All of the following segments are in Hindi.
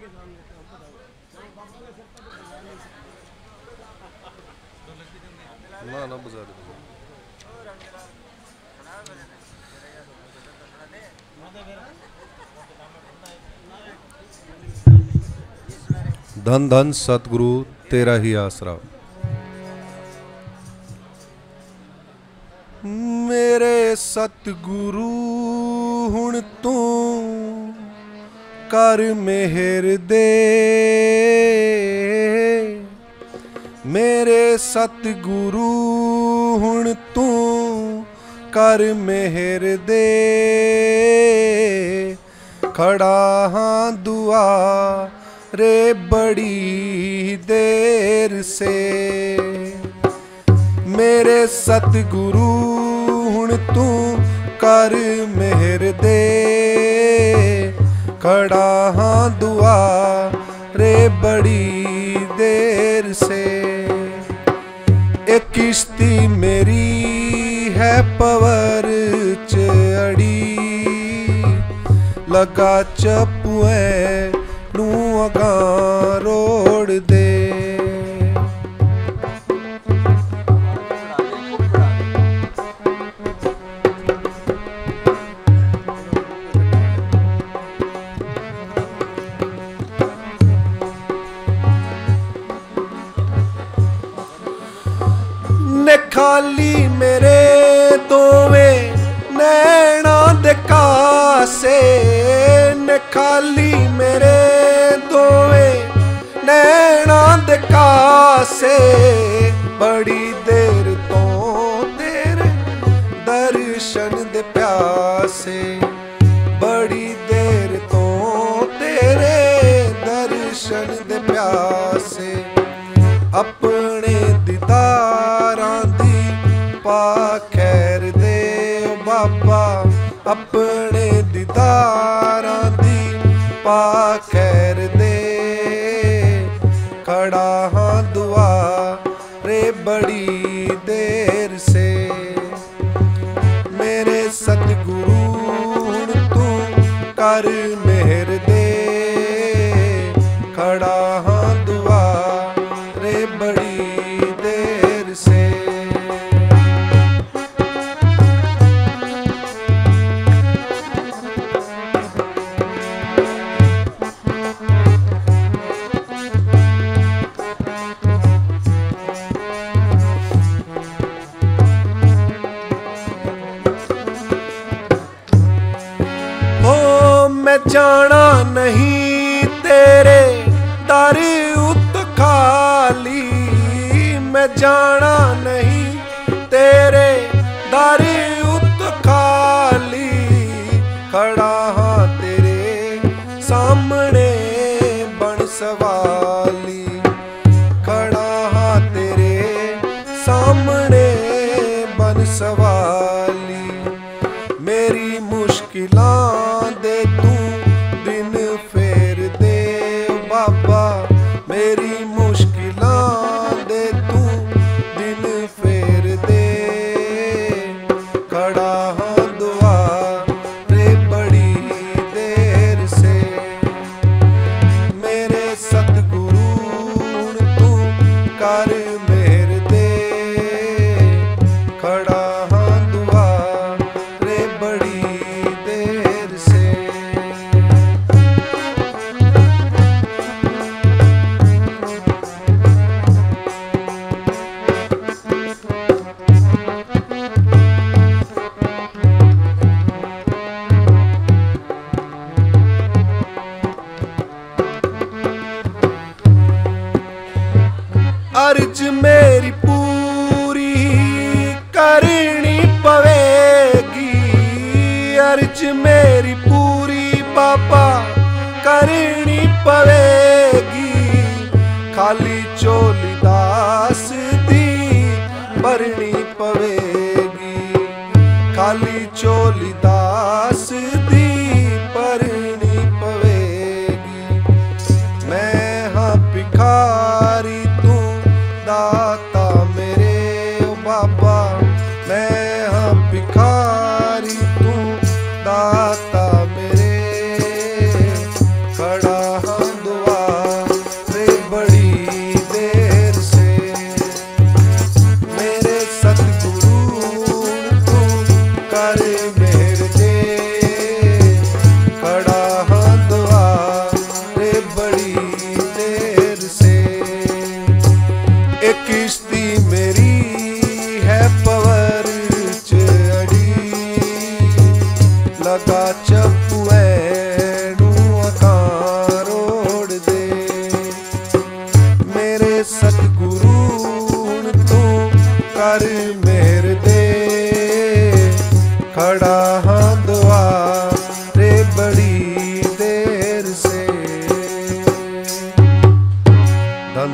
ना ना बजा दे धन धन सतगुरु तेरा ही आसरा। मेरे सतगुरु हुण तू कर मेहर दे, मेरे सतगुरु हुण तू कर मेहर दे। खड़ा हाँ दुआ रे बड़ी देर से, मेरे सतगुरु हुण तू कर मेहर दे। खड़ा हाँ दुआ रे बड़ी देर से। एक किश्ती मेरी है पवर च अड़ी, लगा चपुए नू अगा रोड़ दे। ने खाली मेरे दोवें नैना दे कासे, ने खाली मेरे दोवें नैना दे कासे। बड़ी देर तो तेरे दर्शन दे प्यासे, बड़ी देर तो तेरे दर्शन दे प्यासे। अपने दीदारां दी पा खैर दे बाबा, अपने दीदारां दी पा खैर दे। खड़ा हाँ दुआ रे बड़ी देर से, मेरे सतगुरु तू कर मेहर दे। खड़ा हाँ दुआ रे बड़ी देर से। ओ मैं जाना नहीं तेरे दर उत खाली, मैं जाना नहीं तेरे दर उत खाली। खड़ा हाँ तेरे सामने बन सवाली, खड़ा हाँ तेरे सामने बन सवाली। मेरी मुश्किलां दे तू दिन फेर दे बाबा, मेरी मुश्किलां दे तू दिन फेर दे। खड़ा हाँ दुआ रे बड़ी देर से, मेरे सतगुरु तू कर मेहर दे। खड़ा हाँ दुआ रे बड़ी देर से। अर्ज मेरी पूरी करनी पवेगी, अर्ज मेरी पूरी बाबा करनी पवेगी। खाली चोली दास दी भरनी पवेगी, खाली चोली दास दी भरनी पवेगी। मैं हाँ भिखारी तू दाता मेरे ओ बाबा, मैं हाँ भिखारी तू दाता मेरे। खड़ा हाँ दो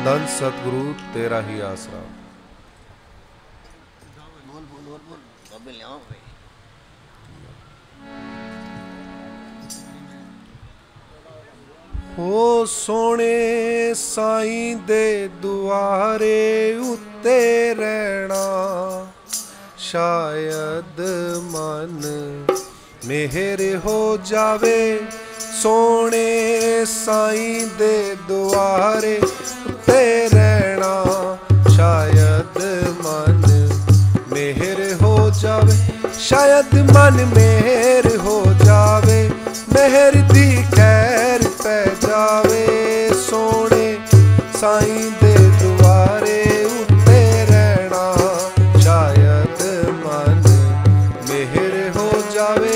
धन सतगुरु तेरा ही आसरा। ओ सोने साईं दे दुआरे उत्ते रहना, शायद मन मेहर हो जावे। सोने साईं दे दुआरे उत्ते रहना, शायद मन मेहर हो जावे। शायद मन मेहर हो जावे, मेहर दी खैर पै जावे। सोने साईं दे दुआरे उत्ते रहना, शायद मन मेहर हो जावे।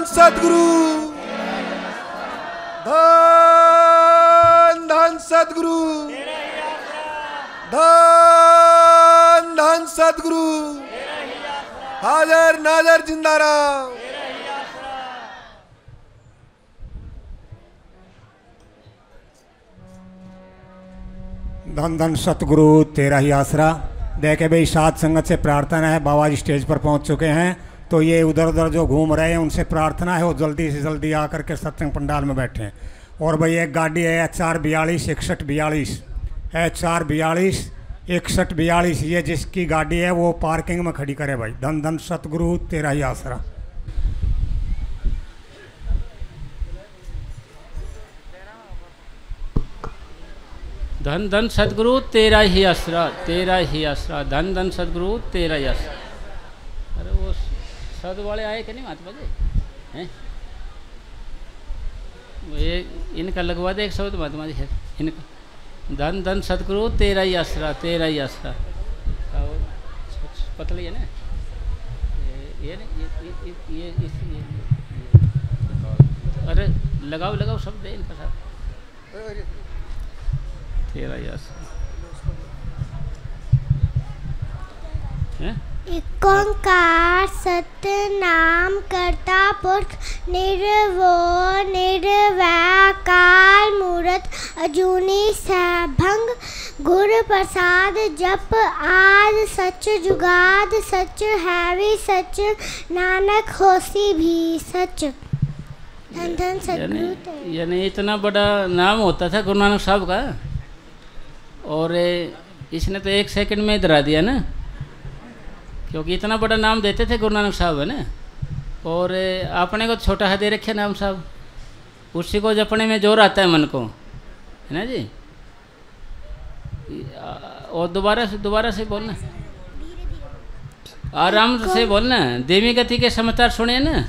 सतगुरु धन धन सतगुरु, धन धन सतगुरु, हाजर नाजर जिंदा रहा। धन धन सतगुरु तेरा ही आसरा। देखे भाई साध संगत से प्रार्थना है, बाबा जी स्टेज पर पहुंच चुके हैं, तो ये उधर उधर जो घूम रहे हैं उनसे प्रार्थना है वो जल्दी से जल्दी आकर के सत्संग पंडाल में बैठे हैं। और भाई एक गाड़ी है HR42 6142, HR42 6142, ये जिसकी गाड़ी है वो पार्किंग में खड़ी करे भाई। धन धन सतगुरु तेरा ही आसरा। धन धन सतगुरु तेरा ही आसरा, तेरा ही आसरा। धन धन सतगुरु तेरा ही आसरा। अरे वो सद वाले आए कि नहीं महात्मा जी हैं? ये इनका लगवा दे 100 महात्मा जी है इनका। धन धन सतगुरु तेरा ही आसरा, तेरा ही आसरा। पतली है ना ये अरे लगाओ लगाओ सब दे इनका साथ। तेरा ही आसरा है। ओंकार सतनाम करता पुरख निर्वो निर्वैकार मूरत अजूनी सैभंग गुर प्रसाद जप आद सच जुगाद सच है भी सच नानक होसी भी सच। धन धन सतगुरु। यानी इतना बड़ा नाम होता था गुरु नानक साहब का, और इसने तो 1 सेकंड में डरा दिया ना, क्योंकि इतना बड़ा नाम देते थे गुरु नानक साहब है ना। और अपने को छोटा है दे रखे नाम साहब, उसी को जपने में जोर आता है मन को, है ना जी। और दोबारा से बोलना, आराम से बोलना। धीमी गति के समाचार सुने ना,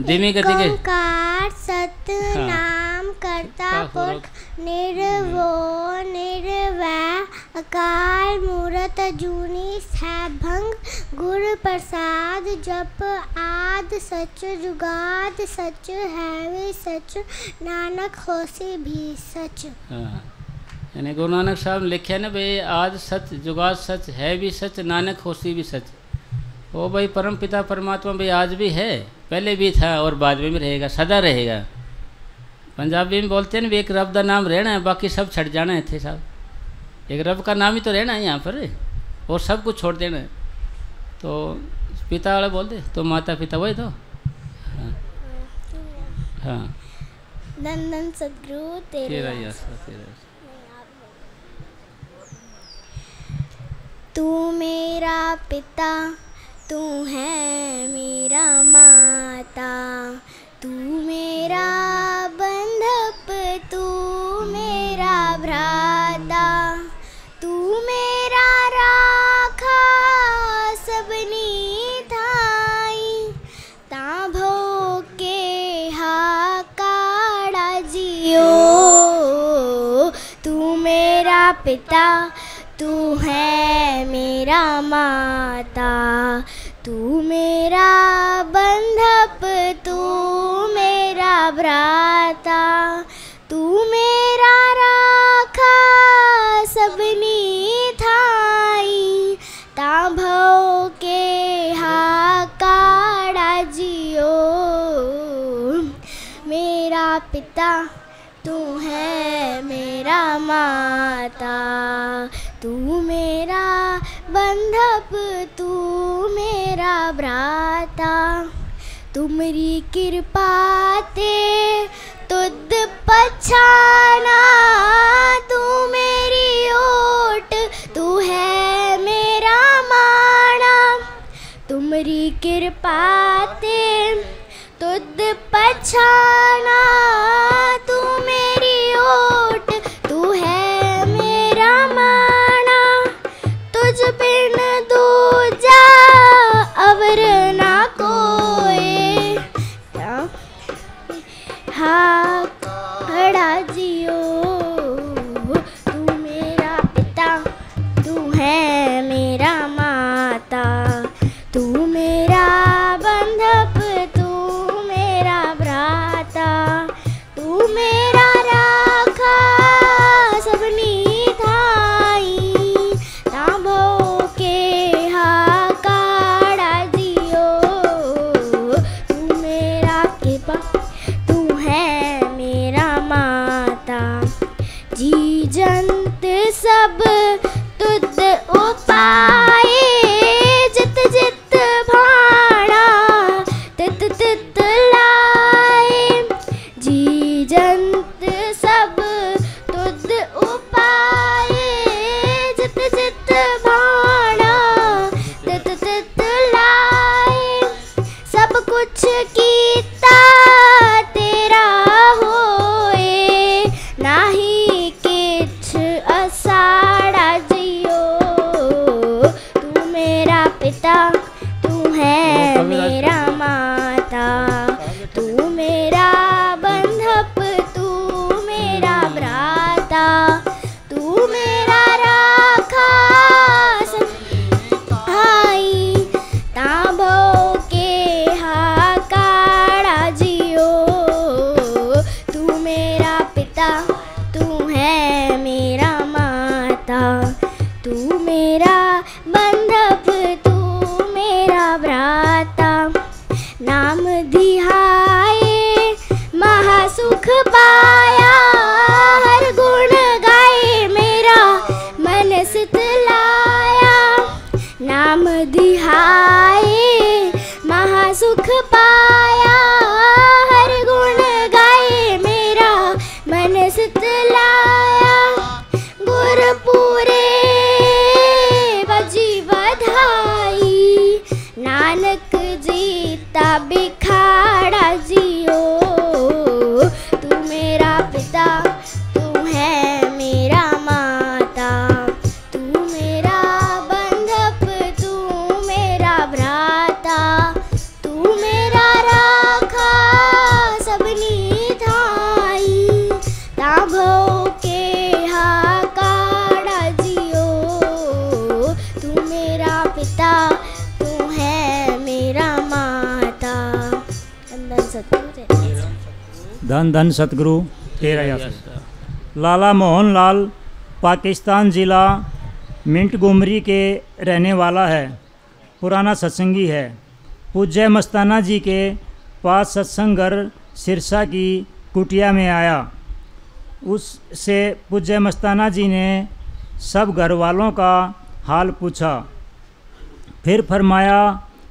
धीमी गति के। ओंकार सतनाम करता पुरख निर्वो निर्वैकार मूरत अजूनी सैभंग गुर प्रसाद जप आद सच जुगाद सच है भी सच नानक होसी भी सच। यानी गुरु नानक साहब लिखे ना भाई, आज सच जुगाद सच है भी सच नानक होसी भी सच। वो भाई परम पिता परमात्मा भाई आज भी है, पहले भी था और बाद में भी रहेगा, सदा रहेगा। पंजाबी में बोलते हैं ना, एक रब का नाम रहना है, बाकी सब छट जाना है थे साहब। एक रब का नाम ही तो रहना है यहाँ पर, और सब कुछ छोड़ देना है। तो पिता वाला बोल दे तो माता पिता वही तो। हाँ धन धन सतगुरु तेरा ही आसरा, तेरा। तू मेरा पिता तू है मेरा माता, तू मेरा बंधप तू मेरा भ्राता, तू मेरा राखा सबनी थाई, ताभो के हाकाड़ा जियो। तू मेरा पिता तू है मेरा माता, तू मेरा बंधप, तू मेरा भ्राता, तू मेरा राखा सबनी थाई, ताभव के हाकाड़ा जियो। मेरा पिता तू है मेरा माता, तू मेरा बंधप, तू मेरा भ्राता, तुमरी कृपा ते तुद पछाना, तू मेरी ओट, तू है मेरा माना, तुमरी कृपा ते तुद पछाना, तू मेरी ओट, तू है मेरा माना, तुझ बिन दूजा अवर ना कोई, हाँ खड़ा जियो। तू मेरा पिता, तू है मेरा माता, तू मेरा बंधप, तू मेरा भ्राता, तू मेरा राखा सबनी थाई, ताभो के हाकाड़ा जियो। तू मेरा कृपा, तू है मेरा माता, जी जंत सब तुद उपाए, जित जित भाणा तित तित लाए, जी जंत सब तुद उपाए, जित जित भाणा तित तित लाए, सब कुछ कीता तेरा होए, नाही किछ असाड़ा जियो। तू मेरा पिता, तू है मेरा माता, तू मेरा बंधप, तू मेरा भ्राता, तू मेरा राखा आई, ताभो के हाकाड़ा जियो। तू मेरा पिता, तू है मेरा माता, तू मेरा बंधप, तू मेरा भ्राता, नाम धिहाए महासुख पाया, हर गुण गाए मेरा मन सित लाया, नाम धिहाए महासुख पाया, हर गुण गाए मेरा मन सित लाया, गुरपुरे बजी बधाई, नानक जीता बिखाड़ा जियो। तू मेरा पिता, तू है मेरा माता, तू मेरा बंधप, तू मेरा भ्राता, तू मेरा राखा सबनी थाई, ताभो के हाकाड़ा जियो। तू मेरा पिता, तू है मेरा माता। धन धन सतगुरु तेरा आशीर्वाद। लाला मोहन लाल पाकिस्तान ज़िला मिंटगोमरी के रहने वाला है, पुराना सत्संगी है। पूज्य मस्ताना जी के पास सत्संग घर सिरसा की कुटिया में आया। उससे पूज्य मस्ताना जी ने सब घर वालों का हाल पूछा। फिर फरमाया,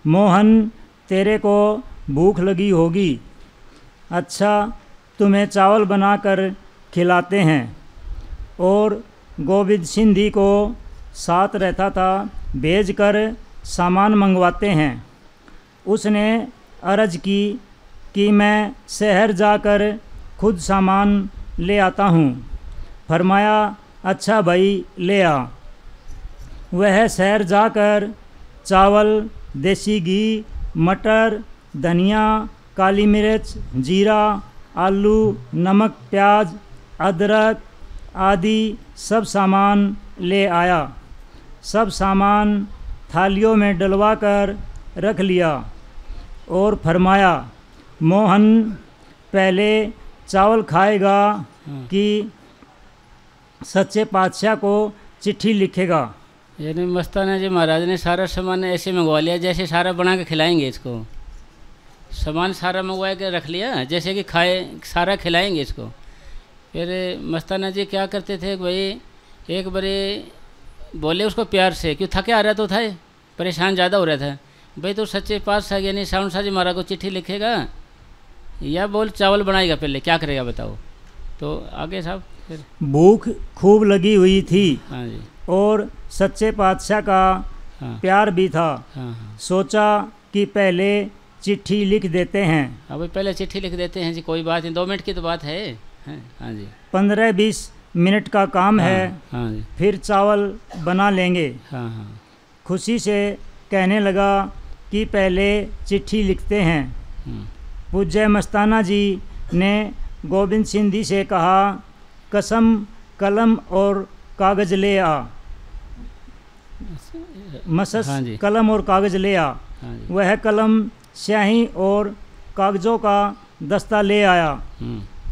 मोहन तेरे को भूख लगी होगी, अच्छा तुम्हें चावल बनाकर खिलाते हैं। और गोविंद सिंधी को साथ रहता था, भेजकर सामान मंगवाते हैं। उसने अर्ज की कि मैं शहर जाकर खुद सामान ले आता हूँ। फरमाया, अच्छा भाई ले आ। वह शहर जाकर चावल, देसी घी, मटर, धनिया, काली मिर्च, जीरा, आलू, नमक, प्याज, अदरक आदि सब सामान ले आया। सब सामान थालियों में डलवा कर रख लिया और फरमाया, मोहन पहले चावल खाएगा कि सच्चे पातशाह को चिट्ठी लिखेगा। यानी मस्ताना जी महाराज ने सारा सामान ऐसे मंगवा लिया जैसे सारा बना के खिलाएंगे इसको। सामान सारा मंगवा के रख लिया जैसे कि खाए सारा खिलाएंगे इसको। फिर मस्ताना जी क्या करते थे भाई, एक बारी बोले उसको प्यार से, क्यों थके आ रहा तो था, परेशान ज़्यादा हो रहा था, भाई तो सच्चे पातशाह यानी सावन शाह जी महाराज को चिट्ठी लिखेगा या बोल चावल बनाएगा, पहले क्या करेगा बताओ। तो आगे साहब फिर भूख खूब लगी हुई थी हाँ जी और सच्चे पातशाह का हाँ प्यार भी था। हाँ हाँ सोचा कि पहले चिट्ठी लिख देते हैं। हाँ भाई पहले चिट्ठी लिख देते हैं जी, कोई बात नहीं, 2 मिनट की तो बात है। हाँ जी 15-20 मिनट का काम है, हाँ जी फिर चावल बना लेंगे। हाँ हाँ खुशी से कहने लगा कि पहले चिट्ठी लिखते हैं। पूज्य मस्ताना जी ने गोविंद सिंह जी से कहा, कसम कलम और कागज़ ले आ। मसस हाँ जी। कलम और कागज़ ले आ। हाँ जी वह कलम स्याही और कागज़ों का दस्ता ले आया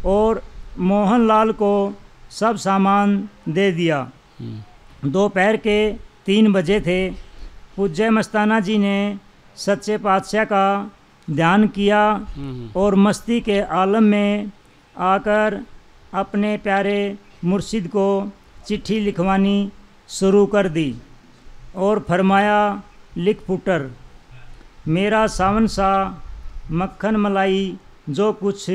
और मोहनलाल को सब सामान दे दिया। दोपहर के 3 बजे थे। पूज्य मस्ताना जी ने सच्चे पातशाह का ध्यान किया और मस्ती के आलम में आकर अपने प्यारे मुर्शिद को चिट्ठी लिखवानी शुरू कर दी और फरमाया, लिख पुटर, मेरा सावन सा मक्खन मलाई जो कुछ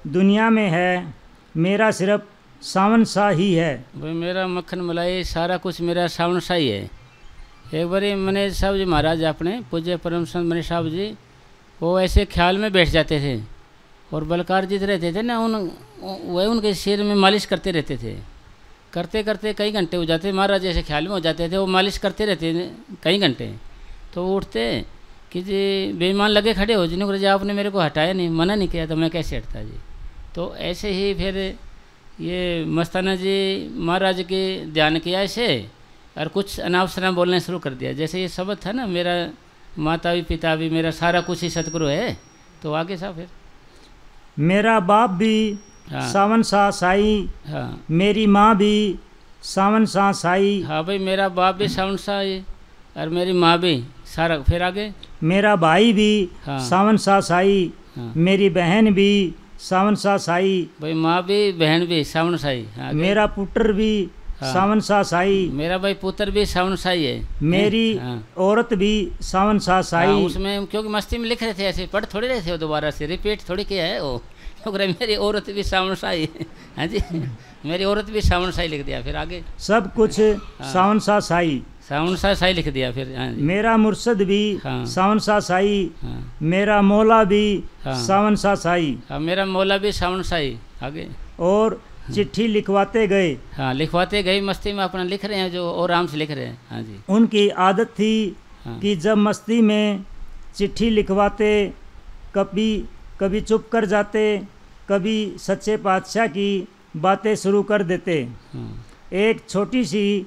दुनिया में है मेरा सिर्फ सावन सा ही है। भाई मेरा मक्खन मलाई सारा कुछ मेरा सावन सा ही है। एक बारी मनीष साहब जी महाराज अपने पूज्य परम संत मनीष साहब जी वो ऐसे ख्याल में बैठ जाते थे और बलकार जित रहते थे ना, वह उनके सिर में मालिश करते रहते थे। करते करते कई घंटे हो जाते, महाराज जैसे ख्याल में हो जाते थे, वो मालिश करते रहते थे कई घंटे। तो वो उठते कि जी बेईमान लगे खड़े हो, जिन्होंने जी आपने मेरे को हटाया नहीं, मना नहीं किया तो मैं कैसे हटता जी। तो ऐसे ही फिर ये मस्ताना जी महाराज के ध्यान किया ऐसे और कुछ अनाप शनाप बोलना शुरू कर दिया। जैसे ये शब्द था ना, मेरा माता भी पिता भी मेरा सारा कुछ ही सतगुरु है। तो आगे साहब फिर मेरा बाप भी हाँ। सावन सा साई, हाँ मेरी माँ भी सावन सा साई। हाँ भाई मेरा बाप भी सावन सा है और मेरी माँ भी सारा। फिर आगे मेरा भाई भी हाँ। सावन सा साई, हाँ। मेरी बहन भी सावन सा साई, भाई माँ भी बहन भी सावन सा ही। आगे मेरा पुत्र भी हाँ। सावन सा साई, मेरा भाई पुत्र भी सावन सा ही है। मेरी हाँ। औरत भी सावन सा हाँ, साई। उसमें क्योंकि मस्ती में लिख रहे थे, ऐसे पढ़ थोड़ी रहे थे वो, दोबारा से रिपीट थोड़ी किया है वो। क्योंकि मेरी औरत भी सावन सा ही है। हाँ जी मेरी औरत भी सावन सा ही लिख दिया। फिर आगे सब कुछ सावन सा साई। सावन सा साई लिख दिया। फिर हाँ जी मेरा मुर्शद भी हाँ। सावन सा साई, हाँ मेरा मौला भी हाँ। सावन सा साई। हाँ मेरा मौला भी सावन सा ही। आगे और चिट्ठी लिखवाते गए। हाँ लिखवाते गए, मस्ती में अपना लिख रहे हैं जो और आराम से लिख रहे हैं। हाँ जी उनकी आदत थी हाँ। कि जब मस्ती में चिट्ठी लिखवाते कभी कभी चुप कर जाते, कभी सच्चे पातशाह की बातें शुरू कर देते। हाँ एक छोटी सी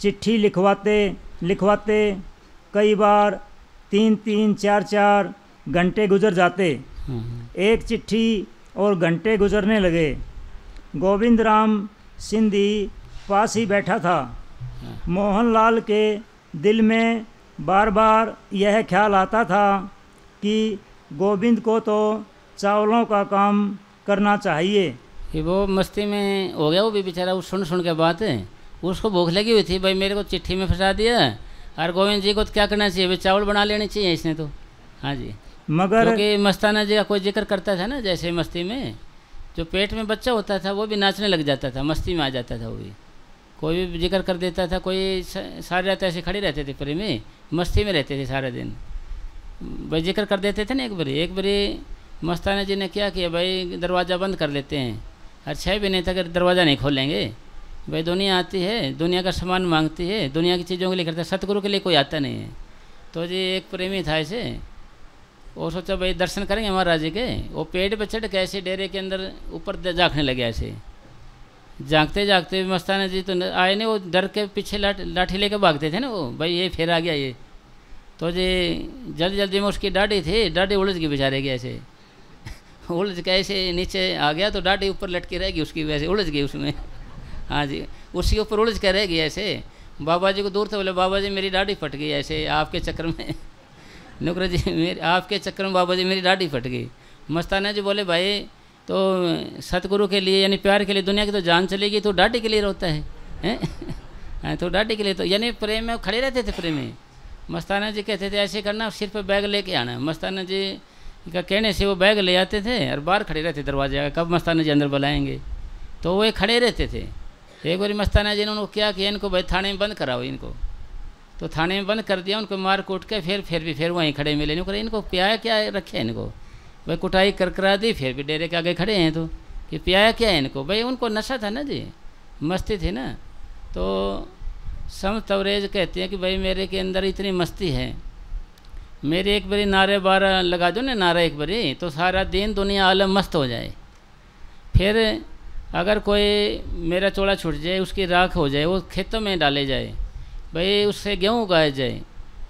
चिट्ठी लिखवाते कई बार 3-3, 4-4 घंटे गुजर जाते। हाँ एक चिट्ठी और घंटे गुजरने लगे। गोविंद राम सिंधी पास ही बैठा था। मोहनलाल के दिल में बार बार यह ख्याल आता था कि गोविंद को तो चावलों का काम करना चाहिए। कि वो मस्ती में हो गया, वो भी बेचारा वो सुन के बात है, उसको भूख लगी हुई थी, भाई मेरे को चिट्ठी में फंसा दिया और गोविंद जी को तो क्या करना चाहिए, भाई चावल बना लेने चाहिए इसने तो। हाँ जी मगर क्योंकि मस्ताना जी का कोई जिक्र करता था ना, जैसे मस्ती में जो पेट में बच्चा होता था वो भी नाचने लग जाता था, मस्ती में आ जाता था। वो भी कोई भी जिक्र कर देता था, कोई सारे रात ऐसे खड़े रहते थे परे में, मस्ती में रहते थे सारे दिन, भाई जिक्र कर देते थे ना। एक बारी मस्ताना जी ने क्या किया, भाई दरवाज़ा बंद कर लेते हैं और 6 महीने तक दरवाज़ा नहीं खोलेंगे। भाई दुनिया आती है, दुनिया का सामान मांगती है, दुनिया की चीज़ों के लिए करता है, सतगुरु के लिए कोई आता नहीं है। तो जी एक प्रेमी था ऐसे, वो सोचा भाई दर्शन करेंगे महाराज जी के। वो पेड़ पर चढ़ के ऐसे डेरे के अंदर ऊपर झाँकने लगे ऐसे, झांकते झांकते मस्ताना जी तो आए नहीं, वो डर के पीछे लाठी लेके भागते थे ना वो, भाई ये फिर आ गया ये। तो जी जल्दी जल्दी में उसकी डाढ़ी थी, डाढ़ी उलझ गई बेचारे की ऐसे उलझ के ऐसे नीचे आ गया तो डाढ़ी ऊपर लटकी रहेगी उसकी, वैसे उलझ गई उसमें। हाँ जी, उसके ऊपर उलझ के रहेगी ऐसे। बाबा जी को दूर से बोले, बाबा जी मेरी डाढ़ी फट गई ऐसे आपके चक्कर में नुकरा जी मेरे आपके चक्कर में बाबा जी मेरी डाढ़ी फट गई। मस्ताना जी बोले, भाई तो सतगुरु के लिए यानी प्यार के लिए दुनिया की तो जान चलेगी, तो डाढ़ी के लिए रोता है हैं? तो डाढ़ी के लिए तो यानी प्रेम में खड़े रहते थे प्रेम में। मस्ताना जी कहते थे ऐसे करना, सिर पे बैग लेके आना। मस्ताना जी का कहने से वो बैग ले आते थे और बाहर खड़े रहते दरवाजे का, कब मस्ताना जी अंदर बुलाएंगे। तो वो खड़े रहते थे। एक बार मस्ताना जी ने उनको क्या किया, इनको भाई थाने में बंद कराओ इनको। तो थाने में बंद कर दिया, उनको मार कूट के फिर वहीं खड़े मिले। इनको प्याया क्या रखे है इनको, भाई कुटाई करा दी, फिर भी डेरे के आगे खड़े हैं। तो कि प्याया क्या है इनको, भाई उनको नशा था ना जी, मस्ती थी ना। तो सम तवरेज कहते हैं कि भाई मेरे के अंदर इतनी मस्ती है, मेरे एक बारी नारे बारह लगा दो ना, नारा एक बारी, तो सारा दिन दुनिया आलम मस्त हो जाए। फिर अगर कोई मेरा चोला छूट जाए, उसकी राख हो जाए, वो खेतों में डाले जाए, भाई उससे गेहूँ उगाए जाए।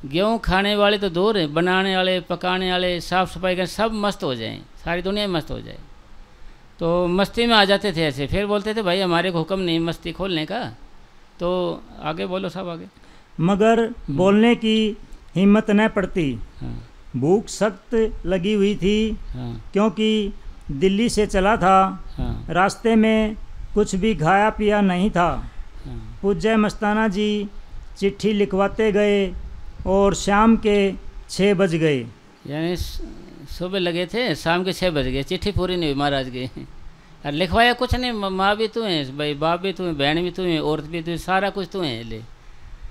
गेहूँ खाने वाले तो दूर है, बनाने वाले पकाने वाले साफ़ सफाई का सब मस्त हो जाएं, सारी दुनिया मस्त हो जाए। तो मस्ती में आ जाते थे ऐसे। फिर बोलते थे भाई हमारे को हुक्म नहीं मस्ती खोलने का। तो आगे बोलो सब आगे। मगर बोलने की हिम्मत न पड़ती। हाँ भूख सख्त लगी हुई थी, हाँ क्योंकि दिल्ली से चला था। हाँ रास्ते में कुछ भी खाया पिया नहीं था। हाँ पूज्य मस्ताना जी चिट्ठी लिखवाते गए और शाम के 6 बज गए। यानी सुबह लगे थे, शाम के 6 बज गए, चिट्ठी पूरी नहीं हुई महाराज की। और लिखवाया कुछ नहीं, माँ भी तू है, भाई बाप भी तू है, बहन भी तू है, औरत भी तू है, सारा कुछ तू है ले।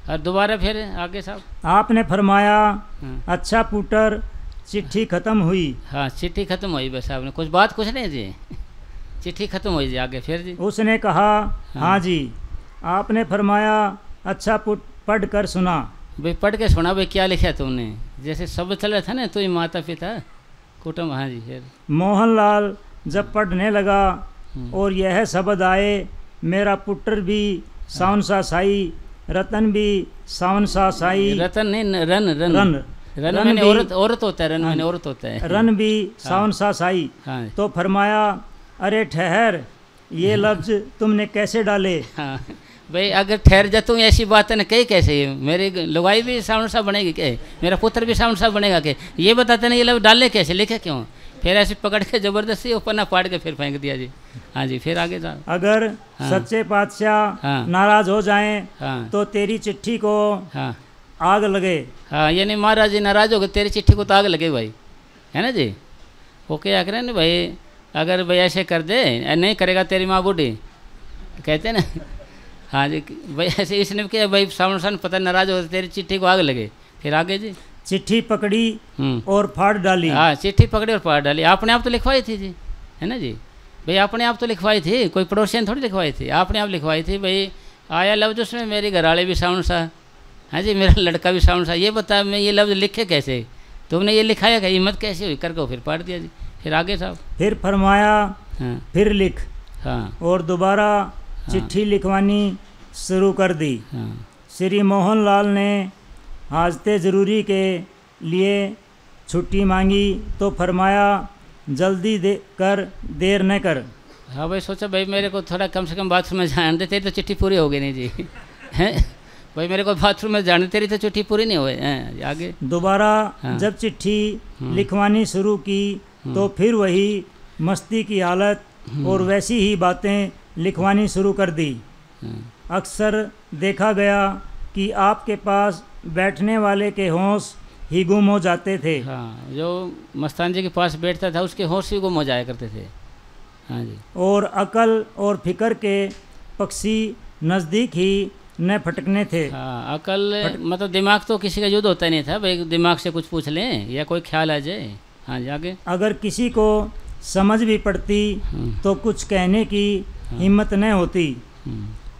और दोबारा फिर आगे साहब आपने फरमाया, हाँ। अच्छा पुटर चिट्ठी ख़त्म हुई। हाँ चिट्ठी खत्म हुई, बस आपने कुछ बात कुछ नहीं जी, चिट्ठी खत्म हुई जी। आगे फिर जी उसने कहा हाँ जी। आपने फरमाया अच्छा पढ़ कर सुना। भाई पढ़ के सुना, भाई क्या लिखा तुमने, जैसे सब चल रहा था ना, तो ही माता पिता कुटुंब। हाँ जी फिर मोहनलाल जब पढ़ने लगा और यह शब्द आए, मेरा पुत्र भी सावन सा साई, रतन भी सावन सा साई। रतन नहीं, रन रन रन रन मैंने औरत, औरत होता है, रन मैंने औरत होता है। रन भी सावन सा साई। हाँ तो फरमाया, अरे ठहर, ये लफ्ज तुमने कैसे डाले। हाँ भाई अगर ठहर जा तुम, ऐसी बात है ना कही कैसे, मेरी लुगाई भी सावन सा बनेगी क्या, मेरा पुत्र भी सावन सा बनेगा क्या, ये बताते ना ये लफ्ज डाले कैसे, लिखे क्यों। फिर ऐसे पकड़ के ज़बरदस्ती ऊपर ना पाड़ के फिर फेंक दिया जी। हाँ जी फिर आगे जा। अगर हाँ। सच्चे पातशाह हाँ। नाराज हो जाएं हाँ तो तेरी चिट्ठी को हाँ आग लगे। हाँ यानी महाराज जी नाराज हो गए, तेरी चिट्ठी को तो आग लगे भाई, है ना जी। वो क्या करें ना भाई, अगर भाई ऐसे कर दे, नहीं करेगा तेरी माँ बूढ़ी, कहते ना। हाँ जी भाई ऐसे इसने क्या भाई, सामने सामने पता नाराज हो तेरी चिट्ठी को आग लगे। फिर आगे जी चिट्ठी पकड़ी और फाड़ डाली। हाँ चिट्ठी पकड़ी और फाड़ डाली। आपने आप तो लिखवाई थी जी, है ना जी। भाई आपने आप तो लिखवाई थी, कोई पड़ोसी ने थोड़ी लिखवाई थी, आपने आप लिखवाई थी। भाई आया लफ्ज उसमें, मेरी घरवाले भी साउंड सा, हाँ जी मेरा लड़का भी साउंड सा, ये बता मैं ये लफ्ज़ लिखे कैसे, तुमने ये लिखाया क्या, हिम्मत कैसे हुई करके फिर पाड़ दिया जी। फिर आगे साहब। फिर फरमाया हाँ फिर लिख। हाँ और दोबारा चिट्ठी लिखवानी शुरू कर दी। हाँ श्री मोहनलाल ने हाजते ज़रूरी के लिए छुट्टी मांगी तो फरमाया, जल्दी कर, देर न कर। हाँ भाई सोचा भाई मेरे को थोड़ा कम से कम बाथरूम में जाने दे, तेरी तो चिट्ठी पूरी हो गई नहीं जी। हैं भाई मेरे को बाथरूम में जाने, तेरी तो चिट्ठी पूरी नहीं हुई है। आगे दोबारा हाँ। जब चिट्ठी लिखवानी शुरू की तो फिर वही मस्ती की हालत और वैसी ही बातें लिखवानी शुरू कर दी। अक्सर देखा गया कि आपके पास बैठने वाले के होश ही गुम हो जाते थे। हाँ जो मस्तान जी के पास बैठता था उसके होश ही गुम हो जाया करते थे। हाँ जी और अकल और फिक्र के पक्षी नज़दीक ही न फटकने थे। हाँ अकल मतलब दिमाग तो किसी का युद्ध होता ही नहीं था भाई, दिमाग से कुछ पूछ लें या कोई ख्याल आ जाए। हाँ जी आगे। अगर किसी को समझ भी पड़ती तो कुछ कहने की हिम्मत न होती।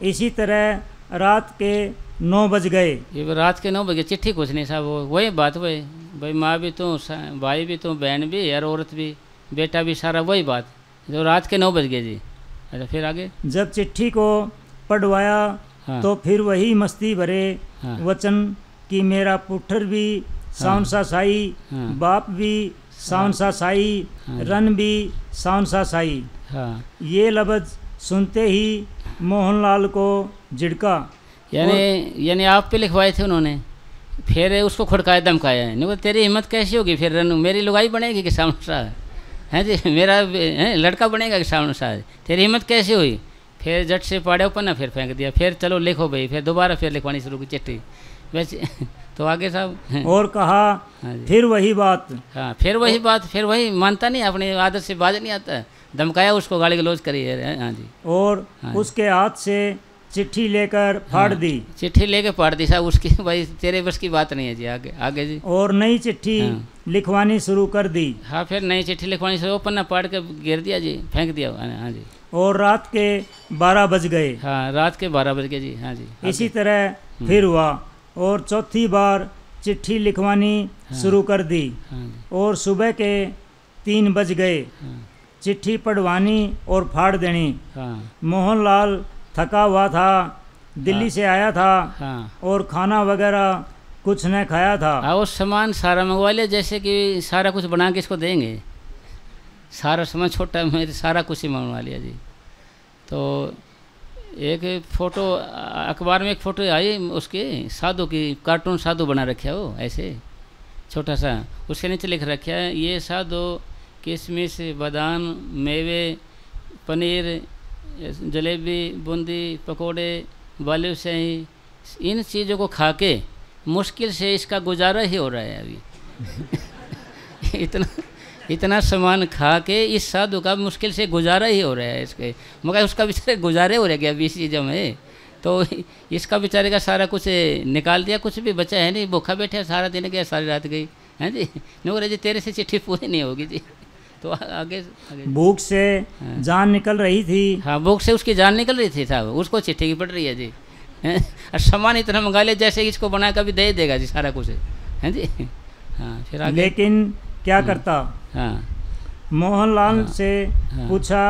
इसी तरह रात के 9 बज गए। ये रात के 9 बजे चिट्ठी कुछ नहीं साहब, वही बात वही भाई, माँ भी तू, भाई भी तू, बहन भी और औरत भी, बेटा भी, सारा वही बात जो रात के 9 बज गए जी। अच्छा फिर आगे। जब चिट्ठी को पढ़वाया हाँ। तो फिर वही मस्ती भरे हाँ। वचन कि मेरा पुत्र भी साउन सा साई, हाँ। बाप भी साउन सा साई, हाँ। रन भी साउन सा साई। हाँ, ये लफ्ज़ सुनते ही मोहनलाल को झिड़का। यानी आप पे लिखवाए थे उन्होंने, फिर उसको खुड़काया धमकाया है। नहीं, तेरी हिम्मत कैसी होगी, फिर रन मेरी लुगाई बनेगी कि साउन सा है जी, मेरा लड़का बनेगा कि साउन सा, तेरी हिम्मत कैसे हुई। फिर जट से पाड़े ऊपर ना, फिर फेंक दिया। फिर चलो लिखो भाई, फिर दोबारा फिर लिखवानी शुरू की चिट्ठी वैसे। तो आगे साहब और कहा हाँ जी। फिर वही बात। हाँ, फिर वही बात, फिर वही मानता नहीं, अपनी आदत से बाज नहीं आता, धमकाया उसको, गाली गलौज करी है। हाँ जी। और हाँ। उसके हाथ से चिट्ठी लेकर फाड़ दी। चिट्ठी लेके फाड़ दी साहब उसकी, भाई तेरे बस की बात नहीं है जी। आगे आगे जी। और नई चिट्ठी हाँ। लिखवानी शुरू कर दी। हाँ, फिर नई चिट्ठी लिखवानी से पन्ना पाड़ के गिर दिया जी, फेंक दिया। हाँ जी। और रात के 12 बज गए। हाँ, रात के 12 बज गए जी। हाँ जी। इसी तरह फिर हुआ और चौथी बार चिट्ठी लिखवानी शुरू कर दी। हाँ जी। और सुबह के 3 बज गए। हाँ। चिट्ठी पढ़वानी और फाड़ देनी। हाँ। मोहनलाल थका हुआ था, दिल्ली से आया था हाँ। और खाना वगैरह कुछ न खाया था। हाँ, वो सामान सारा मंगवा लिया, जैसे कि सारा कुछ बना के इसको देंगे। सारा सामान छोटा मेरे सारा कुछ ही मंगवा लिया जी। तो एक फ़ोटो अखबार में एक फ़ोटो आई उसके साधु की, कार्टून साधु बना रखा वो ऐसे छोटा सा, उसके नीचे लिख रखा है ये साधु किशमिश, बादाम, मेवे, पनीर, जलेबी, बूंदी, पकोड़े, बालू सही, इन चीज़ों को खा के मुश्किल से इसका गुजारा ही हो रहा है अभी। इतना सामान खा के इस साधु का मुश्किल से गुजारा ही हो रहा है इसके, मगर उसका बेचारे गुजारे हो रह गया अभी इस चीज़ों में। तो इसका बेचारे का सारा कुछ निकाल दिया, कुछ भी बचा है नहीं, भूखा बैठा सारा दिन गया, सारी रात गई हैं जी। नूर जी तेरे से चिट्ठी पूरी नहीं होगी जी। तो आगे भूख से जान निकल रही थी। हाँ, भूख से उसकी जान निकल रही थी साहब, उसको चिट्ठी की पड़ रही है जी। और सामान इतना मंगा लिया जैसे इसको बना कर भी दे देगा जी सारा कुछ है जी। हाँ, फिर आगे। लेकिन क्या करता। हाँ। मोहनलाल से पूछा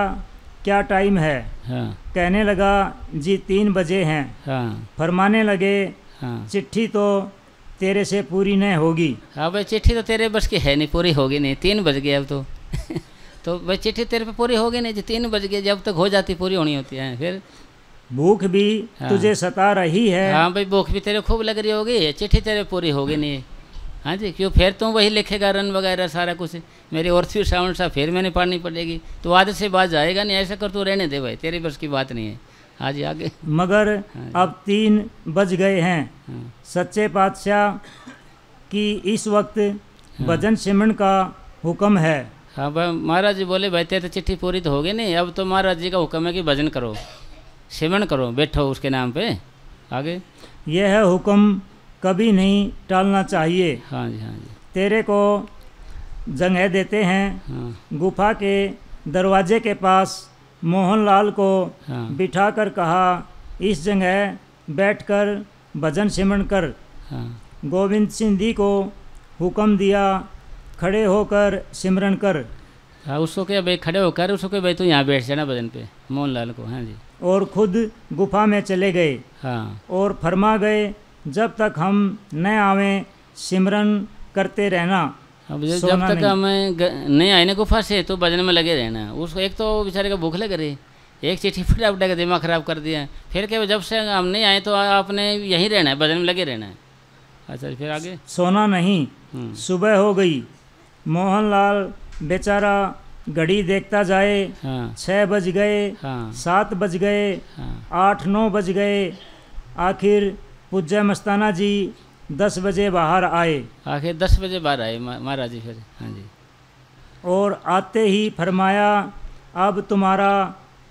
क्या टाइम है। हाँ। कहने लगा जी 3 बजे हैं। हाँ। फरमाने लगे हाँ। चिट्ठी तो तेरे से पूरी नहीं होगी। हाँ भाई, चिट्ठी तो तेरे बस की है नहीं, पूरी होगी नहीं, 3 बज गए अब तो। तो भाई चिट्ठी तेरे पे पूरी होगी नहीं जी, 3 बज गए, जब तक हो जाती पूरी होनी होती है। फिर भूख भी हाँ। तुझे सता रही है। हाँ भाई, भूख भी तेरे खूब लग रही होगी, चिट्ठी तेरे पूरी होगी नहीं। हाँ जी, क्यों फिर तुम वही लिखेगा रन वगैरह सारा कुछ, मेरी और फिर साउंड सा फिर मैंने पढ़नी पड़ेगी, तो आदत से बात जाएगा नहीं। ऐसा कर, तू रहने दे भाई, तेरी बस की बात नहीं है। हाँ जी, आगे। मगर अब 3 बज गए हैं। हाँ। सच्चे पातशाह की इस वक्त भजन सिमरन का हुक्म है। हाँ भाई, महाराज जी बोले भाई तेरे तो चिट्ठी पूरी तो होगी नहीं, अब तो महाराज जी का हुक्म है कि भजन करो, सिमरन करो, बैठो उसके नाम पे। आगे। यह हुक्म कभी नहीं टालना चाहिए। हाँ जी। हाँ जी। तेरे को जगह देते हैं। हाँ। गुफा के दरवाजे के पास मोहनलाल को हाँ। बिठाकर कहा इस जगह बैठकर भजन सिमरन कर। हाँ। गोविंद सिंह जी को हुक्म दिया खड़े होकर सिमरन कर। हाँ, उसको क्या भाई खड़े होकर, उसको क्या भाई तू यहाँ बैठ जाना भजन पे, मोहनलाल को। हाँ जी। और खुद गुफा में चले गए। हाँ। और फरमा गए जब तक हम न आवें सिमरन करते रहना। अब जब तक हमें नहीं आए ना गुफा से तो भजन में लगे रहना। उसको एक तो बेचारे का भूख लग रही, एक चिट्ठी फटाफट का दिमाग ख़राब कर दिया। फिर क्या, जब से हम नहीं आए तो आपने यहीं रहना है, भजन में लगे रहना है। अच्छा, फिर आगे। सोना नहीं। सुबह हो गई। मोहनलाल बेचारा घड़ी देखता जाए। हाँ। 6 बज गए। हाँ। 7 बज गए। हाँ। 8-9 बज गए। आखिर पूज्य मस्ताना जी 10 बजे बाहर आए। आखिर 10 बजे बाहर आए महाराज जी फिर। हाँ जी। और आते ही फरमाया अब तुम्हारा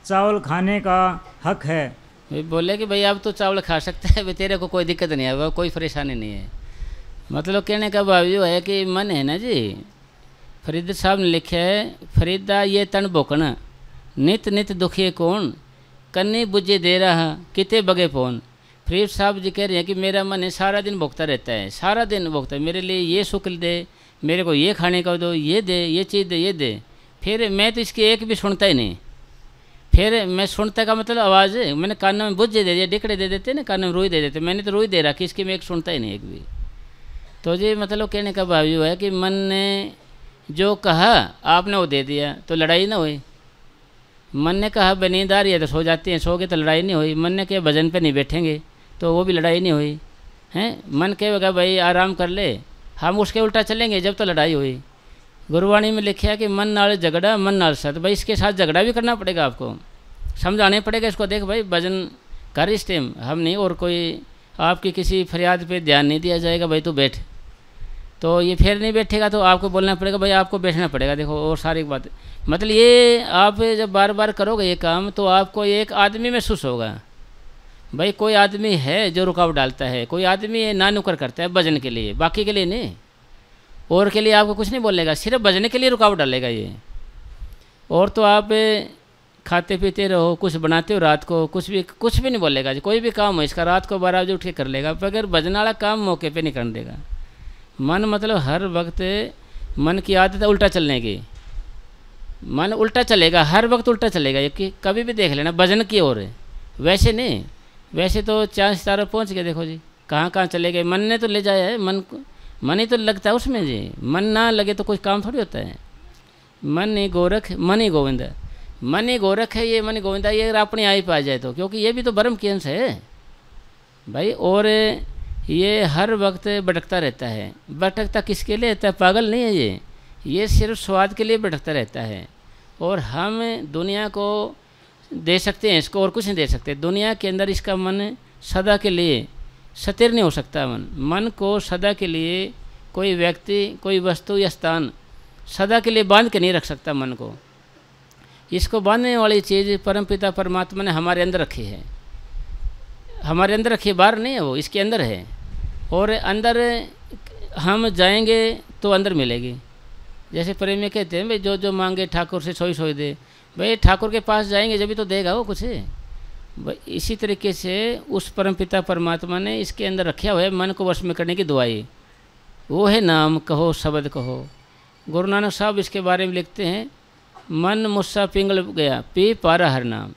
चावल खाने का हक है। भाई बोले कि भाई अब तो चावल खा सकते हैं, भाई तेरे को कोई दिक्कत नहीं है, कोई परेशानी नहीं है। मतलब कहने का भाव जो है कि मन है ना जी, फरीद साहब ने लिखा है फरीदा ये तन भोकना नित नित दुखिए कौन, कन्नी बुझे दे रहा किते बगे पौन। फरीद साहब जी कह रहे हैं कि मेरा मन है सारा दिन भोगता रहता है, सारा दिन भोगता है, मेरे लिए ये सुख दे, मेरे को ये खाने का दो, ये दे, ये चीज़ दे, ये दे, फिर मैं तो इसकी एक भी सुनता ही नहीं। फिर मैं सुनता का मतलब आवाज़ है, मैंने कानों में बुझे दे दिया, डिकड़े दे देते ना, कानों में रुई दे देते, मैंने तो रुई दे रखी, इसकी मैं एक सुनता ही नहीं एक भी। तो जी मतलब कहने का भाव ये है कि मन ने जो कहा आपने वो दे दिया तो लड़ाई ना हुई। मन ने कहा नींद आ रही है तो सो जाती हैं, सो गए तो लड़ाई नहीं हुई। मन ने कहा भजन पे नहीं बैठेंगे तो वो भी लड़ाई नहीं हुई हैं। मन कहेगा भाई आराम कर ले, हम उसके उल्टा चलेंगे जब तो लड़ाई हुई। गुरुवाणी में लिखा है कि मन नाल झगड़ा मन नाल सत, भाई इसके साथ झगड़ा भी करना पड़ेगा, आपको समझाने पड़ेगा इसको, देख भाई भजन कर इस टाइम, हम नहीं और कोई आपकी किसी फरियाद पे ध्यान नहीं दिया जाएगा, भाई तू बैठ। तो ये फिर नहीं बैठेगा तो आपको बोलना पड़ेगा भाई आपको बैठना पड़ेगा। देखो और सारी बात मतलब ये आप जब बार बार करोगे ये काम तो आपको एक आदमी महसूस होगा, भाई कोई आदमी है जो रुकावट डालता है, कोई आदमी ना नुकर करता है भजन के लिए, बाकी के लिए नहीं, और के लिए आपको कुछ नहीं बोलेगा, सिर्फ भजन के लिए रुकावट डालेगा ये। और तो आप खाते पीते रहो, कुछ बनाते हो रात को, कुछ भी नहीं बोलेगा जी, कोई भी काम हो इसका रात को 12 बजे उठ के कर लेगा, पर भजन वाला काम मौके पे नहीं करने देगा। मन मतलब हर वक्त मन की आदत है उल्टा चलने की, मन उल्टा चलेगा, हर वक्त उल्टा चलेगा, ये कि कभी भी देख लेना भजन की ओर है, वैसे नहीं। वैसे तो 4 सितारे पहुँच गए, देखो जी कहाँ कहाँ चले गए, मन ने तो ले जाया है, मन ही तो लगता है उसमें जी, मन ना लगे तो कोई काम थोड़ी होता है। मन ही गोरख मन ही गोविंद, मन ही गोरख है ये, मन ही गोविंदा, ये अगर अपने आप आ जाए तो, क्योंकि ये भी तो ब्रह्म की अंश है भाई। और ये हर वक्त भटकता रहता है, भटकता किसके लिए रहता है, पागल नहीं है ये सिर्फ स्वाद के लिए भटकता रहता है। और हम दुनिया को दे सकते हैं इसको और कुछ नहीं दे सकते, दुनिया के अंदर इसका मन सदा के लिए स्थिर नहीं हो सकता। मन को सदा के लिए कोई व्यक्ति कोई वस्तु या स्थान सदा के लिए बांध के नहीं रख सकता मन को। इसको बांधने वाली चीज़ परमपिता परमात्मा ने हमारे अंदर रखी है, हमारे अंदर रखी, बाहर नहीं है वो, इसके अंदर है। और अंदर हम जाएंगे तो अंदर मिलेगी। जैसे प्रेम में कहते हैं भाई जो जो मांगे ठाकुर से सोई सोई दे, भाई ठाकुर के पास जाएंगे जब भी तो देगा वो कुछ। इसी तरीके से उस परमपिता परमात्मा ने इसके अंदर रखा हुआ है मन को वश में करने की दुआई, वो है नाम कहो शब्द कहो। गुरु नानक साहब इसके बारे में लिखते हैं, मन मुस्सा पिंगल गया पी पारा हर नाम,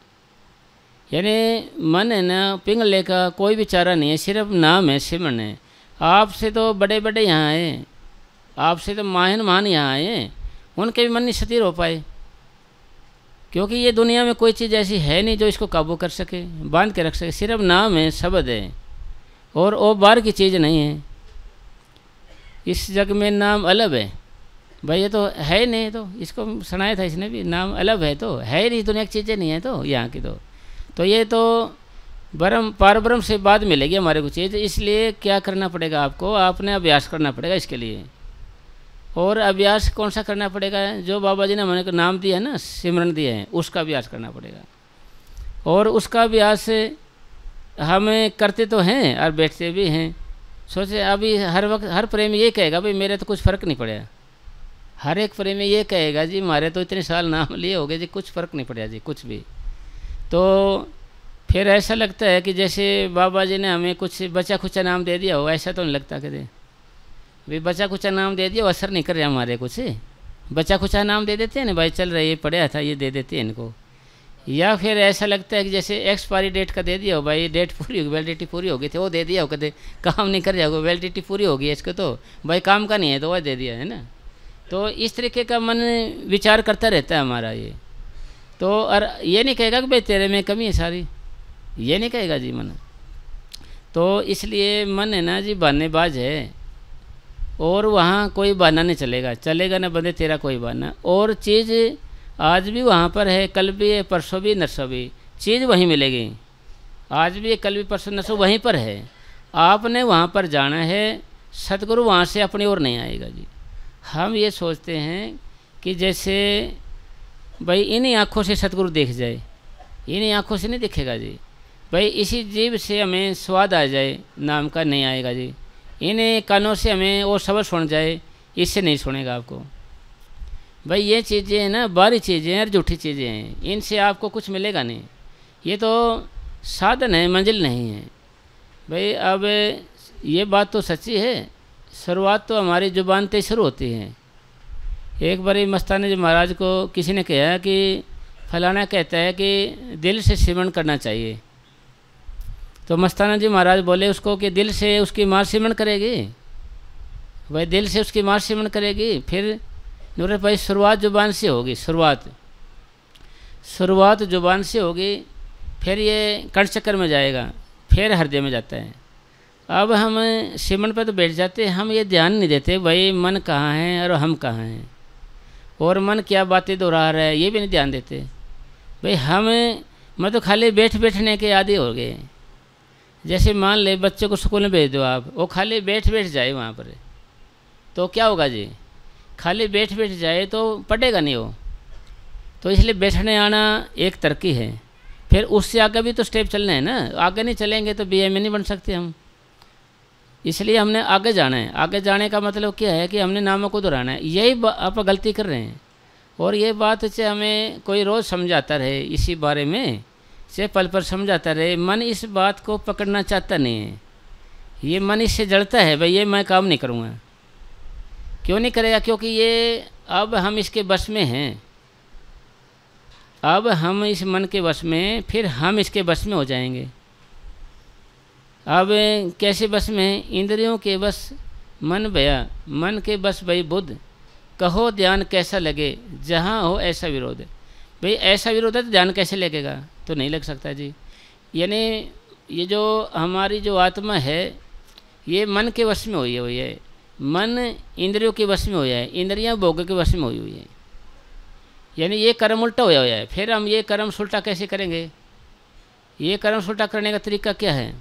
यानी मन है ना पिंगले का कोई भी चारा नहीं है, सिर्फ नाम है, सिमरन है। आपसे तो बड़े बड़े यहाँ आए, आपसे तो महान महान यहाँ आए, उनके भी मन नहीं स्थिर हो पाए, क्योंकि ये दुनिया में कोई चीज़ ऐसी है नहीं जो इसको काबू कर सके, बांध के रख सके। सिर्फ नाम है, शब्द है, और वो बाहर की चीज़ नहीं है। इस जग में नाम अलग है भाई, ये तो है नहीं, तो इसको सुनाया था इसने भी, नाम अलग है तो है नहीं, दुनिया की चीज़ें नहीं है तो यहाँ की तो ये तो ब्रह्म पारब्रह्म से बाद मिलेगी हमारे को चीज़। इसलिए क्या करना पड़ेगा आपको, आपने अभ्यास करना पड़ेगा इसके लिए। और अभ्यास कौन सा करना पड़ेगा, जो बाबा जी ने हमारे को नाम दिया है ना, सिमरन दिया है, उसका अभ्यास करना पड़ेगा। और उसका अभ्यास हम करते तो हैं और बैठते भी हैं। सोचे अभी हर वक्त हर प्रेमी ये कहेगा भाई मेरे तो कुछ फ़र्क नहीं पड़ा, हर एक प्रेमी ये कहेगा जी हमारे तो इतने साल नाम लिए हो गए जी, कुछ फ़र्क नहीं पड़ा जी कुछ भी। तो फिर ऐसा लगता है कि जैसे बाबा जी ने हमें कुछ बचा खुचा नाम दे दिया हो, ऐसा तो नहीं लगता कभी भाई बचा खुचा नाम दे दिया, असर नहीं कर रहा हमारे कुछ। बचा खुचा नाम दे देते हैं ना भाई, चल रहा है ये पढ़ा था ये दे देते हैं इनको। या फिर ऐसा लगता है कि जैसे एक्सपायरी डेट का दे दिया हो, भाई डेट पूरी होगी, वैलिडिटी पूरी हो गई थी, वो दे दिया हो, कदे काम नहीं कर जाओगे, वैलिडिटी पूरी होगी है इसको, तो भाई काम का नहीं है तो वह दे दिया है ना। तो इस तरीके का मन विचार करता रहता है हमारा ये। तो और ये नहीं कहेगा कि भाई तेरे में कमी है सारी, ये नहीं कहेगा जी मन। तो इसलिए मन है ना जी बहानेबाज है, और वहाँ कोई बहाना नहीं चलेगा ना बंदे तेरा कोई बहाना। और चीज़ आज भी वहाँ पर है, कल भी है, परसों भी, नरसों भी, चीज़ वहीं मिलेगी। आज भी है, कल भी, परसों नरसों वहीं पर है। आपने वहाँ पर जाना है, सतगुरु वहाँ से अपनी ओर नहीं आएगा जी। हम ये सोचते हैं कि जैसे भाई इन्हीं आँखों से सतगुरु देख जाए, इन्हीं आँखों से नहीं दिखेगा जी। भाई इसी जीभ से हमें स्वाद आ जाए नाम का, नहीं आएगा जी। इन्हें कानों से हमें वो शब्द सुन जाए, इससे नहीं सुनेगा आपको। भाई ये चीज़ें हैं ना, बाहरी चीज़ें हैं और झूठी चीज़ें हैं, इनसे आपको कुछ मिलेगा नहीं। ये तो साधन है, मंजिल नहीं है भाई। अब ये बात तो सच्ची है, शुरुआत तो हमारी ज़ुबान से शुरू होती है। एक बारी मस्तानी जी महाराज को किसी ने कहा कि फलाना कहता है कि दिल से सिमरन करना चाहिए। तो मस्ताना जी महाराज बोले उसको कि दिल से उसकी माँ सिमरन करेगी, भाई दिल से उसकी माँ सिमरन करेगी। फिर नूर भाई शुरुआत जुबान से होगी, शुरुआत जुबान से होगी, फिर ये कण चक्कर में जाएगा, फिर हृदय में जाता है। अब हम सिमरन पर तो बैठ जाते हैं, हम ये ध्यान नहीं देते भाई मन कहाँ है और हम कहाँ हैं, और मन क्या बातें दोहरा रहा है ये भी नहीं ध्यान देते। भाई मैं तो खाली बैठने के आदी हो गए। जैसे मान ले बच्चे को स्कूल में भेज दो आप, वो खाली बैठ जाए वहाँ पर, तो क्या होगा जी? खाली बैठ जाए तो पढ़ेगा नहीं वो। तो इसलिए बैठने आना एक तरक्की है। फिर उससे आगे भी तो स्टेप चलना है ना, आगे नहीं चलेंगे तो बीए में नहीं बन सकते हम। इसलिए हमने आगे जाना है। आगे जाने का मतलब क्या है कि हमने नामों को दोहराना है। यही आप गलती कर रहे हैं, और ये बात से हमें कोई रोज़ समझाता रहे इसी बारे में, से पल पर समझाता रहे। मन इस बात को पकड़ना चाहता नहीं है, ये मन इससे जलता है भाई ये मैं काम नहीं करूँगा। क्यों नहीं करेगा? क्योंकि ये अब हम इसके बस में हैं, अब हम इस मन के बस में, फिर हम इसके बस में हो जाएंगे। अब कैसे बस में? इंद्रियों के बस मन भया, मन के बस भई बुद्ध, कहो ध्यान कैसा लगे, जहाँ हो ऐसा विरोध। भाई ऐसा विरोध है तो ध्यान कैसे लगेगा? तो नहीं लग सकता जी। यानी ये जो हमारी जो आत्मा है ये मन के वश में हुई है, मन इंद्रियों के वश में हो है, इंद्रियां भोग के वश में हुई हुई है। यानी ये कर्म उल्टा होया है। फिर हम ये कर्म उल्टा कैसे करेंगे? ये कर्म उल्टा करने का तरीका क्या है?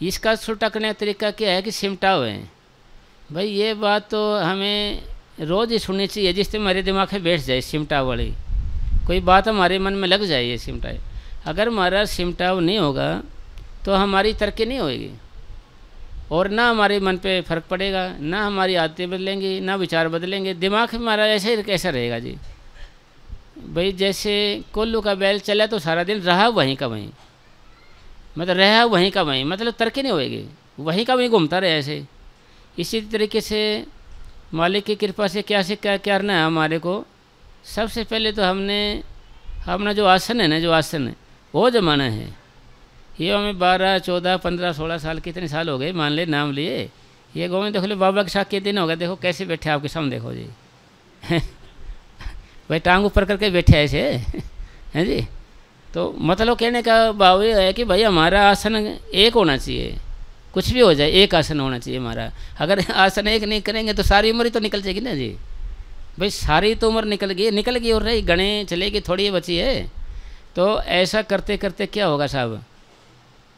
इसका उल्टा करने का तरीका क्या है कि सिमटा हुए हैं। भाई ये बात तो हमें रोज़ ही सुननी चाहिए, जिससे हमारे दिमाग में बैठ जाए सिमटा वाली कोई बात हमारे मन में लग जाए। ये सिमटा, अगर हमारा सिमटाव नहीं होगा तो हमारी तरक्की नहीं होगी, और ना हमारे मन पे फर्क पड़ेगा, ना हमारी आदतें बदलेंगी, ना विचार बदलेंगे। दिमाग हमारा ऐसे ही कैसा रहेगा जी? भाई जैसे कोल्लू का बैल चला तो सारा दिन रहा वहीं का वहीं, मतलब रहा वहीं का वहीं, मतलब तरक्की नहीं होएगी, वहीं का वहीं घूमता रहे ऐसे। इसी तरीके से मालिक की कृपा से क्या करना है हमारे को? सबसे पहले तो हमने अपना जो आसन है ना, जो आसन है वो जमाना है। ये हमें 12, 14, 15, 16 साल कितने साल हो गए मान ले, नाम लिए। ये गोविंद देख लो बाबा के साथ कितने दिन हो गए, देखो कैसे बैठे आपके सामने, देखो जी भाई टांग ऊपर करके बैठे ऐसे हैं जी। तो मतलब कहने का भाव ये है कि भाई हमारा आसन एक होना चाहिए, कुछ भी हो जाए एक आसन होना चाहिए हमारा। अगर आसन एक नहीं करेंगे तो सारी उम्र ही तो निकल जाएगी ना जी। भाई सारी तो उम्र निकल गई और रही गणे चलेगी, थोड़ी ही बची है। तो ऐसा करते करते क्या होगा साहब,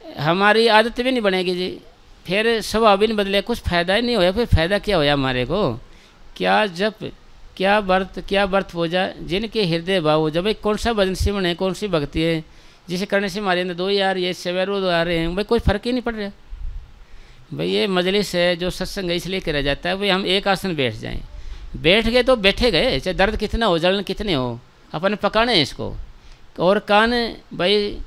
हमारी आदत भी नहीं बनेगी जी, फिर स्वभाव भी नहीं बदले, कुछ फ़ायदा ही नहीं होया। फिर फ़ायदा क्या होया हमारे को? क्या जप, क्या व्रत पूजा, जिनके हृदय भाव हो जब भाई कौन सा भजन सिमरन है, कौन सी भक्ति है जिसे करने से हमारे अंदर 2 यार ये सवेरों आ रहे हैं, भाई कोई फ़र्क ही नहीं पड़ रहा। भाई ये मजलिस है जो सत्संग है इसलिए करा जाता है भाई हम एक आसन बैठ जाएं। बैठ गए तो बैठे गए, चाहे दर्द कितना हो, जलन कितने हो, अपन पकाने हैं इसको। और कान भाई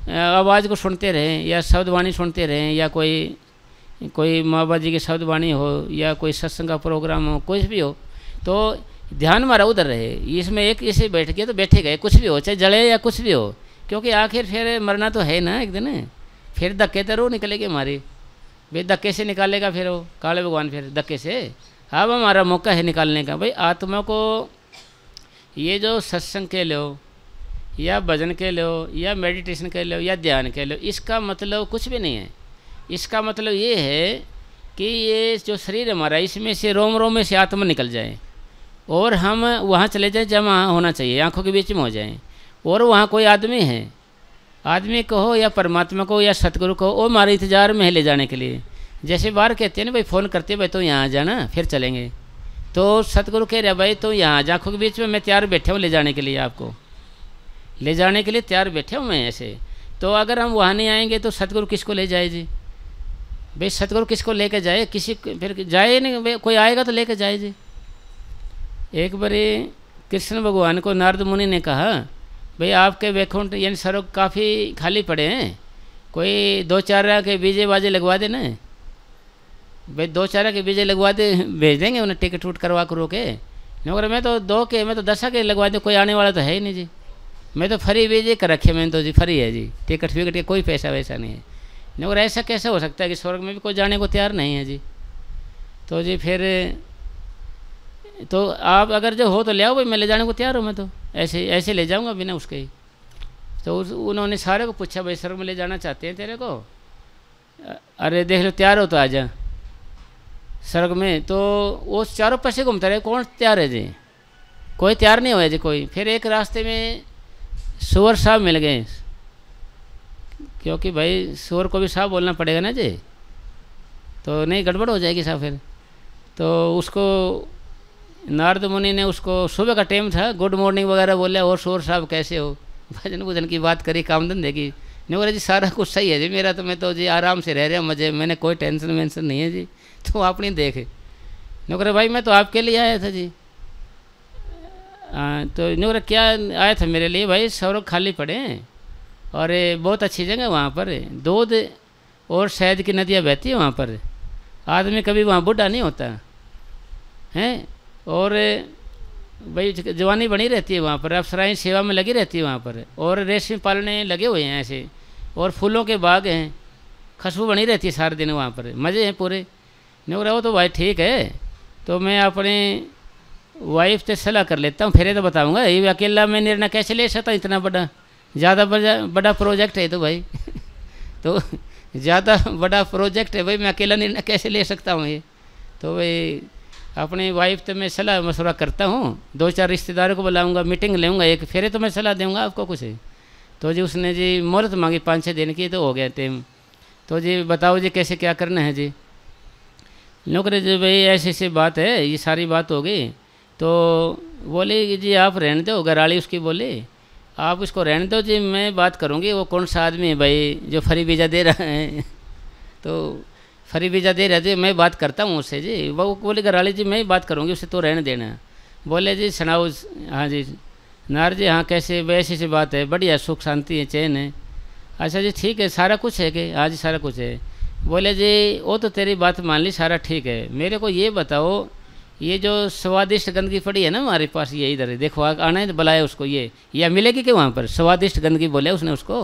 आवाज़ को सुनते रहें, या शब्दवाणी सुनते रहें, या कोई माँ बाप जी की शब्दवाणी हो, या कोई सत्संग का प्रोग्राम हो, कुछ भी हो, तो ध्यान हमारा उधर रहे। इसमें एक इसे बैठ गए तो बैठे गए, कुछ भी हो, चाहे जले या कुछ भी हो, क्योंकि आखिर फिर मरना तो है ना एक दिन। फिर धक्के तो रो निकलेगी हमारी, भाई धक्के से निकालेगा फिर वो काले भगवान, फिर धक्के से। अब हमारा मौका है निकालने का। भाई आत्मा को ये जो सत्संग के लो, या भजन के लो, या मेडिटेशन के लो, या ध्यान के लो, इसका मतलब कुछ भी नहीं है। इसका मतलब ये है कि ये जो शरीर हमारा, इसमें से रोम रोम में से आत्मा निकल जाए और हम वहाँ चले जाएं जहाँ होना चाहिए, आँखों के बीच में हो जाएं, और वहाँ कोई आदमी है, आदमी को हो या परमात्मा को या सतगुरु को, वो हमारे इंतजार में है ले जाने के लिए। जैसे बाहर कहते हैं ना भाई फ़ोन करते भाई तो यहाँ आ जाना फिर चलेंगे, तो सतगुरु कह रहा भाई तो यहाँ आँखों के बीच में मैं तैयार बैठा हूँ ले जाने के लिए, आपको ले जाने के लिए तैयार बैठे हूँ मैं ऐसे। तो अगर हम वहाँ नहीं आएंगे तो सतगुरु किसको ले जाए जी? भाई सतगुरु किसको लेके जाए? किसी फिर जाए नहीं, भाई कोई आएगा तो लेके जाए जी। एक बारी कृष्ण भगवान को नारद मुनि ने कहा भाई आपके वैकुंठ यानी सरोग काफ़ी खाली पड़े हैं, कोई 2-4 के बीजे बाजे लगवा देना। भाई 2-4 के बीजे लगवा दे, भेज देंगे उन्हें टिकट टूट करवा करो के। मगर मैं तो 2 के, मैं तो 10 के लगवा दूँ, कोई आने वाला तो है ही नहीं जी। मैं तो फ्री भेजे कर रखे, मैंने तो जी फ्री है जी, टिकट विकट के कोई पैसा वैसा नहीं है। मगर ऐसा कैसे हो सकता है कि स्वर्ग में भी कोई जाने को तैयार नहीं है जी। तो जी फिर तो आप अगर जो हो तो ले आओ भाई, मैं ले जाने को तैयार हूँ, मैं तो ऐसे ऐसे ले जाऊँगा बिना उसके ही। तो उन्होंने सारे को पूछा भाई स्वर्ग में ले जाना चाहते हैं तेरे को, अरे देख लो तैयार हो तो आ जा स्वर्ग में। तो वो चारों पासे घूमता रहे, कौन तैयार है जी, कोई तैयार नहीं हुआ जी कोई। फिर एक रास्ते में सुअर साहब मिल गए, क्योंकि भाई सुअर को भी साहब बोलना पड़ेगा ना जी, तो नहीं गड़बड़ हो जाएगी साहब फिर। तो उसको नारद मुनि ने उसको सुबह का टाइम था, गुड मॉर्निंग वगैरह बोला, और सुअर साहब कैसे हो, भजन भजन की बात करी, काम धंधे की। नहीं बोला जी सारा कुछ सही है जी मेरा, तो मैं तो जी आराम से रह रहा हूँ, मजे, मैंने कोई टेंशन वेंशन नहीं है जी, तो आप नहीं देखे। नौकर भाई मैं तो आपके लिए आया था जी। तो नौकर क्या आया था मेरे लिए भाई, स्वर्ग खाली पड़े हैं और बहुत अच्छी जगह वहाँ पर, दूध और शहद की नदियाँ बहती है वहाँ पर, आदमी कभी वहाँ बूढ़ा नहीं होता हैं, और भाई जवानी बनी रहती है वहाँ पर, अप्सराएं सेवा में लगी रहती है वहाँ पर, और रेशमी पालने लगे हुए हैं ऐसे, और फूलों के बाग हैं, खुशबू बनी रहती है सारे दिन वहाँ पर, मज़े हैं पूरे। नहीं रहा हो तो भाई ठीक है, तो मैं अपने वाइफ से सलाह कर लेता हूँ, फिर तो बताऊँगा। ये अकेला मैं निर्णय कैसे ले सकता, इतना बड़ा ज़्यादा बड़ा प्रोजेक्ट है तो भाई तो ज़्यादा बड़ा प्रोजेक्ट है भाई, मैं अकेला निर्णय कैसे ले सकता हूँ ये। तो भाई अपनी वाइफ से मैं सलाह मशवरा करता हूँ, 2-4 रिश्तेदारों को बुलाऊंगा, मीटिंग लेऊंगा एक, फिर तो मैं सलाह दूंगा आपको कुछ। तो जी उसने जी मोहलत मांगी 5-6 दिन की, तो हो गया टाइम। तो जी बताओ जी कैसे क्या करना है जी। नौकरी जी भाई ऐसी ऐसी बात है, ये सारी बात हो गई। तो बोले कि जी आप रहने दो, घराली उसकी बोली आप इसको रहने दो जी, मैं बात करूँगी वो कौन सा आदमी है भाई जो फ्री वीज़ा दे रहा है तो फ्री वीज़ा दे रहे थे, मैं बात करता हूँ उससे जी। वो बोले घराली जी मैं ही बात करूँगी उससे, तो रहने देना। बोले जी सुनाओ। हाँ जी नार जी, हाँ कैसे, वैसी सी बात है, बढ़िया सुख शांति है, चैन है। अच्छा जी ठीक है, सारा कुछ है कि? हाँ जी सारा कुछ है। बोले जी वो तो तेरी बात मान ली, सारा ठीक है, मेरे को ये बताओ ये जो स्वादिष्ट गंदगी पड़ी है ना हमारे पास, ये इधर देखो आना है तो बुलाया उसको, ये या मिलेगी कि वहाँ पर स्वादिष्ट गंदगी बोले उसने उसको,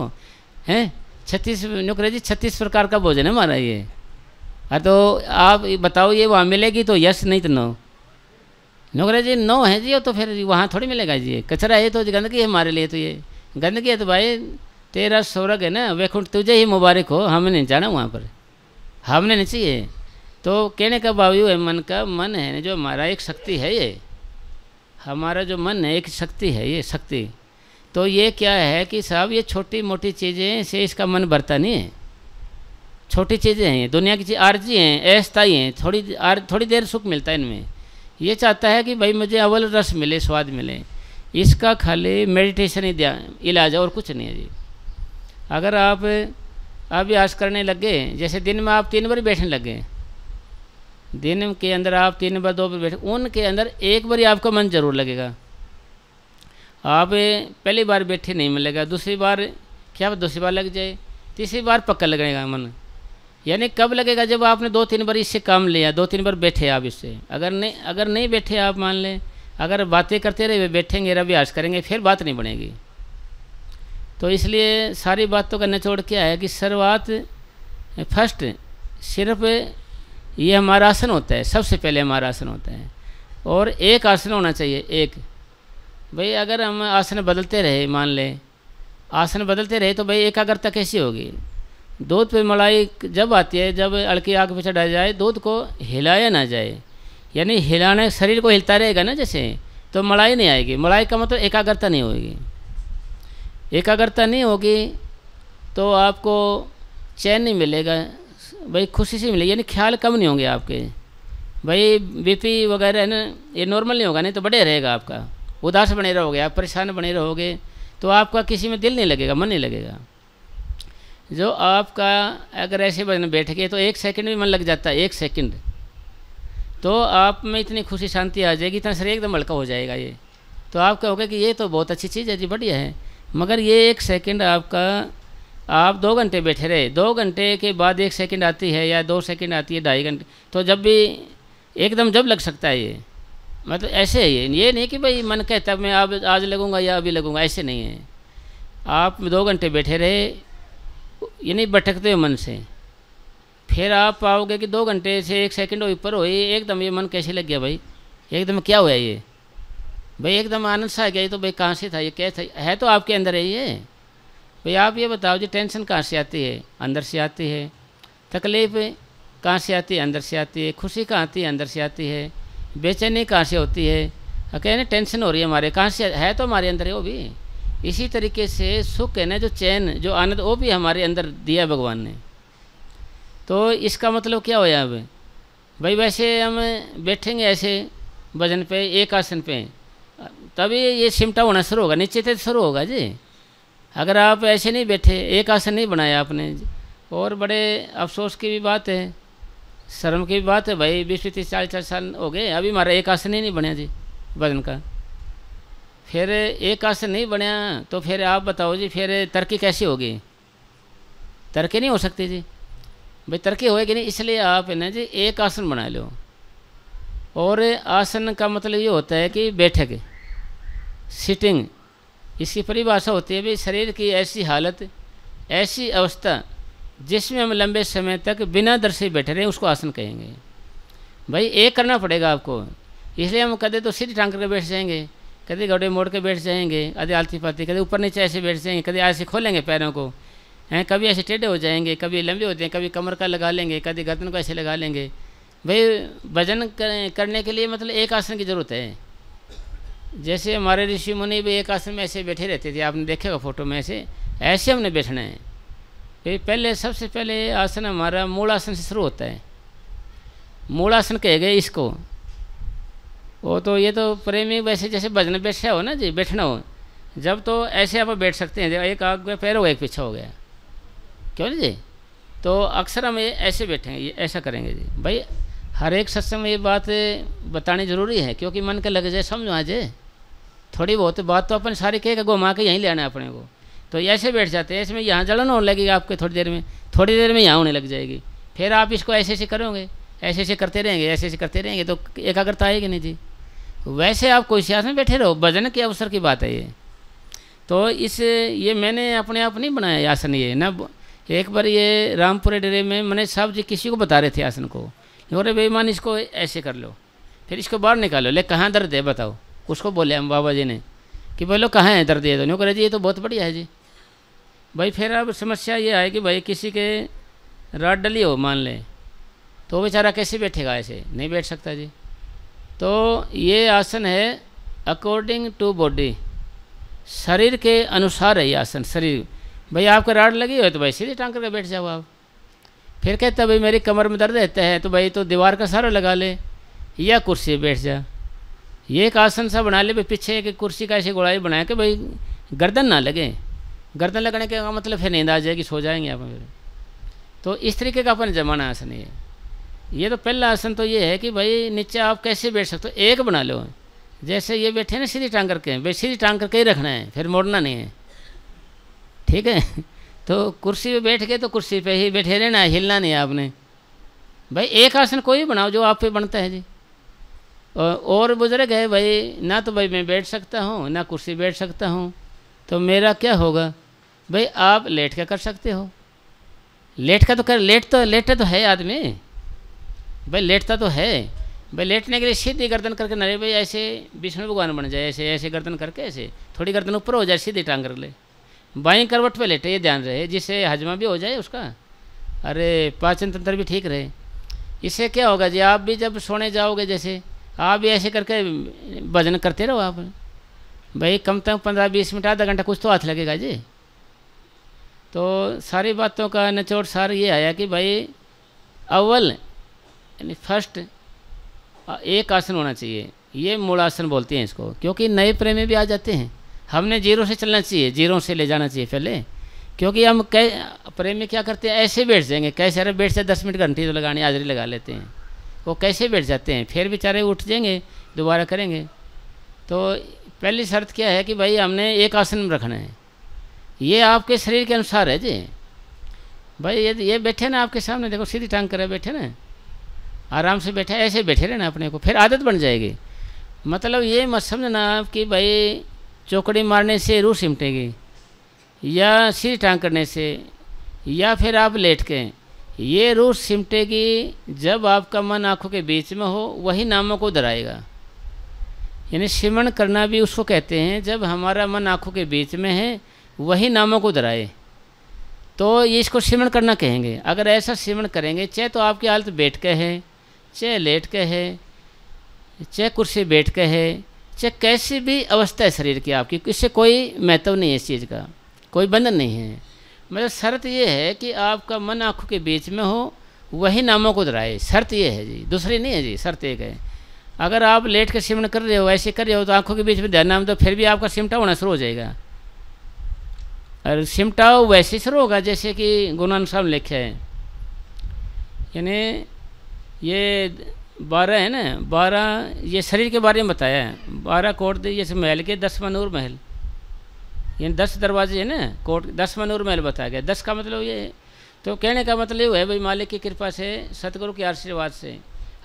हैं 36 नौकरी जी 36 प्रकार का भोजन है हमारा ये। हाँ तो आप बताओ ये वहाँ मिलेगी तो यस, नहीं तो नो। नौकरी जी नो है जी, तो फिर वहाँ थोड़ी मिलेगा जी, कचरा है तो गंदगी है हमारे लिए, तो ये गंदगी है तो भाई तेरा स्वर्ग है ना, वैकुंठ तुझे ही मुबारक हो, हमें नहीं जाना वहाँ पर, हमने नहीं चाहिए। तो कहने का भाव है मन का, मन है जो हमारा एक शक्ति है, ये हमारा जो मन है एक शक्ति है, ये शक्ति। तो ये क्या है कि साहब ये छोटी मोटी चीज़ें से इसका मन भरता नहीं है, छोटी चीज़ें हैं, दुनिया की चीज़ आर्जी हैं, अस्थायी हैं, थोड़ी देर सुख मिलता है इनमें। ये चाहता है कि भाई मुझे अव्वल रस मिले, स्वाद मिले, इसका खाली मेडिटेशन ही इलाज है और कुछ नहीं है जी। अगर आप अभ्यास करने लगे, जैसे दिन में आप 3 बार बैठने लगे, दिन के अंदर आप 3 बार 2 बार बैठे, उनके अंदर एक बार आपका मन जरूर लगेगा। आप पहली बार बैठे नहीं मिलेगा, दूसरी बार क्या दूसरी बार लग जाए, तीसरी बार पक्का लगेगा मन। यानी कब लगेगा, जब आपने 2-3 बार इससे काम लिया, 2-3 बार बैठे आप इससे। अगर नहीं बैठे आप, मान लें अगर बातें करते रहे, बैठेंगे अभ्यास करेंगे, फिर बात नहीं बनेगी। तो इसलिए सारी बातों का निचोड़ क्या है कि शुरुआत फर्स्ट सिर्फ ये हमारा आसन होता है, सबसे पहले हमारा आसन होता है, और एक आसन होना चाहिए एक। भाई अगर हम आसन बदलते रहे, मान लें आसन बदलते रहे, तो भाई एकाग्रता कैसी होगी। दूध पे मलाई जब आती है, जब अड़की आग पे चढ़ाया जाए, दूध को हिलाया ना जाए, यानी हिलाने शरीर को हिलता रहेगा ना जैसे, तो मलाई नहीं आएगी। मलाई का मतलब एकाग्रता नहीं होगी, एकाग्रता नहीं होगी तो आपको चैन नहीं मिलेगा भाई, खुशी से मिलेगी, यानी ख्याल कम नहीं होंगे आपके। भाई बीपी वगैरह है ना, ये नॉर्मल नहीं होगा, नहीं तो बढ़े रहेगा आपका, उदास बने रहोगे आप, परेशान बने रहोगे, तो आपका किसी में दिल नहीं लगेगा, मन नहीं लगेगा। जो आपका अगर ऐसे बैठ गए तो 1 सेकंड भी मन लग जाता है, 1 सेकंड, तो आप में इतनी खुशी शांति आ जाएगी, इतना शरीर एकदम हल्का हो जाएगा। ये तो आप कहोगे कि ये तो बहुत अच्छी चीज़ है जी, बढ़िया है। मगर ये 1 सेकंड आपका, आप 2 घंटे बैठे रहे, 2 घंटे के बाद 1 सेकंड आती है या 2 सेकंड आती है, 2.5 घंटे, तो जब भी एकदम जब लग सकता है ये, मतलब ऐसे है ये नहीं कि भाई मन कहता है मैं अब आज लगूंगा या अभी लगूंगा, ऐसे नहीं है। आप 2 घंटे बैठे रहे, यानी भटकते हुए मन से, फिर आप पाओगे कि 2 घंटे से 1 सेकंड ऊपर हो, एकदम ये मन कैसे लग गया भाई, एकदम क्या हुआ ये भाई, एकदम आनंद सा आ गया, ये तो भाई कहाँ से था, ये क्या था, है तो आपके अंदर है ये भाई। आप ये बताओ जी, टेंशन कहाँ से आती है, अंदर से आती है। तकलीफ़ कहाँ से आती है, अंदर से आती है। खुशी कहाँ आती है, अंदर से आती है। बेचैनी कहाँ से होती है, कहने टेंशन हो रही है हमारे, कहाँ से है, तो हमारे अंदर है वो भी। इसी तरीके से सुख है ना, जो चैन, जो आनंद, वो भी हमारे अंदर दिया भगवान ने। तो इसका मतलब क्या होया अब भाई, वैसे हम बैठेंगे ऐसे भजन पे, एक आसन पे, तभी ये सिमटा होना शुरू होगा, नीचे से शुरू होगा जी। अगर आप ऐसे नहीं बैठे, एक आसन नहीं बनाया आपने, और बड़े अफसोस की भी बात है, शर्म की भी बात है भाई, 20-30-40 साल हो गए, अभी हमारा एक आसन ही नहीं बनया जी भजन का। फिर एक आसन नहीं बनया तो फिर आप बताओ जी, फिर तरक्की कैसी होगी? तरक्की नहीं हो सकती जी भाई, तरक्की होएगी नहीं। इसलिए आप है ना जी, एक आसन बना लो। और आसन का मतलब ये होता है कि बैठक, सिटिंग, इसकी परिभाषा होती है भाई शरीर की ऐसी हालत, ऐसी अवस्था जिसमें हम लंबे समय तक बिना दर से बैठे रहे, उसको आसन कहेंगे भाई। एक करना पड़ेगा आपको, इसलिए हम कदे तो सीधी टांग करके बैठ जाएंगे, कभी घोड़े मोड़ के बैठ जाएंगे, कभी आलती पालती, कभी ऊपर नीचे ऐसे बैठ जाएंगे, कभी ऐसे खोलेंगे पैरों को, हैं, कभी ऐसे टेढ़े हो जाएंगे, कभी लंबे होते हैं, कभी कमर का लगा लेंगे, कभी गर्दन को ऐसे लगा लेंगे भाई। भजन करने के लिए मतलब एक आसन की ज़रूरत है। जैसे हमारे ऋषि मुनि भी एक आसन में ऐसे बैठे रहते थे, आपने देखेगा फोटो में, ऐसे हमने बैठना है भाई। पहले सबसे पहले आसन हमारा मूल आसन से शुरू होता है। मूल आसन कहे गए इसको। वो तो ये तो प्रेमी वैसे जैसे भजन बैठा हो ना जी, बैठना हो जब, तो ऐसे आप बैठ सकते हैं, एक आगे पैर हो गया, एक पीछा हो गया, क्यों नहीं जी। तो अक्सर हम ये ऐसे बैठेंगे, ये ऐसा करेंगे जी भाई। हर एक सत्संग में ये बात बतानी ज़रूरी है, क्योंकि मन के लग जाए, समझो आ जाए, थोड़ी बहुत बात तो अपन सारी कह के घुमा के यहीं ले आना है अपने को। तो ऐसे बैठ जाते हैं, इसमें यहाँ जलन होने लगेगी आपके, थोड़ी देर में यहाँ होने लग जाएगी। फिर आप इसको ऐसे ऐसे करोगे, ऐसे ऐसे करते रहेंगे, ऐसे ऐसे करते रहेंगे, तो एकाग्रता आएगी नहीं जी। वैसे आप कोई सियासत में बैठे रहो, भजन के अवसर की बात है ये। तो ये मैंने अपने आप नहीं बनाया आसन, ये ना। एक बार ये रामपुरे डेरे में मैंने साहब जी किसी को बता रहे थे आसन को, अरे बेईमान इसको ऐसे कर लो, फिर इसको बाहर निकालो, ले कहाँ दर्द है बताओ। उसको बोले हम बाबा जी ने कि बोलो कहाँ है दर्द, है तो नहीं करे जी, ये तो बहुत बढ़िया है जी भाई। फिर अब समस्या ये आए कि भाई किसी के रात डली हो मान ले, तो बेचारा कैसे बैठेगा, ऐसे नहीं बैठ सकता जी। तो ये आसन है अकॉर्डिंग टू बॉडी, शरीर के अनुसार है ये आसन। शरीर भाई आपको राड लगी हो तो भाई सीधे टांग करके बैठ जाओ आप। फिर कहता भाई मेरी कमर में दर्द रहता है, तो भाई तो दीवार का सहारा लगा ले या कुर्सी बैठ जा। ये एक आसन सा बना ले भाई, पीछे एक कुर्सी का ऐसी गोलाई बनाया कि भाई गर्दन ना लगे, गर्दन लगने का मतलब फिर नींद आ जाएगी, सो जाएंगे आप। तो इस तरीके का अपन जमाना आसन है ये। तो पहला आसन तो ये है कि भाई नीचे आप कैसे बैठ सकते हो, एक बना लो। जैसे ये बैठे ना सीधी टांग करके, भाई सीधी टांग करके ही रखना है, फिर मोड़ना नहीं है, ठीक है। तो कुर्सी पे बैठ गए तो कुर्सी पे ही बैठे रहना है, हिलना नहीं है आपने भाई। एक आसन कोई बनाओ जो आप पे बनता है जी। और बुजुर्ग है भाई, ना तो भाई मैं बैठ सकता हूँ ना कुर्सी बैठ सकता हूँ, तो मेरा क्या होगा भाई। आप लेट के कर सकते हो, लेट का तो कर, लेटे तो है आदमी भाई, लेटता तो है भाई। लेटने के लिए सीधी गर्दन करके न भाई, ऐसे विष्णु भगवान बन जाए, ऐसे ऐसे गर्दन करके, ऐसे थोड़ी गर्दन ऊपर हो जाए, सीधी टांग कर ले, बाईं करवट पे लेटे, ये ध्यान रहे, जिससे हजमा भी हो जाए उसका, अरे पाचन तंत्र भी ठीक रहे। इससे क्या होगा जी, आप भी जब सोने जाओगे, जैसे आप भी ऐसे करके भजन करते रहो आप भाई, कम से कम 15-20 मिनट, आधा घंटा कुछ तो हाथ लगेगा जी। तो सारी बातों का निचोड़ सार ये आया कि भाई अव्वल यानी फर्स्ट एक आसन होना चाहिए, ये मूल आसन बोलते हैं इसको, क्योंकि नए प्रेमी भी आ जाते हैं। हमने जीरो से चलना चाहिए, जीरो से ले जाना चाहिए पहले, क्योंकि हम प्रेमी क्या करते हैं, ऐसे बैठ जाएंगे, कैसे अरे बैठ से 10 मिनट घंटी तो लगानी, हाजिरी लगा लेते हैं, वो कैसे बैठ जाते हैं, फिर बेचारे उठ जाएंगे, दोबारा करेंगे। तो पहली शर्त क्या है कि भाई हमने एक आसन में रखना है, ये आपके शरीर के अनुसार है जी भाई। ये बैठे ना आपके सामने, देखो सीधी टांग कर बैठे ना, आराम से बैठे, ऐसे बैठे रहना अपने को, फिर आदत बन जाएगी। मतलब ये मत समझना कि भाई चौकड़ी मारने से रूह सिमटेगी, या सिर टांग करने से या फिर आप लेट के, ये रूह सिमटेगी जब आपका मन आँखों के बीच में हो, वही नामों को धराएगा। यानी सिमरण करना भी उसको कहते हैं, जब हमारा मन आँखों के बीच में है वही नामों को धराए, तो ये इसको सिमरण करना कहेंगे। अगर ऐसा सिमरण करेंगे, चाहे तो आपकी हालत बैठ के है, चाहे लेट के है, चाहे कुर्सी बैठ के है, चाहे कैसी भी अवस्था है शरीर की आपकी, इससे कोई महत्व नहीं है, इस चीज़ का कोई बंधन नहीं है। मतलब शर्त ये है कि आपका मन आँखों के बीच में हो, वही नामों को धराए। शर्त ये है जी, दूसरी नहीं है जी, शर्त एक है। अगर आप लेट के सिमरण कर रहे हो, ऐसे कर रहे हो, तो आँखों के बीच में ध्यान नाम, तो फिर भी आपका सिमटा होना शुरू हो जाएगा। और सिमटाव वैसे शुरू होगा जैसे कि गुरु नानक साहब ने लिखे है। यानी ये 12 है ना, 12 ये शरीर के बारे में बताया है। 12 कोट जैसे महल के 10 मनूर महल, यानी 10 दरवाजे है ना, कोट 10 मनूर महल बताया गया। 10 का मतलब ये, तो कहने का मतलब ये है भाई मालिक की कृपा से, सतगुरु के आशीर्वाद से,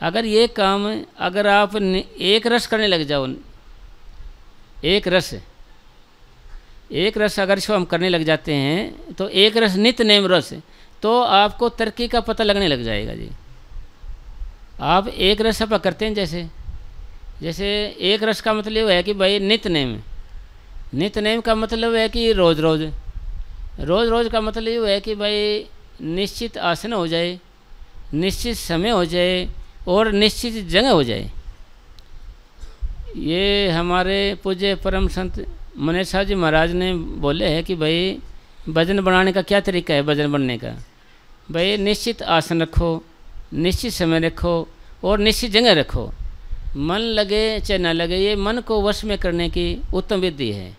अगर ये काम अगर आप एक रस करने लग जाओ, एक रस अगर इसको हम करने लग जाते हैं, तो एक रस नित्य नेम रस, तो आपको तरक्की का पता लगने लग जाएगा जी। आप एक रस आप करते हैं, जैसे एक रस का मतलब है कि भाई नित्य नेम का मतलब है कि रोज़ रोज़ का मतलब ये है कि भाई निश्चित आसन हो जाए, निश्चित समय हो जाए और निश्चित जगह हो जाए। ये हमारे पूज्य परम संत मनेश साहब जी महाराज ने बोले हैं कि भाई भजन बनाने का क्या तरीका है, भजन बनने का, भाई निश्चित आसन रखो, निश्चित समय रखो और निश्चित जगह रखो। मन लगे चाहे ना लगे, ये मन को वश में करने की उत्तम विधि है,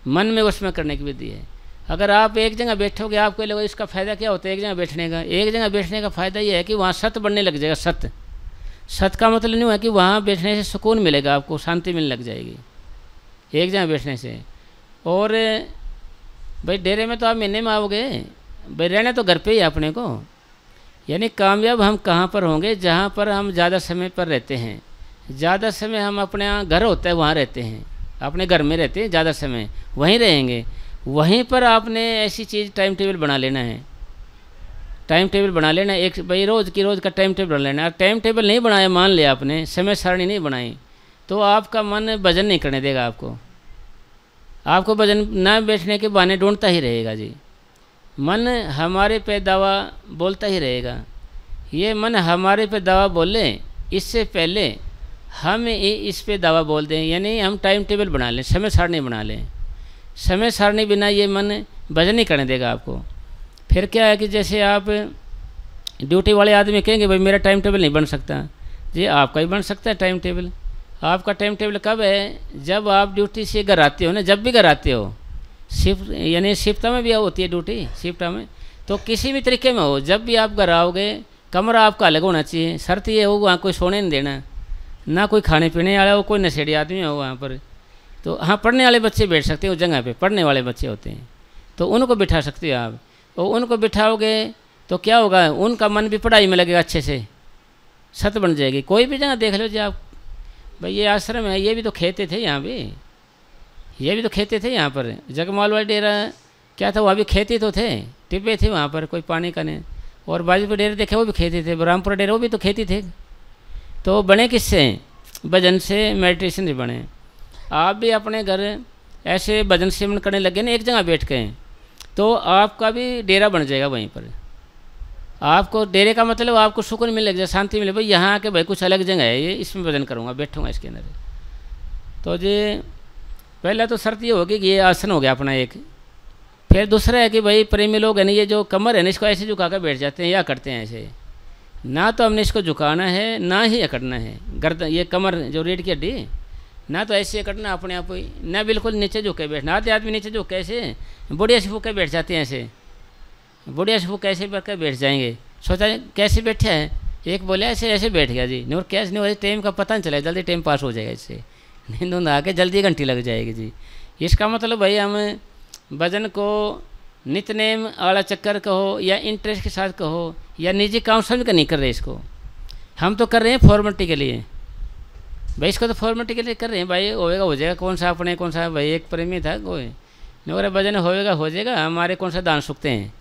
मन में वश में करने की विधि है। अगर आप एक जगह बैठोगे, आपको लगेगा इसका फ़ायदा क्या होता है एक जगह बैठने का? एक जगह बैठने का फ़ायदा ये है कि वहाँ सत बनने लग जाएगा। सत का मतलब नहीं है कि वहाँ बैठने से सुकून मिलेगा, आपको शांति मिलने लग जाएगी एक जगह बैठने से। और भाई डेरे में तो आप महीने में आओगे, भाई रहना तो घर पे ही अपने को। यानी कामयाब हम कहाँ पर होंगे? जहाँ पर हम ज़्यादा समय पर रहते हैं। ज़्यादा समय हम अपने यहाँ घर होता है वहाँ रहते हैं, अपने घर में रहते हैं, ज़्यादा समय वहीं रहेंगे। वहीं पर आपने ऐसी चीज़ टाइम टेबल बना लेना है, टाइम टेबल बना लेना, एक भाई रोज़ का टाइम टेबल बना लेना। टाइम टेबल नहीं बनाया, मान लिया आपने, समय सारणी नहीं बनाई, तो आपका मन भजन नहीं करने देगा आपको भजन ना बैठने के बहाने ढूंढता ही रहेगा जी। मन हमारे पे दावा बोलता ही रहेगा। ये मन हमारे पे दावा बोले, इससे पहले हम इस पे दावा बोल दें, यानी हम टाइम टेबल बना लें, समय सारणी बना लें। समय सारणी बिना ये मन भजन नहीं करने देगा आपको। फिर क्या है कि जैसे आप ड्यूटी वाले आदमी कहेंगे भाई मेरा टाइम टेबल नहीं बन सकता, जी आपका ही बन सकता है टाइम टेबल। आपका टाइम टेबल कब है? जब आप ड्यूटी से घर आते हो ना, जब भी घर आते हो, शिफ्ट यानी शिफ्टा में भी होती है ड्यूटी, शिफ्टा में तो किसी भी तरीके में हो, जब भी आप घर आओगे कमरा आपका अलग होना चाहिए। शर्त ये हो वहाँ कोई सोने नहीं देना, ना कोई खाने पीने वाला हो, कोई नशेड़ी आदमी हो वहाँ पर। तो हाँ, पढ़ने वाले बच्चे बैठ सकते हो जगह पे, पढ़ने वाले बच्चे होते हैं तो उनको बिठा सकते हो आप। और उनको बिठाओगे तो क्या होगा, उनका मन भी पढ़ाई में लगेगा, अच्छे से सत बन जाएगी। कोई भी जगह देख लो जी आप, भाई ये आश्रम है, ये भी तो खेते थे यहाँ भी, ये भी तो खेते थे यहाँ पर। जगमाल वाला डेरा क्या था, वहाँ भी खेती तो थे, टिब्बे थे वहाँ पर, कोई पानी का नहीं। और बाजू पर डेरे देखे वो भी खेती थे, बरामपुर डेरे वो भी तो खेती थे। तो बने किससे? भजन से, मेडिटेशन से बने। आप भी अपने घर ऐसे भजन सिमरन करने लगे ना एक जगह बैठ के, तो आपका भी डेरा बन जाएगा वहीं पर। आपको डेरे का मतलब आपको सुकून मिल लग जाए, शांति मिले, भाई यहाँ आके भाई कुछ अलग जगह है, ये इसमें भजन करूँगा, बैठूँगा इसके अंदर। तो जी पहला तो शर्त ये होगी कि ये आसन हो गया अपना एक। फिर दूसरा है कि भाई प्रेमी लोग है ना, ये जो कमर है ना, इसको ऐसे झुका कर बैठ जाते हैं या करते हैं ऐसे। ना तो हमने इसको झुकाना है, ना ही अकड़ना है। गर्दन, ये कमर जो रीढ़ की हड्डी, ना तो ऐसे अकड़ना अपने आप ही, ना बिल्कुल नीचे झुके बैठना। आधे आदमी नीचे झुक ऐसे बुढ़िया से फूक के बैठ जाते हैं, ऐसे बुढ़िया से फूक कैसे बैठ कर बैठ जाएंगे। सोचा कैसे बैठे हैं, एक बोले ऐसे ऐसे बैठ गया जी, नहीं और कैसे नहीं, टाइम का पता नहीं चला, जल्दी टाइम पास हो जाएगा इससे, नींद ऊंद आके जल्दी घंटी लग जाएगी जी। इसका मतलब भाई हम भजन को नित्य नेम वाला चक्कर कहो या इंटरेस्ट के साथ कहो या निजी काम समझ कर नहीं कर रहे इसको, हम तो कर रहे हैं फॉर्मेलिटी के लिए। भाई इसको तो फॉर्मेलिटी के लिए कर रहे हैं, भाई होएगा हो जाएगा, कौन सा अपने कौन सा। भाई एक प्रेमी था कोई, नोरे भजन होएगा हो जाएगा, हमारे कौन सा दान सूखते हैं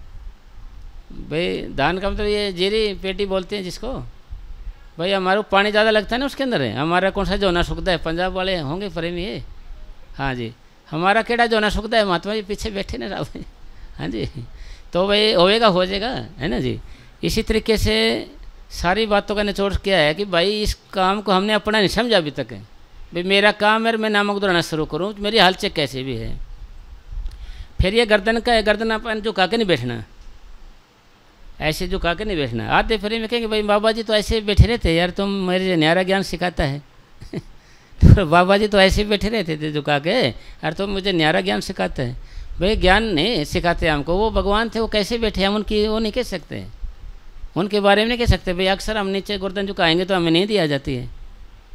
भाई। दान का मतलब ये जीरी पेटी बोलते हैं जिसको भाई, हमारे को पानी ज़्यादा लगता है ना उसके अंदर है, हमारा कौन सा जोना सूखता है। पंजाब वाले होंगे प्रेमी है, हाँ जी, हमारा केड़ा जोना सूखता है, महात्मा जी पीछे बैठे ना राव, हाँ जी। तो भाई होएगा हो जाएगा, है ना जी। इसी तरीके से सारी बातों का निचोड़ क्या है कि भाई इस काम को हमने अपना नहीं समझा अभी तक है। भाई मेरा काम है मैं नामक दोहराना शुरू करूँ, मेरी हालचेक कैसे भी है। फिर ये गर्दन का है, गर्दन अपन झुका के नहीं बैठना, ऐसे झुका के नहीं बैठना। आते फिर में कहेंगे भाई बाबा जी तो ऐसे बैठे रहते यार, तुम मेरे न्यारा ज्ञान सिखाता है तो बाबा जी तो ऐसे बैठे रहते थे झुका के, यार तुम मुझे न्यारा ज्ञान सिखाता है। भाई ज्ञान नहीं सिखाते हमको, वो भगवान थे, वो कैसे बैठे हम उनकी वो नहीं कह सकते, उनके बारे में नहीं कह सकते। भाई अक्सर हम नीचे गर्दन झुकाएंगे तो हमें नींद आ जाती है।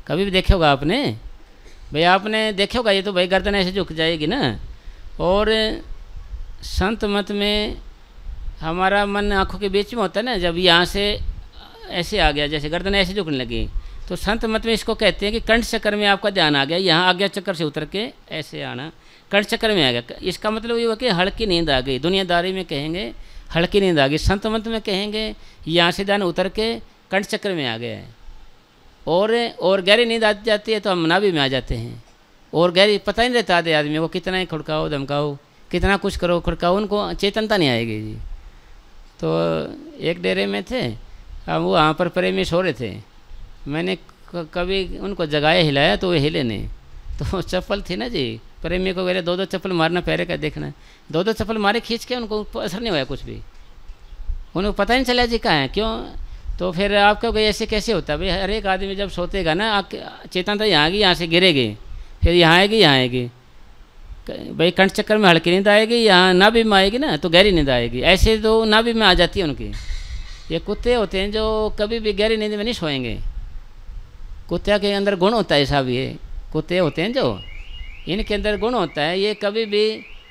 कभी भी देखे होगा आपने, भाई आपने देखे होगा ये तो भाई गर्दन ऐसे झुक जाएगी ना। और संत मत में हमारा मन आँखों के बीच में होता है ना, जब यहाँ से ऐसे आ गया जैसे गर्दन ऐसे झुकने लगी, तो संत मत में इसको कहते हैं कि कंठ चक्कर में आपका ध्यान आ गया, यहाँ आज्ञा चक्कर से उतर के ऐसे आना, कंठ चक्कर में आ गया। इसका मतलब ये हुआ कि हल्की नींद आ गई। दुनियादारी में कहेंगे हल्की नींद आ गई, संत मत में कहेंगे यहाँ से ध्यान उतर के कंठ चक्कर में आ गया है। और गहरी नींद आ जाती है तो हम नाभि में आ जाते हैं, और गहरी पता ही नहीं रहता आधे आदमी को, कितना ही खुड़काओ धमकाओ, कितना कुछ करो खुड़काओ, उनको चेतनता नहीं आएगी जी। तो एक डेरे में थे, अब वो वहाँ पर प्रेमी सो रहे थे, मैंने कभी उनको जगाया हिलाया तो वो हिले नहीं। तो चप्पल थी ना जी, प्रेमी को बोले 2-2 चप्पल मारना, पैरे का देखना, 2-2 चप्पल मारे खींच के, उनको असर नहीं हुआ कुछ भी, उनको पता ही नहीं चला जी कहाँ है क्यों। तो फिर आप कहोगे ऐसे कैसे होता है भाई, हर एक आदमी जब सोतेगा ना चेतनता यहाँ आएगी, यहाँ से गिरेगी, फिर यहाँ आएगी, यहाँ आएगी भाई, कंठ चक्कर में हल्की नींद आएगी, यहाँ नाभि में आएगी ना तो गहरी नींद आएगी, ऐसे तो नाभि में आ जाती है उनकी। ये कुत्ते होते हैं जो कभी भी गहरी नींद में नहीं सोएंगे, कुत्ते के अंदर गुण होता है साहब, ये कुत्ते होते हैं जो इनके अंदर गुण होता है, ये कभी भी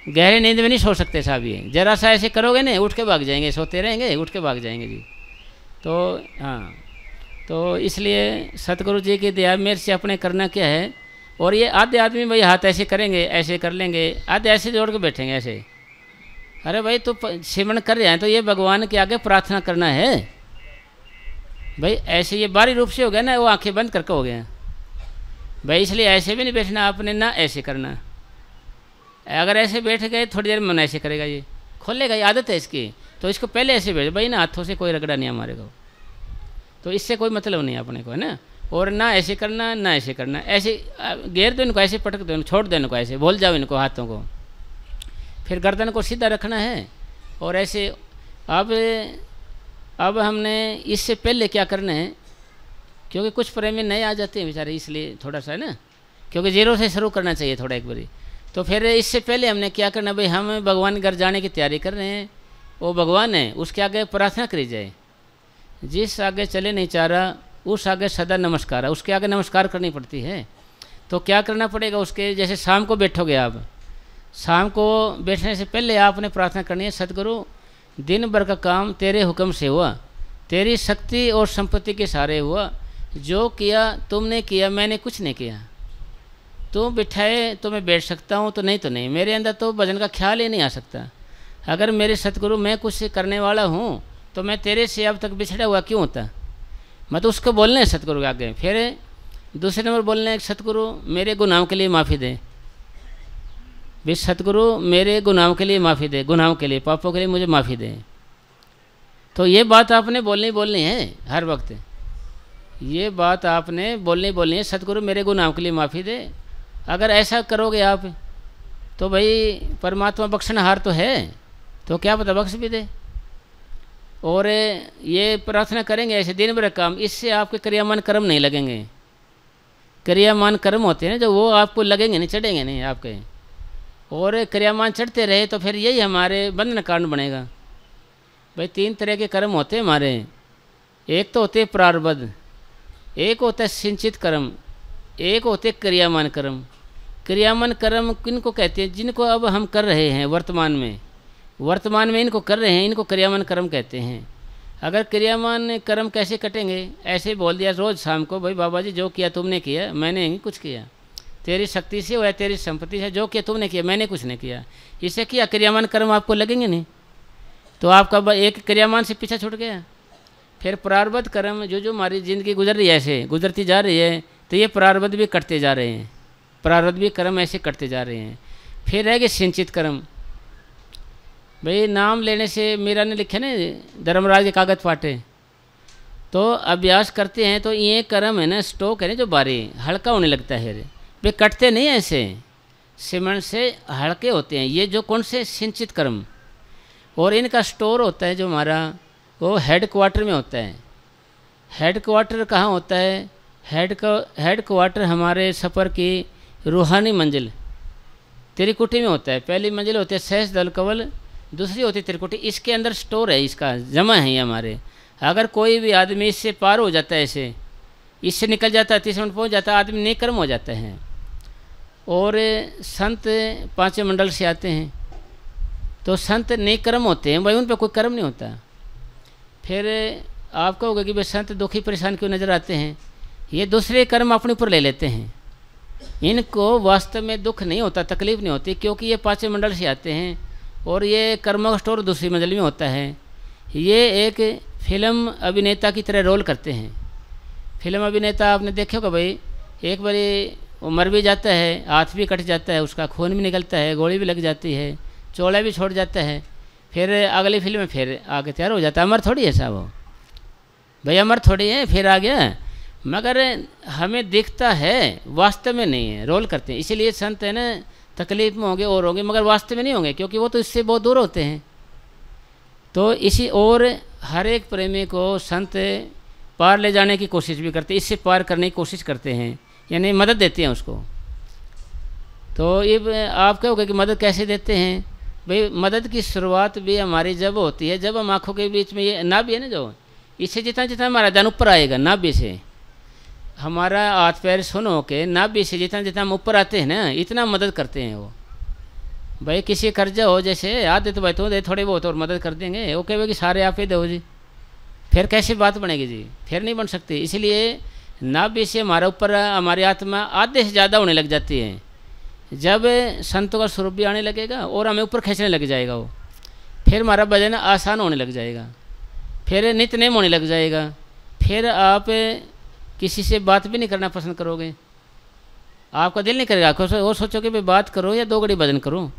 गहरी नींद में नहीं सो सकते साहब। ये जरा सा ऐसे करोगे ना उठ के भाग जाएंगे, सोते रहेंगे उठ के भाग जाएंगे जी। तो हाँ, तो इसलिए सतगुरु जी की दया मेरे से अपने करना क्या है। और ये आधे आदमी भाई हाथ ऐसे करेंगे, ऐसे कर लेंगे, आधे ऐसे जोड़ के बैठेंगे ऐसे। अरे भाई तो सिमरन कर रहे हैं तो ये भगवान के आगे प्रार्थना करना है भाई, ऐसे ये बाहरी रूप से हो गया ना, वो आंखें बंद करके हो गया भाई। इसलिए ऐसे भी नहीं बैठना आपने, ना ऐसे करना। अगर ऐसे बैठ गए थोड़ी देर में मन ऐसे करेगा, ये खोलेगा, ये आदत है इसकी, तो इसको पहले ऐसे बैठ भाई ना, हाथों से कोई रगड़ा नहीं हमारे को, तो इससे कोई मतलब नहीं अपने को, है ना। और ना ऐसे करना ना ऐसे करना, ऐसे घेर दो इनको, ऐसे पटक दो इनको, छोड़ दो इनको, ऐसे भूल जाओ इनको हाथों को। फिर गर्दन को सीधा रखना है और ऐसे। अब हमने इससे पहले क्या करना है, क्योंकि कुछ प्रेमी नए आ जाते हैं बेचारे, इसलिए थोड़ा सा है ना, क्योंकि जीरो से शुरू करना चाहिए थोड़ा एक बारी। तो फिर इससे पहले हमने क्या करना भाई, हम भगवान के घर जाने की तैयारी कर रहे हैं, वो भगवान है उसके आगे प्रार्थना करी जाए। जिस आगे चले नहीं चाह रहा उस आगे सदा नमस्कार है, उसके आगे नमस्कार करनी पड़ती है। तो क्या करना पड़ेगा उसके, जैसे शाम को बैठोगे आप, शाम को बैठने से पहले आपने प्रार्थना करनी है, सतगुरु दिन भर का काम तेरे हुक्म से हुआ, तेरी शक्ति और संपत्ति के सहारे हुआ, जो किया तुमने किया, मैंने कुछ नहीं किया। तू बिठाए तो मैं बैठ सकता हूँ, तो नहीं तो नहीं, मेरे अंदर तो भजन का ख्याल ही नहीं आ सकता। अगर मेरे सतगुरु मैं कुछ करने वाला हूँ तो मैं तेरे से अब तक बिछड़ा हुआ क्यों होता। मैं तो उसको बोलना है सतगुरु के आगे। फिर दूसरे नंबर बोलना है, सतगुरु मेरे गुनाहों के लिए माफ़ी दे, भी सतगुरु मेरे गुनाहों के लिए माफ़ी दे, गुनाहों के लिए, पापों के लिए मुझे माफ़ी दे। तो ये बात आपने बोलनी है हर वक्त, ये बात आपने बोलनी है, सतगुरु मेरे गुनाहों के लिए माफ़ी दे। अगर ऐसा करोगे आप तो भाई परमात्मा बख्शनहार तो है, तो क्या पता बख्श भी दे। और ये प्रार्थना करेंगे ऐसे दिन भर काम, इससे आपके क्रियामान कर्म नहीं लगेंगे। क्रियामान कर्म होते हैं जो वो आपको लगेंगे नहीं, चढ़ेंगे नहीं आपके, और क्रियामान चढ़ते रहे तो फिर यही हमारे बंधन कारण बनेगा। भाई 3 तरह के कर्म होते हैं हमारे, एक तो होते प्रारब्ध, एक होता है सिंचित कर्म, एक होते क्रियामान कर्म। क्रियामान कर्म किनको कहते हैं, जिनको अब हम कर रहे हैं वर्तमान में इनको कर रहे हैं, इनको क्रियामान कर्म कहते हैं। अगर क्रियामान कर्म कैसे कटेंगे, ऐसे बोल दिया रोज़ शाम को, भाई बाबा जी जो किया तुमने किया, मैंने नहीं कुछ किया, तेरी शक्ति से हुआ, तेरी संपत्ति से जो किया तुमने किया, मैंने कुछ नहीं किया। इसे किया क्रियामान कर्म आपको लगेंगे नहीं, तो आपका एक क्रियामान से पीछा छूट गया। फिर प्रारब्ध कर्म जो हमारी ज़िंदगी गुजर रही है, ऐसे गुजरती जा रही है, तो ये प्रारब्ध भी कटते जा रहे हैं, प्रारब्ध भी कर्म ऐसे कटते जा रहे हैं। फिर रहेगी सिंचित कर्म। भाई नाम लेने से मीरा ने लिखे ना धर्मराज के कागज फाटे, तो अभ्यास करते हैं तो ये कर्म है ना, स्टॉक है ना जो बारी हल्का होने लगता है, वे कटते नहीं ऐसे, सीमेंट से हल्के होते हैं। ये जो कौन से सिंचित कर्म, और इनका स्टोर होता है जो हमारा, वो हेड क्वार्टर में होता है। हेड क्वार्टर कहाँ होता है? हेड क्वार्टर हमारे सफ़र की रूहानी मंजिल त्रिकुटी में होता है। पहली मंजिल होती है सहज दल कवल, दूसरी होती है त्रिकुटी। इसके अंदर स्टोर है, इसका जमा है ये हमारे। अगर कोई भी आदमी इससे पार हो जाता है, ऐसे इससे निकल जाता है, 30 मिनट पहुँच जाता है, आदमी नेकर्म हो जाता है। और संत पांचवें मंडल से आते हैं, तो संत नेकर्म होते हैं भाई, उन पर कोई कर्म नहीं होता। फिर आप कहोगे कि भाई संत दुखी परेशान क्यों नज़र आते हैं? ये दूसरे कर्म अपने ऊपर ले लेते हैं, इनको वास्तव में दुख नहीं होता, तकलीफ नहीं होती, क्योंकि ये पांचवें मंडल से आते हैं और ये कर्मों का स्टोर दूसरी मंजिल में होता है। ये एक फिल्म अभिनेता की तरह रोल करते हैं। फिल्म अभिनेता आपने देखे होगा भाई, एक बारी वो मर भी जाता है, हाथ भी कट जाता है, उसका खून भी निकलता है, गोली भी लग जाती है, चोला भी छोड़ जाता है, फिर अगली फिल्म में फिर आगे तैयार हो जाता है। अमर थोड़ी है साहब वो, भाई अमर थोड़ी है, फिर आ गया। मगर हमें दिखता है, वास्तव में नहीं है, रोल करते हैं। इसीलिए संत है ना तकलीफ में होंगे और होंगे, मगर वास्तव में नहीं होंगे, क्योंकि वो तो इससे बहुत दूर होते हैं। तो इसी और हर एक प्रेमी को संत पार ले जाने की कोशिश भी करते हैं, इससे पार करने की कोशिश करते हैं, यानी मदद देते हैं उसको। तो ये आप कहोगे कि मदद कैसे देते हैं? भाई मदद की शुरुआत भी हमारी जब होती है, जब हम आँखों के बीच में ये नाभि है ना, जो इससे जितना जितना हमारा ध्यान ऊपर आएगा, नाभि से हमारा हाथ पैर सुन हो के नाभि से जितना जितना हम ऊपर आते हैं ना, इतना मदद करते हैं वो। भाई किसी कर्जा हो, जैसे आधे तो भाई तो दे, थोड़े बहुत और मदद कर देंगे, वो कहे कि सारे आप ही दो जी, फिर कैसे बात बनेगी जी? फिर नहीं बन सकती। इसलिए नाभि से हमारा ऊपर हमारी आत्मा आधे से ज़्यादा होने लग जाती है। जब संतों का स्वरूप भी आने लगेगा और हमें ऊपर खींचने लग जाएगा वो, फिर हमारा भजन आसान होने लग जाएगा, फिर नित्यनेम होने लग जाएगा। फिर आप किसी से बात भी नहीं करना पसंद करोगे, आपका दिल नहीं करेगा, वो सोचोगे भाई बात करो या 2 घड़ी भजन करो।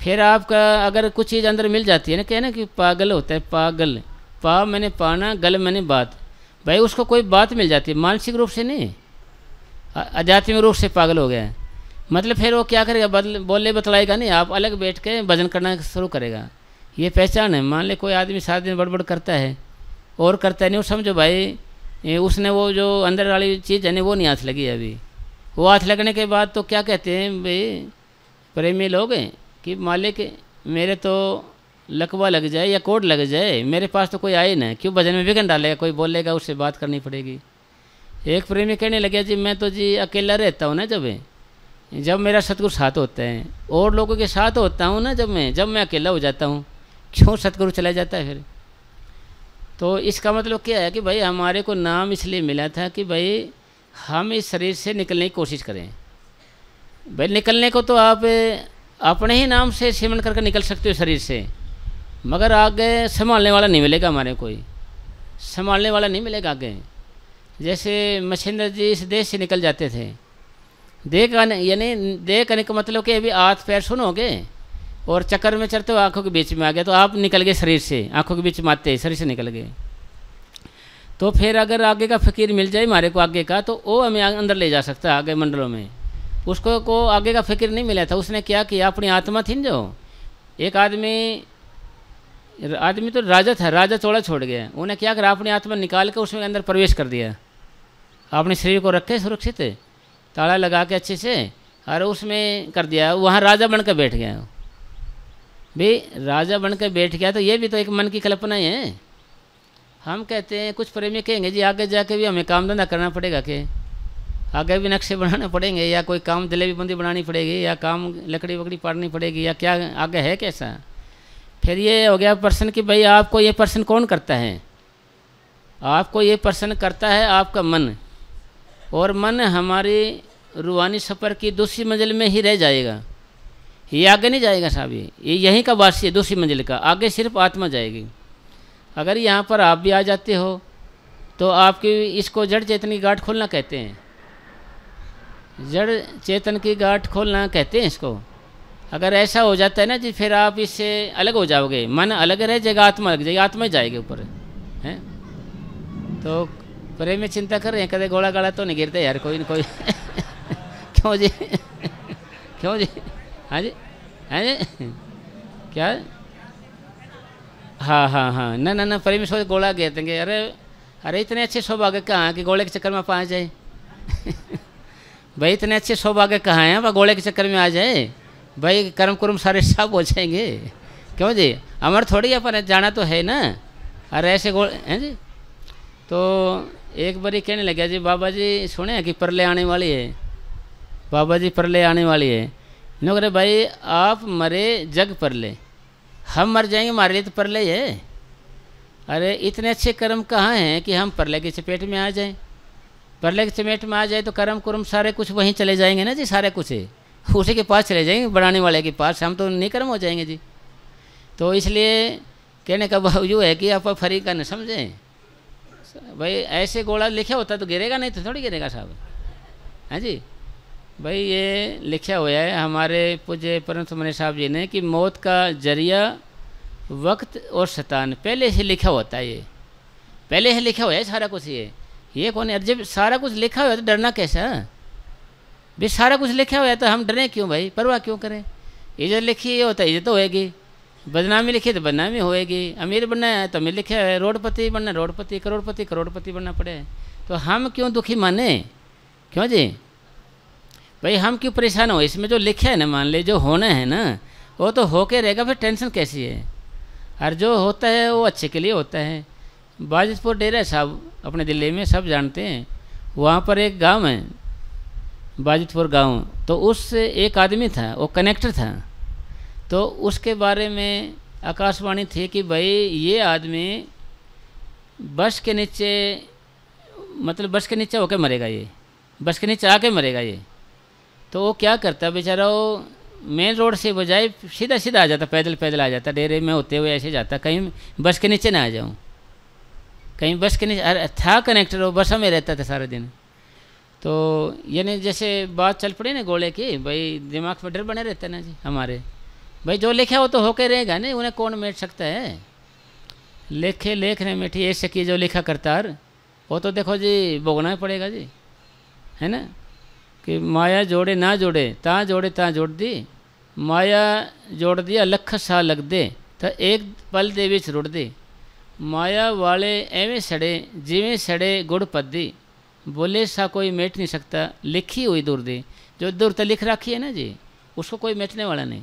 फिर आपका अगर कुछ चीज़ अंदर मिल जाती है ना, कहना कि पागल होता है, पागल, पा मैंने पाना, गल मैंने बात। भाई उसको कोई बात मिल जाती है, मानसिक रूप से नहीं, आध्यात्मिक रूप से पागल हो गया है, मतलब फिर वो क्या करेगा, बोले बतलाएगा नहीं, आप अलग बैठ के भजन करना शुरू करेगा। ये पहचान है। मान ले कोई आदमी 7 दिन बड़बड़ करता है और करता नहीं, वो समझो भाई उसने वो जो अंदर वाली चीज़ है ना, वो नहीं हाथ लगी अभी। वो हाथ लगने के बाद तो क्या कहते हैं भाई प्रेमी लोग कि मालिक मेरे तो लकवा लग जाए या कोड लग जाए, मेरे पास तो कोई आए ना, क्यों भजन में विघ्न डालेगा, कोई बोलेगा उससे बात करनी पड़ेगी। एक प्रेमी कहने लगे जी मैं तो जी अकेला रहता हूँ ना, जब मेरा सतगुरु साथ होता है, और लोगों के साथ होता हूँ ना, जब मैं अकेला हो जाता हूँ, क्यों सतगुरु चला जाता है फिर? तो इसका मतलब क्या है कि भाई हमारे को नाम इसलिए मिला था कि भाई हम इस शरीर से निकलने की कोशिश करें। भाई निकलने को तो आप अपने ही नाम से सिमरन करके निकल सकते हो शरीर से, मगर आगे संभालने वाला नहीं मिलेगा, हमारे कोई संभालने वाला नहीं मिलेगा आगे। जैसे मच्छिंद्र जी इस देश से निकल जाते थे, यानी देह करने का मतलब कि अभी हाथ पैर सुनोगे और चक्कर में चलते हो आँखों के बीच में आ गया, तो आप निकल गए शरीर से, आँखों के बीच में आते शरीर से निकल गए। तो फिर अगर आगे का फ़कीर मिल जाए हमारे को आगे का, तो वो हमें अंदर ले जा सकता है आगे मंडलों में। उसको को आगे का फ़कीर नहीं मिला था, उसने क्या किया, अपनी आत्मा थी जो एक आदमी तो राजा था, राजा चौड़ा छोड़ गया, उन्हें क्या करा, अपनी आत्मा निकाल के उसमें अंदर प्रवेश कर दिया, अपने शरीर को रखे सुरक्षित ताला लगा के अच्छे से, और उसमें कर दिया, वहाँ राजा बन कर बैठ गया। भाई राजा बन कर बैठ गया तो ये भी तो एक मन की कल्पना ही है। हम कहते हैं, कुछ प्रेमी कहेंगे जी आगे जाके भी हमें काम धंधा करना पड़ेगा, कि आगे भी नक्शे बनाने पड़ेंगे, या कोई काम जलेबी बंदी बनानी पड़ेगी, या काम लकड़ी वकड़ी पाड़नी पड़ेगी, या क्या आगे है कैसा। फिर ये हो गया प्रश्न कि भाई आपको ये प्रश्न कौन करता है? आपको ये प्रश्न करता है आपका मन, और मन हमारी रूहानी सफ़र की दूसरी मंजिल में ही रह जाएगा, ये आगे नहीं जाएगा साहब। ये यहीं का वासी है दूसरी मंजिल का, आगे सिर्फ आत्मा जाएगी। अगर यहाँ पर आप भी आ जाते हो तो आपकी इसको जड़ चेतन की गांठ खोलना कहते हैं, जड़ चेतन की गांठ खोलना कहते हैं इसको। अगर ऐसा हो जाता है ना जी, फिर आप इससे अलग हो जाओगे, मन अलग रह जाएगा, आत्मा लग जाएगी, आत्मा जाएगी ऊपर हैं। तो प्रेम में चिंता कर रहे हैं, कदे गोला गाला तो नहीं गिरते यार कोई न कोई क्यों जी क्यों जी? हाँ जी, हाँ जी, क्या? हाँ हाँ हाँ, ना ना ना, प्रेम में सोच गोला गिर देंगे। अरे अरे इतने अच्छे सौभाग्य कहाँ कि गोले के चक्कर में आ जाए भाई इतने अच्छे सौभाग्य कहाँ हैं वह गोले के चक्कर में आ जाए? भाई कर्म कुर्म सारे सब हो जाएंगे। क्यों जी? अमर थोड़ी अपन जाना तो है ना। अरे ऐसे गोल हैं जी। तो एक बारी कहने लगा जी, बाबा जी सुने हैं कि परले आने वाली है, बाबा जी परले आने वाली है। नो करे भाई आप मरे जग परले, हम मर जाएंगे हमारे लिए तो परले ही है। अरे इतने अच्छे कर्म कहाँ हैं कि हम परले की चपेट में आ जाएं? परले की चपेट में आ जाए तो कर्म कुर्म सारे कुछ वहीं चले जाएंगे ना जी, सारे कुछ है उसी के पास चले जाएंगे, बनाने वाले के पास, हम तो नहीं कर्म हो जाएंगे जी। तो इसलिए कहने का भाव यूँ है कि आप फरी का न समझें भाई, ऐसे गोला लिखा होता तो गिरेगा नहीं तो थोड़ी गिरेगा साहब, हैं जी। भाई ये लिखा हुआ है हमारे पूज्य परम सुमने साहब जी ने कि मौत का जरिया वक्त और शैतान, पहले ही लिखा होता है, ये पहले ही लिखा हुआ है सारा कुछ। ये कौन है? जब सारा कुछ लिखा हुआ है तो डरना कैसा? भी सारा कुछ लिखा हुआ है तो हम डरें क्यों भाई, परवाह क्यों करें? इज्जत लिखी होता है इज्जत होएगी, बदनामी लिखी तो बदनामी होएगी, अमीर बनना है तो अमीर लिखा है, रोडपति बनना रोडपति, करोड़पति करोड़पति बनना पड़े, तो हम क्यों दुखी माने? क्यों जी भाई, हम क्यों परेशान हो? इसमें जो लिखा है ना, मान ले जो होना है ना वो तो होके रहेगा, फिर टेंशन कैसी है? और जो होता है वो अच्छे के लिए होता है। बाजितपुर डेरा साहब अपने दिल्ली में सब जानते हैं, वहाँ पर एक गांव है बाजितपुर गांव, तो उस एक आदमी था, वो कनेक्टर था, तो उसके बारे में आकाशवाणी थी कि भाई ये आदमी बस के नीचे, मतलब बस के नीचे होके मरेगा, ये बस के नीचे आके मरेगा ये। तो वो क्या करता बेचारा, वो मेन रोड से बजाय सीधा सीधा आ जाता, पैदल पैदल आ जाता, डेरे में होते हुए ऐसे जाता, कहीं बस के नीचे ना आ जाऊँ, कहीं बस के नीचे। अरे था कनेक्टर, वो बस में रहता था सारा दिन। तो यानी जैसे बात चल पड़ी ना गोले की, भाई दिमाग में डर बने रहता है ना जी हमारे, भाई जो लिखा वो तो होके रहेगा नहीं, उन्हें कौन मेट सकता है? लेखे लेख ने मीठी ये सकी जो लिखा करतार, वो तो देखो जी भोगना ही पड़ेगा जी, है ना। कि माया जोड़े ना जोड़े ता जोड़े ता जोड़ दी, माया जोड़ दिया लख सा लग दे तो एक पल दे विच रुड़ दी, माया वाले एवें सड़े जिवें सड़े गुड़ पद्दी, बोले सा कोई मेट नहीं सकता लिखी हुई दूर दी। जो दूर तक लिख रखी है ना जी, उसको कोई मेटने वाला नहीं।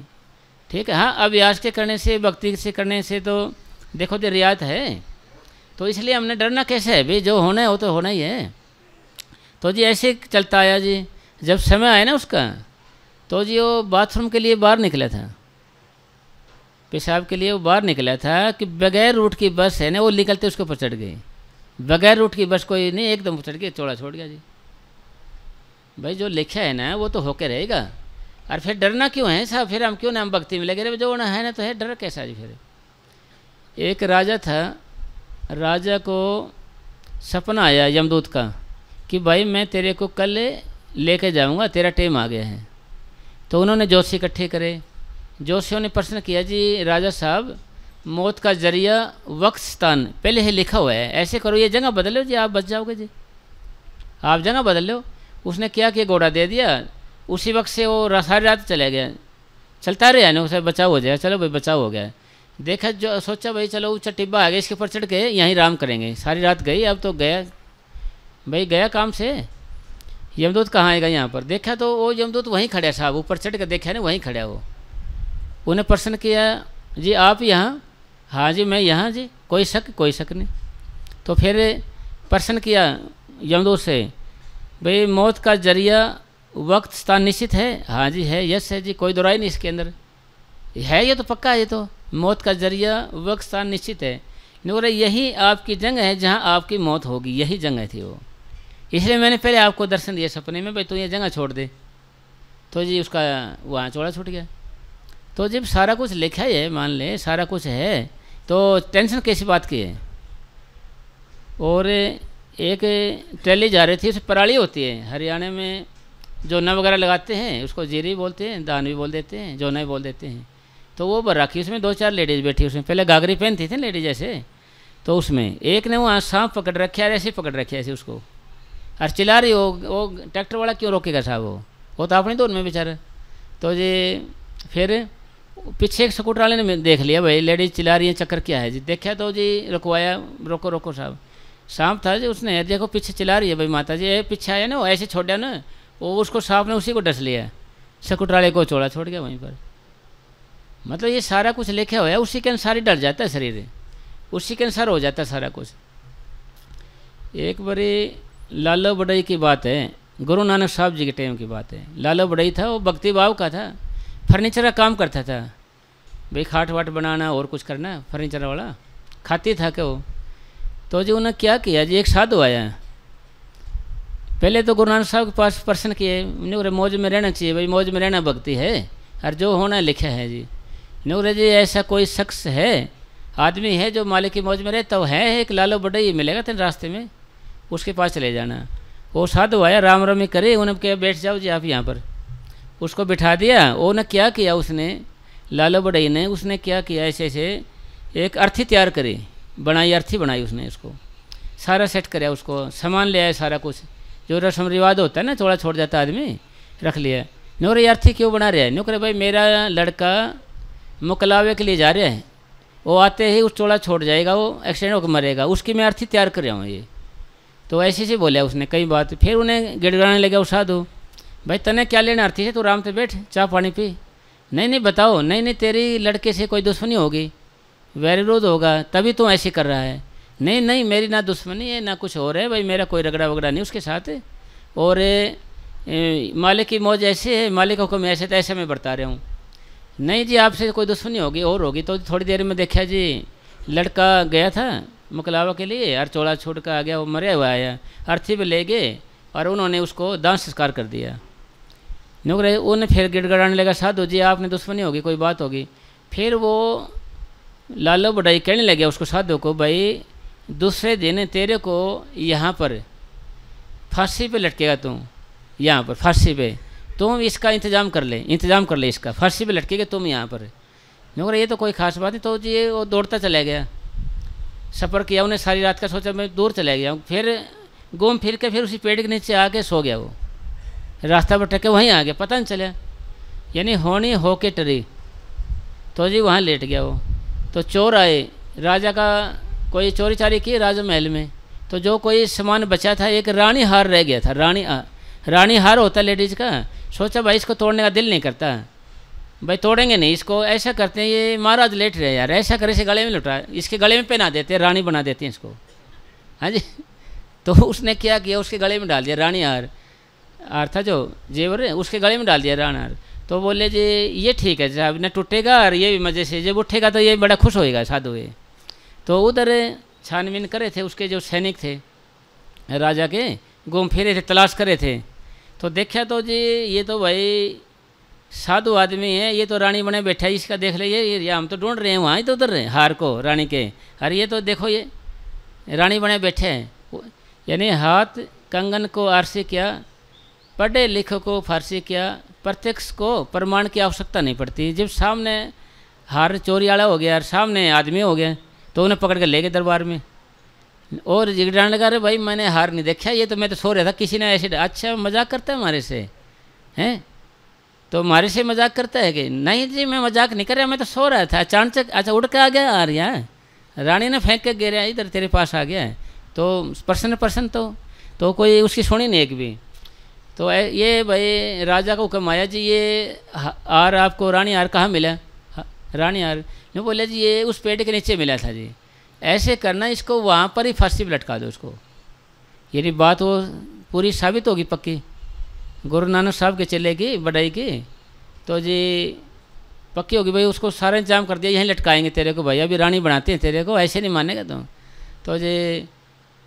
ठीक है, हाँ अभ्यास के करने से, भक्ति से करने से तो देखो तो रियायत है, तो इसलिए हमने डरना कैसे है भाई, जो होना है वो तो होना ही है। तो जी ऐसे चलता आया जी, जब समय आया ना उसका, तो जी वो बाथरूम के लिए बाहर निकला था, पेशाब के लिए वो बाहर निकला था कि बगैर रूट की बस है ना, वो निकलते उसके ऊपर चढ़ गई, बगैर रूट की बस कोई नहीं, एकदम चढ़ के चौड़ा छोड़ गया जी। भाई जो लिखा है ना वो तो होके रहेगा, और फिर डरना क्यों है साहब? फिर हम क्यों ना हम भक्ति में लगे रहे, जो होना है ना तो है, डर कैसा जी? फिर एक राजा था, राजा को सपना आया यमदूत का कि भाई मैं तेरे को कल लेके जाऊंगा, तेरा टाइम आ गया है। तो उन्होंने जोशी इकट्ठे करे, जोशियों ने प्रश्न किया जी राजा साहब, मौत का जरिया वक्त स्थान पहले ही लिखा हुआ है, ऐसे करो ये जगह बदल लो जी, आप बच जाओगे जी, आप जगह बदल लो। उसने क्या किया, घोड़ा दे दिया, उसी वक्त से वो सारी रात चला गया, चलता रहा ना, उसे बचाव हो जाए, चलो भाई बचाव हो गया। देखा जो सोचा भाई चलो ऊँचा टिब्बा आ गया, इसके ऊपर चढ़ के यहीं आराम करेंगे, सारी रात गई, अब तो गया भाई, गया काम से। यमदूत कहाँ आएगा यहाँ पर? देखा तो वो यमदूत वहीं खड़ा साहब, ऊपर चढ़ कर देखा ना वहीं खड़ा वो। उन्हें प्रश्न किया जी आप यहाँ? हाँ जी मैं यहाँ जी, कोई शक नहीं। तो फिर प्रश्न किया यमदूत से, भाई मौत का जरिया वक्त स्थान निश्चित है? हाँ जी है, यस है जी, कोई दोराई नहीं इसके अंदर है, ये तो पक्का है, ये तो मौत का जरिया वक्त स्थान निश्चित है। नूर यही आपकी जंग है जहाँ आपकी मौत होगी, यही जंग थी वो, इसलिए मैंने पहले आपको दर्शन दिया सपने में, भाई तू ये जगह छोड़ दे। तो जी उसका वहाँ चौड़ा छूट गया। तो जब सारा कुछ लिखा ही है, मान ले सारा कुछ है, तो टेंशन कैसी बात की है। और एक ट्रेली जा रही थी, उसे पराली होती है हरियाणा में, जोना वगैरह लगाते हैं, उसको जीरी बोलते हैं, दान भी बोल देते हैं, जोना भी बोल देते हैं। तो वो भर रखी, उसमें 2-4 लेडीज़ बैठी, उसमें पहले घाघरी पहनती थी लेडीज जैसे। तो उसमें एक ने वहाँ सांप पकड़ रखे, ऐसे पकड़ रखे ऐसे उसको, और चिल्ला रही हो। वो ट्रैक्टर वाला क्यों रोकेगा साहब, वो तो अपनी दौड़ में बेचारा। तो जी फिर पीछे एक स्कूटर वाले ने देख लिया, भाई लेडीज चिल्ला रही है, चक्कर क्या है जी। देखा तो जी रुकवाया, रोको रोको साहब। सांप था जी, उसने देखो पीछे चिल्ला रही है भाई माता जी, पीछे आया ना, वो ऐसे छोड़ा ना, वो उसको सांप ने उसी को डस लिया, स्कूटर वाले को चौड़ा छोड़ गया वहीं पर। मतलब ये सारा कुछ लिखा हुआ है, उसी के अनुसार ही डर जाता है शरीर, उसी के अनुसार हो जाता है सारा कुछ। एक बारी लालो बड़ई की बात है, गुरु नानक साहब जी के टाइम की बात है। लालो बड़ई था, वो भक्ति भाव का था, फर्नीचर का काम करता था भाई, खाट वाट बनाना और कुछ करना, फर्नीचर वाला खाती था क्या वो। तो जी उन्होंने क्या किया जी, एक साधु आया, पहले तो गुरु नानक साहब के पास प्रश्न किए, उन्होंने मौज में रहना चाहिए भाई, मौज में रहना भक्ति है, और जो होना लिखा है जी। नूर जी ऐसा कोई शख्स है, आदमी है जो मालिक की मौज में रहता तो है, एक लालो बड़ई मिलेगा तेरे रास्ते में, उसके पास चले जाना। वो साधु आया, राम रमी करे, उन्होंने कहा बैठ जाओ जी आप यहाँ पर, उसको बिठा दिया। उन्होंने क्या किया, उसने लालो बड़ई ने, उसने क्या किया, ऐसे ऐसे एक अर्थी तैयार करी, बनाई, अर्थी बनाई उसने, उसको सारा सेट कराया, उसको सामान ले आया, सारा कुछ जो रस्म रिवाज होता है ना, थोड़ा छोड़ जाता आदमी, रख लिया। नूर ये अर्थी क्यों बना रहा है, न्यू करे भाई मेरा लड़का मुकलावे के लिए जा रहा है, वो आते ही उस चोड़ा छोड़ जाएगा, वो एक्सीडेंट होकर मरेगा, उसकी मैं अर्थी तैयार कर रहा हूँ ये। तो ऐसे से बोला उसने कई बात। फिर उन्हें गिड़गड़ाने लगा वो साधु, भाई तने क्या लेना अर्थी से, तू आराम से बैठ, चाय पानी पी। नहीं नहीं बताओ, नहीं नहीं तेरी लड़के से कोई दुश्मनी होगी, वैर विरोध होगा, तभी तू ऐसे कर रहा है। नहीं नहीं मेरी ना दुश्मनी है ना कुछ और है भाई, मेरा कोई रगड़ा वगड़ा नहीं उसके साथ, और मालिक की मौज ऐसे है, मालिक को मैं ऐसे तो ऐसे मैं बरता रहा हूँ। नहीं जी आपसे कोई दुश्मनी होगी और होगी। तो थोड़ी देर में देखा जी लड़का गया था मुकलावा के लिए, और चोड़ा छोड़ कर आ गया, वो मरे हुआ आया, अर्थी पे ले गए और उन्होंने उसको दान संस्कार कर दिया। नुकरे उन्हें फिर गिड़गड़ाने लगा, साधु जी आपने दुश्मनी होगी, कोई बात होगी। फिर वो लालो बड़ाई कहने लगे उसको, साधु को, भाई दूसरे दिन तेरे को यहाँ पर फांसी पे लटकेगा, तू यहाँ पर फांसी पे, तुम इसका इंतज़ाम कर ले, इंतज़ाम कर ले इसका, फांसी पे लटकेगा तुम यहाँ पर। नुकरे ये तो कोई ख़ास बात नहीं। तो जी वो दौड़ता चला गया, सफ़र किया उन्हें सारी रात का, सोचा मैं दूर चला गया, फिर घूम फिर के फिर उसी पेड़ के नीचे आके सो गया। वो रास्ता पर टके वहीं आ गया, पता नहीं चला, यानी होनी हो के टरी। तो जी वहाँ लेट गया वो। तो चोर आए, राजा का कोई चोरी चारी की राजा महल में, तो जो कोई सामान बचा था, एक रानी हार रह गया था, रानी हार होता लेडीज़ का। सोचा भाई इसको तोड़ने का दिल नहीं करता, भाई तोड़ेंगे नहीं इसको, ऐसा करते हैं ये महाराज लेट रहे यार, ऐसा करे इसे गले में लुटा, इसके गले में पहना देते हैं, रानी बना देते हैं इसको। हाँ जी। तो उसने क्या किया, उसके गले में डाल दिया रानी हार था जो जेवर है, उसके गले में डाल दिया रानी हार। तो बोले जी ये ठीक है साहब, न टूटेगा और ये भी मज़े से, जब उठेगा तो ये बड़ा खुश होएगा साधु ये। तो उधर छानबीन करे थे, उसके जो सैनिक थे राजा के, घूम फिरे थे, तलाश करे थे। तो देखा तो जी ये तो भाई साधु आदमी है, ये तो रानी बने बैठा है, इसका देख ले, ये हम तो ढूंढ रहे हैं वहाँ ही तो उधर हार को रानी के, अरे ये तो देखो ये रानी बने बैठे हैं। यानी हाथ कंगन को आरसी किया, पढ़े लिखो को फारसी किया, प्रत्यक्ष को प्रमाण की आवश्यकता नहीं पड़ती। जब सामने हार चोरी वाला हो गया और सामने आदमी हो गया, तो उन्हें पकड़ कर ले गए दरबार में, और जिगड़ाने लगा, रहे भाई मैंने हार नहीं देखा, ये तो मैं तो सो रहा था, किसी ने ऐसे, अच्छा मजाक करता है हमारे से, हैं तो हमारे से मजाक करता है कि नहीं जी मैं मजाक नहीं कर रहा, मैं तो सो रहा था, अचानक अच्छा उड़ के आ गया आ रहा है, रानी ने फेंक के गिरा इधर तेरे पास आ गया है। तो पर्सन तो कोई उसकी सुनी नहीं एक भी। तो ये भाई राजा को हुक्म आया जी, ये हार आपको रानी हार कहाँ मिला, रानी हार ने बोले जी ये उस पेड़ के नीचे मिला था जी, ऐसे करना इसको वहाँ पर ही फांसी पर लटका दो उसको। यदि बात वो पूरी साबित होगी पक्की, गुरु नानक साहब के चले की बड़ाई की, तो जी पक्की होगी भाई, उसको सारा इंतजाम कर दिया, यहीं लटकाएंगे तेरे को भाई, अभी रानी बनाते हैं तेरे को, ऐसे नहीं मानेगा तुम। तो जी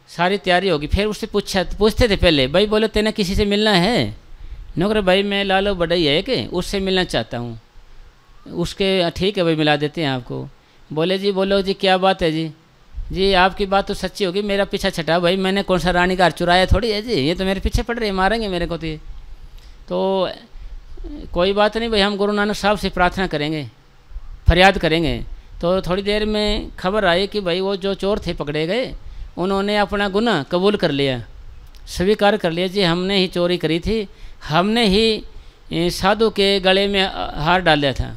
सारी तैयारी होगी। फिर उससे पूछते थे पहले, भाई बोलो तेने किसी से मिलना है? नौकर भाई मैं लालो बड़ई है कि उससे मिलना चाहता हूँ। उसके ठीक है भाई मिला देते हैं आपको। बोले जी बोलो जी क्या बात है जी? जी आपकी बात तो सच्ची होगी, मेरा पीछा छटा भाई, मैंने कौन सा रानी का चुराया थोड़ी है जी, ये तो मेरे पीछे पड़ रहे हैं, मारेंगे मेरे को तो कोई बात नहीं भाई, हम गुरु नानक साहब से प्रार्थना करेंगे, फरियाद करेंगे। तो थोड़ी देर में खबर आई कि भाई वो जो चोर थे पकड़े गए, उन्होंने अपना गुनाह कबूल कर लिया, स्वीकार कर लिया जी हमने ही चोरी करी थी, हमने ही साधु के गले में हार डाल दिया था,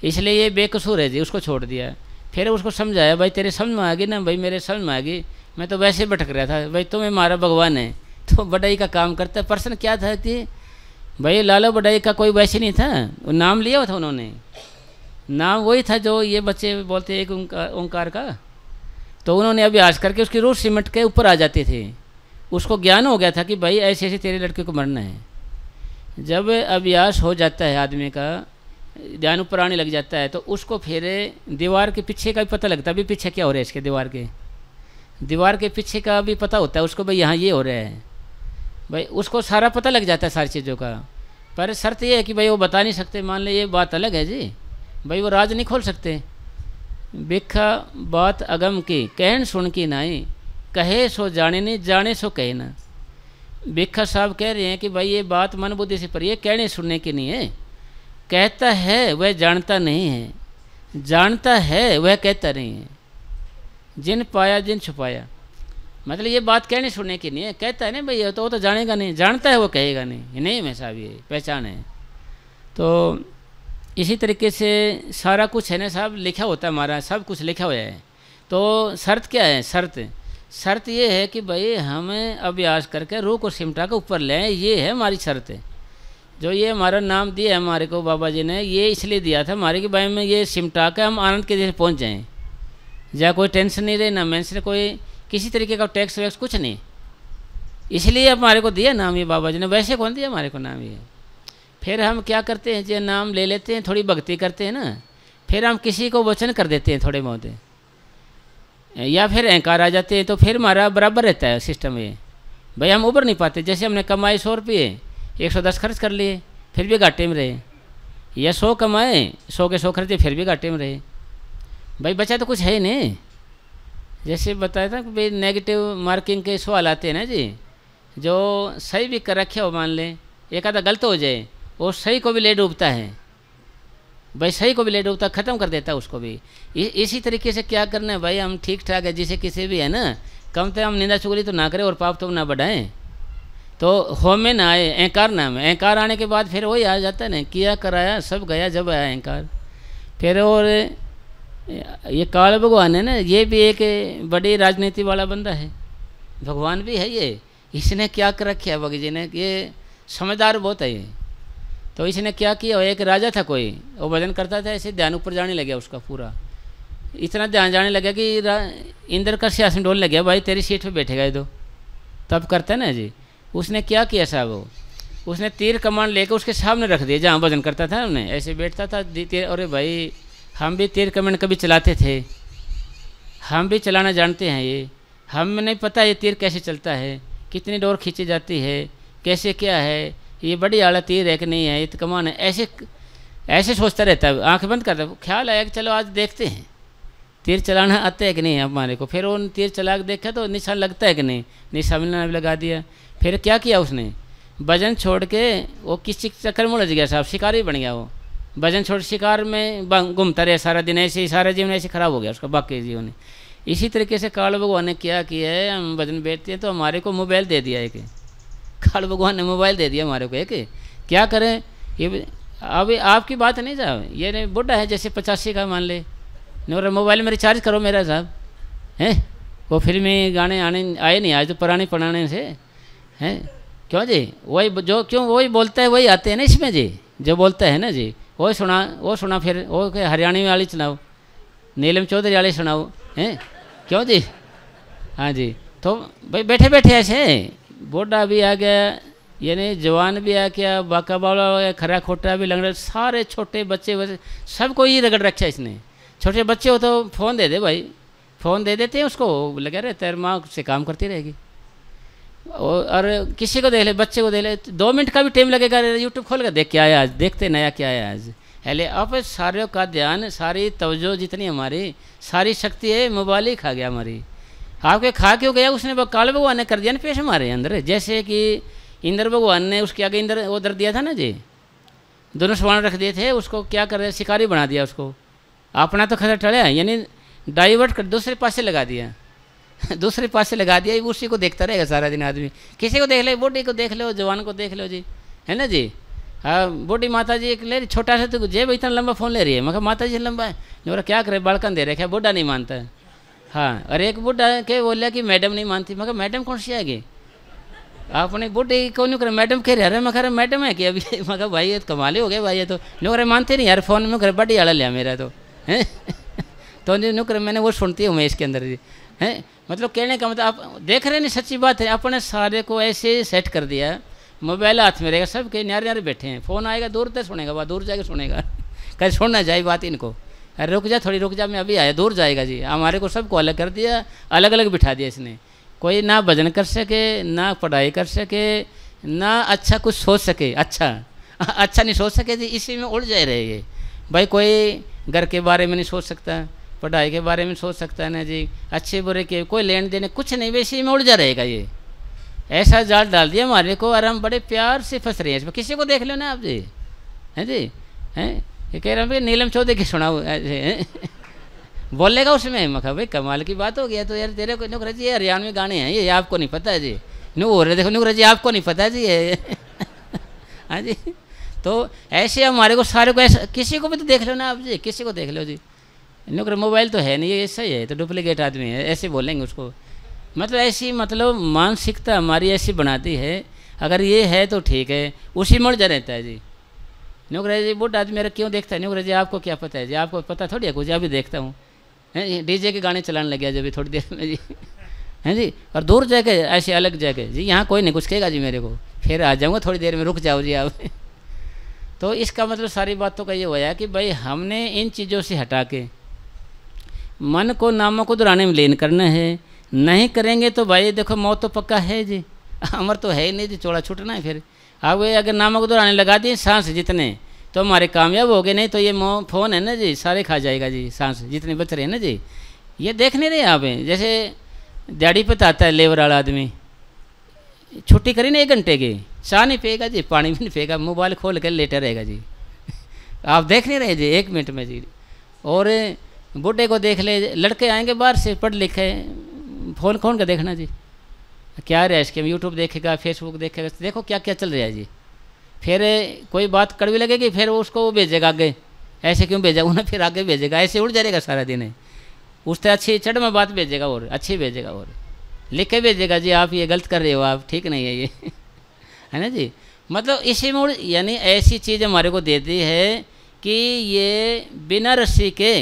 इसलिए ये बेकसूर है जी, उसको छोड़ दिया। फिर उसको समझाया भाई तेरे समझ में आ गई ना? भाई मेरे समझ में आ गई, मैं तो वैसे भटक रहा था, भाई तुम्हें मारा भगवान है तो बड़ाई का काम करता है। प्रश्न क्या था कि भाई लाला बड़ाई का कोई वैसे नहीं था, वो नाम लिया था उन्होंने, नाम वही था जो ये बच्चे बोलते एक ओंकार का, तो उन्होंने अभ्यास करके उसकी रूह सिमट के ऊपर आ जाते थे। उसको ज्ञान हो गया था कि भाई ऐसे ऐसे तेरे लड़के को मरना है। जब अभ्यास हो जाता है आदमी का, ध्यान ऊपर आने लग जाता है, तो उसको फिर दीवार के पीछे का भी पता लगता है, अभी पीछे क्या हो रहा है इसके, दीवार के पीछे का भी पता होता है उसको, भाई यहाँ ये हो रहा है, भाई उसको सारा पता लग जाता है सारी चीज़ों का। पर शर्त ये है कि भाई वो बता नहीं सकते, मान ले ये बात अलग है जी, भाई वो राज नहीं खोल सकते। बिखा बात अगम की कहन सुन की नाई, कहे सो जाने नहीं जाने सो कहे ना। बिखा साहब कह रहे हैं कि भाई ये बात मन बुद्धि से पर ये कहने सुनने की नहीं है, कहता है वह जानता नहीं है, जानता है वह कहता नहीं है, जिन पाया जिन छुपाया। मतलब ये बात कहने सुनने की नहीं है, कहता है ना भाई वो तो जानेगा नहीं, जानता है वो कहेगा नहीं, नहीं मैं साहब ये पहचान है। तो इसी तरीके से सारा कुछ है ना साहब लिखा होता है, हमारा सब कुछ लिखा हुआ है। तो शर्त क्या है? शर्त ये है कि भाई हमें अभ्यास करके रूह को सिमटा के ऊपर लें, ये है हमारी शर्त है। जो ये हमारा नाम दिया है हमारे को बाबा जी ने, ये इसलिए दिया था हमारे कि भाई में ये सिमटा के हम आनंद के जैसे पहुंच जाएं, जहाँ कोई टेंशन नहीं रहे, ना मेंशन कोई किसी तरीके का टैक्स वैक्स कुछ नहीं, इसलिए हमारे को दिया नाम ये बाबा जी ने, वैसे कौन दिया हमारे को नाम ये। फिर हम क्या करते हैं, जो नाम ले लेते हैं, थोड़ी भक्ति करते हैं ना, फिर हम किसी को वचन कर देते हैं थोड़े बहुत, या फिर अहंकार आ जाते हैं, तो फिर हमारा बराबर रहता है सिस्टम ये, भाई हम उभर नहीं पाते। जैसे हमने कमाए 100 रुपये, 110 खर्च कर लिए, फिर भी घाटे में रहे, या 100 कमाए 100 के 100 खर्चे, फिर भी घाटे में रहे, भाई बचा तो कुछ है ही नहीं। जैसे बताया था कि भाई नेगेटिव मार्किंग के सवाल आते हैं ना जी, जो सही भी कर रखे हो, मान लें एक आधा गलत हो जाए, वो सही को भी ले डूबता है, भाई सही को भी ले डूबता, ख़त्म कर देता है उसको भी। इसी तरीके से क्या करना है भाई, हम ठीक ठाक है जिसे किसी भी है ना, कम से कम निंदा चुगली तो ना करें और पाप तो ना बढ़ाएं, तो हो में ना आए, अहंकार नाम है। अहंकार आने के बाद फिर वही आ जाता है ना, किया कराया सब गया, जब आया अहंकार। फिर और ये काल भगवान है ना, ये भी एक बड़ी राजनीति वाला बंदा है, भगवान भी है ये, इसने क्या कर रखा है भगत जी ने, ये समझदार बहुत है ये। तो इसने क्या किया, एक राजा था कोई, वो भजन करता था, ऐसे ध्यान ऊपर जाने लगा उसका पूरा, इतना ध्यान जाने लगा कि इंद्र का सिंहासन डोलने लगा, भाई तेरी सीट पे बैठेगा ये तो, तब करता है ना जी। उसने क्या किया साहब, उसने तीर कमान लेकर उसके सामने रख दिया जहाँ भजन करता था, उन्हें ऐसे बैठता था तीर। अरे भाई हम भी तीर कमान कभी चलाते थे, हम भी चलाना जानते हैं, ये हमें नहीं पता ये तीर कैसे चलता है, कितनी डोर खींची जाती है, कैसे क्या है, ये बड़ी आला तीर है कि नहीं है, ये तो कमान है, ऐसे सोचता रहता है, आंखें बंद करता है। ख्याल आया कि चलो आज देखते हैं तीर चलाना आता है कि नहीं हमारे को। फिर उन तीर चला के देखा तो निशान लगता है कि नहीं, निशान मिलना भी लगा दिया। फिर क्या किया उसने, भजन छोड़ के वो किसी चक्कर में उलझ गया साहब, शिकारी बन गया वो, भजन छोड़ शिकार में घूमता रहा सारा दिन, ऐसे ही सारा जीवन ऐसे खराब हो गया उसका बाकी जीवन। इसी तरीके से काल भगवान ने क्या किया है, हम भजन बैठते हैं तो हमारे को मोबाइल दे दिया एक, काल भगवान ने मोबाइल दे दिया हमारे को एक, क्या करें ये। अभी आपकी बात नहीं साहब, ये नहीं बुढ़ा है जैसे 85 का मान ले, और मोबाइल में रिचार्ज करो मेरा साहब, हैं वो फिल्मी गाने आने आए नहीं आज तो पुराने पुराने से हैं, क्यों जी वही जो क्यों वही बोलता है वही आते हैं ना इसमें जी, जो बोलता है ना जी वो सुना फिर वो हरियाणवी वाली सुनाओ, नीलम चौधरी वाली सुनाओ, हैं क्यों जी। हाँ जी, तो भाई बैठे बैठे ऐसे बूढ़ा भी आ गया, यानी जवान भी आ गया, बाका बावला हो गया, खरा खोटा भी लग रहा, सारे छोटे बच्चे सबको ही रगड़ रखा है इसने। छोटे बच्चे हो तो फ़ोन दे दे भाई, फ़ोन दे देते हैं उसको, लगा रहता है, माँ से काम करती रहेगी। और किसी को देख ले, बच्चे को देख ले, 2 मिनट का भी टाइम लगेगा, यूट्यूब खोल कर देख क्या आया आज, देखते नया क्या आया आज। पहले अब सारों का ध्यान, सारी तवज्जो जितनी हमारी सारी शक्ति है मोबाइल ही खा गया हमारी। आपके खा क्यों गया? उसने काल भगवान ने कर दिया ना पेश हमारे अंदर, जैसे कि इंद्र भगवान ने उसके आगे इंद्र वो दर दिया था ना जी, दोनों सवाल रख दिए थे, उसको क्या कर रहे, शिकारी बना दिया उसको, अपना तो खतरा टड़ा, यानी डाइवर्ट कर दूसरे पास से लगा दिया दूसरे पास से लगा दिया, उसी को देखता रहेगा सारा दिन आदमी। किसी को देख ले, बूढ़ी को देख लो, जवान को देख लो जी, है ना जी। हाँ, बूढ़ी माता जी एक ले रही, छोटा सा तो जेब इतना लंबा फ़ोन ले रही है, मैं कहा माता जी लंबा है, जो क्या करे बड़कन दे रहे, क्या बूढ़ा नहीं मानता है। हाँ, और एक बूढ़ा के बोलिया कि मैडम नहीं मानती, मैं कहा मैडम कौन सी आएगी, आपने बूढ़ी को नहीं करे मैडम कह रहे, अरे मैं कह रहा मैडम है कि अभी मैं कहा भाई ये तो कमाल हो गए भाई, ये तो नुकरे मानते नहीं यार, फ़ोन में करे बड़ी आड़ा लिया मेरा तो है तो नुकरे मैंने वो सुनती हूँ मैं इसके अंदर जी, हैं मतलब कहने का मतलब आप देख रहे नहीं, सच्ची बात है, अपने सारे को ऐसे सेट कर दिया, मोबाइल हाथ में रहेगा, सब के न्यारे न्यारे बैठे हैं, फ़ोन आएगा दूर तक सुनेगा, बात दूर जाके सुनेगा कहीं सुनना जाए बात इनको, अरे रुक जा थोड़ी रुक जा, मैं अभी आया, दूर जाएगा जी। हमारे को सबको अलग कर दिया, अलग अलग बिठा दिया इसने, कोई ना भजन कर सके, ना पढ़ाई कर सके, ना अच्छा कुछ सोच सके, अच्छा नहीं सोच सके जी, इसी में उलझ जाए रहेंगे भाई। कोई घर के बारे में नहीं सोच सकता, पढ़ाई के बारे में सोच सकता है ना जी, अच्छे बुरे के कोई लेन देने कुछ नहीं, वैसे में उलझा रहेगा ये। ऐसा जाल डाल दिया हमारे को, और हम बड़े प्यार से फंस रहे हैं इसमें। किसी को देख लो ना आप जी, हैं जी, हैं ये कह रहे हैं भाई नीलम चौधरी की सुनाओ बोलेगा उसमें, मैं कहा भाई कमाल की बात हो गया, तो यार तेरे को नुकरा जी हरियाणवी गाने हैं ये आपको नहीं पता है जी, नु हो रहे देखो नुकरा जी आपको नहीं पता है जी ये हाँ जी। तो ऐसे हमारे को सारे को ऐसा, किसी को भी तो देख लो ना आप जी, किसी को देख लो जी, नुकरा मोबाइल तो है नहीं, ये ऐसा ही है, तो डुप्लीकेट आदमी है, ऐसे बोलेंगे उसको। मतलब ऐसी मतलब मानसिकता हमारी ऐसी बनाती है, अगर ये है तो ठीक है, उसी में उलझा रहता है जी। नुकरा जी बूढ़ा आदमी मेरा क्यों देखता है, नुकरा जी आपको क्या पता है जी, आपको पता थोड़ी है कुछ, अभी देखता हूँ डीजे के गाने चलाने लग गया जब थोड़ी देर में जी, हैं जी। और दूर जगह ऐसे अलग जगह जी, यहाँ कोई नहीं कुछ कहेगा जी मेरे को, फिर आ जाऊँगा थोड़ी देर में, रुक जाओ जी आप तो इसका मतलब सारी बातों का ये हुआ कि भाई हमने इन चीज़ों से हटा के मन को नामों को दोहराने में लीन करना है, नहीं करेंगे तो भाई देखो मौत तो पक्का है जी, अमर तो है ही नहीं जी, चौड़ा छूटना है। फिर अब वे अगर नामों को दोहराने लगा दिए सांस जितने, तो हमारे कामयाब हो गए, नहीं तो ये फ़ोन है ना जी सारे खा जाएगा जी, सांस जितने बच रहे हैं ना जी। ये देख नहीं रहे आप, जैसे दिहाड़ी पे आता है लेबर वाला आदमी, छुट्टी करी ना 1 घंटे की, चाय नहीं पिएगा जी, पानी भी नहीं पिएगा, मोबाइल खोल कर लेटा रहेगा जी आप देख नहीं रहे जी 1 मिनट में जी। और बूढ़े को देख ले, लड़के आएंगे बाहर से पढ़ लिखे, फ़ोन खोल कर देखना जी क्या रहा है इसके, यूट्यूब देखेगा, फेसबुक देखेगा, देखो क्या क्या चल रहा है जी। फिर कोई बात कड़वी लगेगी, फिर उसको वो भेजेगा आगे, ऐसे क्यों भेजा उन्हें, फिर आगे भेजेगा, ऐसे उड़ जाएगा सारा दिन। उससे अच्छी चढ़ में बात भेजेगा और अच्छी भेजेगा और लिख के भेजेगा जी आप ये गलत कर रहे हो, आप ठीक नहीं है ये है ना जी। मतलब इसी में यानी ऐसी चीज़ हमारे को देती है कि ये बिना रस्सी के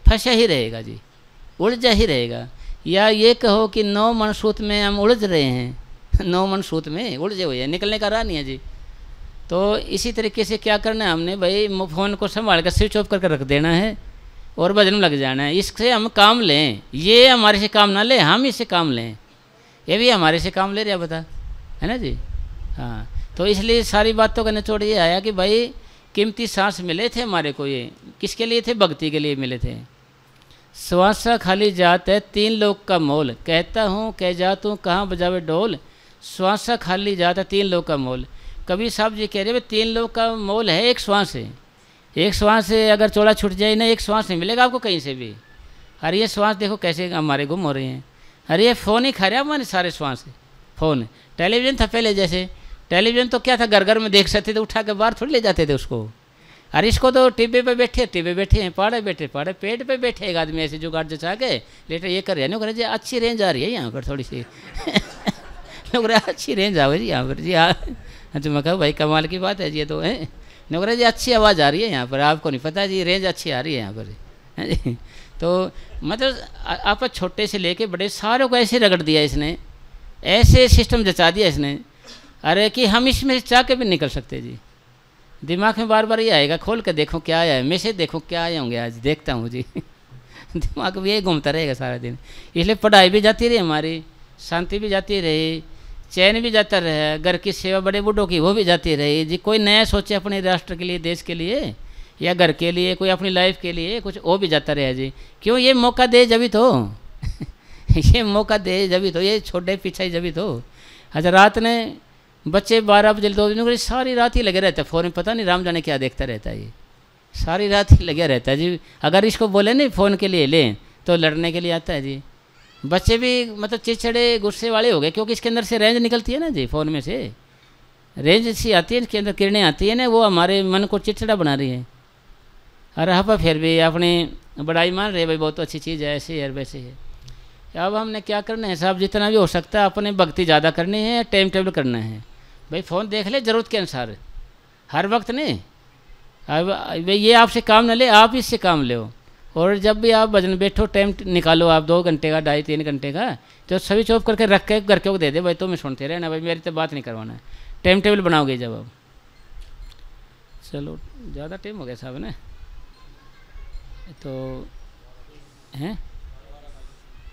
फंसा ही रहेगा जी, उलझा ही रहेगा। या ये कहो कि 9 मनसूत में हम उलझ रहे हैं, 9 मनसूत में उलझे हुए हैं, निकलने का राह नहीं है जी। तो इसी तरीके से क्या करना है हमने भाई, फ़ोन को संभाल कर स्विच ऑफ करके रख देना है और भजन में लग जाना है। इससे हम काम लें, ये हमारे से काम ना ले, हम इससे काम लें, ये भी हमारे से काम ले रहा बता, है ना जी। हाँ, तो इसलिए सारी बातों का निचोड़ ये आया कि भाई कीमती सांस मिले थे हमारे को, ये किसके लिए थे, भक्ति के लिए मिले थे। श्वासा खाली जात है 3 लोग का मोल, कहता हूँ कह जात हूँ कहाँ बजावे डोल, श्वासा खाली जात है 3 लोग का मोल। कबीर साहब जी कह रहे हैं 3 लोग का मोल है, एक श्वास है, एक श्वास से अगर चौड़ा छूट जाए ना, एक श्वास नहीं मिलेगा आपको कहीं से भी। अरे ये श्वास देखो कैसे हमारे गुम हो रहे हैं, अरे ये फ़ोन ही खा रहे हैं हमारे सारे श्वास, फ़ोन। टेलीविज़न था पहले, जैसे टेलीविज़न तो क्या था, घर घर में देख सकते थे, उठा के बाहर थोड़ी ले जाते थे उसको। अरे इसको तो टीवी पे बैठे हैं, पहाड़े बैठे पेट पे बैठे एक आदमी ऐसे जुगाड़ जचा के लेटर ये कर रहे हैं, जी अच्छी रेंज आ रही है यहाँ पर थोड़ी सी लोग अच्छी रेंज आ जी यहाँ पर जी। हाँ तो मैं कहा भाई कमाल की बात है जी, ये तो है नौकरा जी, अच्छी आवाज़ आ रही है यहाँ पर, आपको नहीं पता जी, रेंज अच्छी आ रही है यहाँ पर जी। तो मतलब आप छोटे से लेके बड़े सारों को ऐसे रगड़ दिया इसने, ऐसे सिस्टम जचा दिया इसने, अरे कि हम इसमें चाह के भी निकल सकते जी। दिमाग में बार बार ये आएगा, खोल कर देखो क्या आया है, मैसेज देखो क्या आए होंगे आज, देखता हूँ जी दिमाग में यही घूमता रहेगा सारा दिन। इसलिए पढ़ाई भी जाती रही हमारी, शांति भी जाती रही, चैन भी जाता रहा, घर की सेवा बड़े बूढ़ों की वो भी जाती रही जी। कोई नया सोचे अपने राष्ट्र के लिए, देश के लिए या घर के लिए, कोई अपनी लाइफ के लिए कुछ वो भी जाता रहा जी। क्यों? ये मौका दे जभी तो ये मौका दे जभी तो, ये छोटे पीछे जभी तो। अच्छा रात ने बच्चे 12 बजे 2 बजे सारी रात ही लगे रहते हैं फ़ोन में, पता नहीं राम जाने क्या देखता रहता है ये, सारी रात ही लगे रहता है जी। अगर इसको बोले नहीं फ़ोन के लिए लें तो लड़ने के लिए आता है जी। बच्चे भी मतलब चिड़चिड़े गुस्से वाले हो गए, क्योंकि इसके अंदर से रेंज निकलती है ना जी, फ़ोन में से रेंज सी आती है, इसके अंदर किरणें आती है ना, वो हमारे मन को चिड़चिड़ा बना रही है। और यहाँ फिर भी अपनी बड़ाई मान रहे भाई बहुत अच्छी चीज़ है, ऐसे है वैसे है। अब हमने क्या करना है साहब, जितना भी हो सकता है अपने भक्ति ज़्यादा करनी है, टाइम टेबल करना है भाई। फ़ोन देख ले ज़रूरत के अनुसार, हर वक्त नहीं। अब भाई ये आपसे काम न ले, आप इससे काम लो। और जब भी आप भजन बैठो टाइम निकालो आप 2 घंटे का, 2.5-3 घंटे का, तो स्विच ऑफ करके रख के घर के को दे दे भाई, तुम्हें सुनते रहना भाई, मेरी तो बात नहीं करवाना है। टाइम टेबल बनाओगे जब आप। चलो ज़्यादा टाइम हो गया साहब ने तो हैं,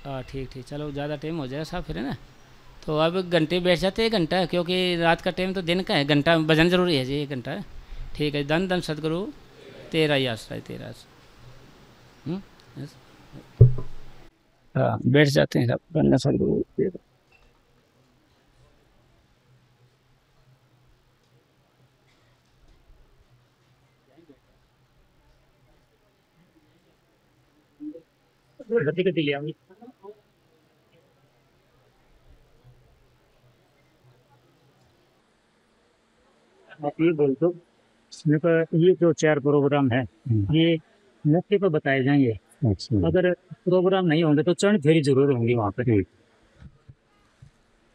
हाँ ठीक ठीक, चलो ज़्यादा टाइम हो जाएगा साहब फिर है ना। तो अब घंटे बैठ जाते 1 घंटा, क्योंकि रात का टाइम तो दिन का है, घंटा भजन जरूरी है जी, 1 घंटा है। ठीक है, धन धन सदगुरु तेरा ही आश्रय तेरा आश्रय। हाँ बैठ जाते हैं सब, धन सदगुरु तेरा। गति गति ले आऊंगी। आप ये बोल दो, इसमें पर ये जो 4 प्रोग्राम है ये मौके पर बताए जाएंगे। अगर प्रोग्राम नहीं होंगे तो चरण फेरी जरूर होंगी वहाँ पे।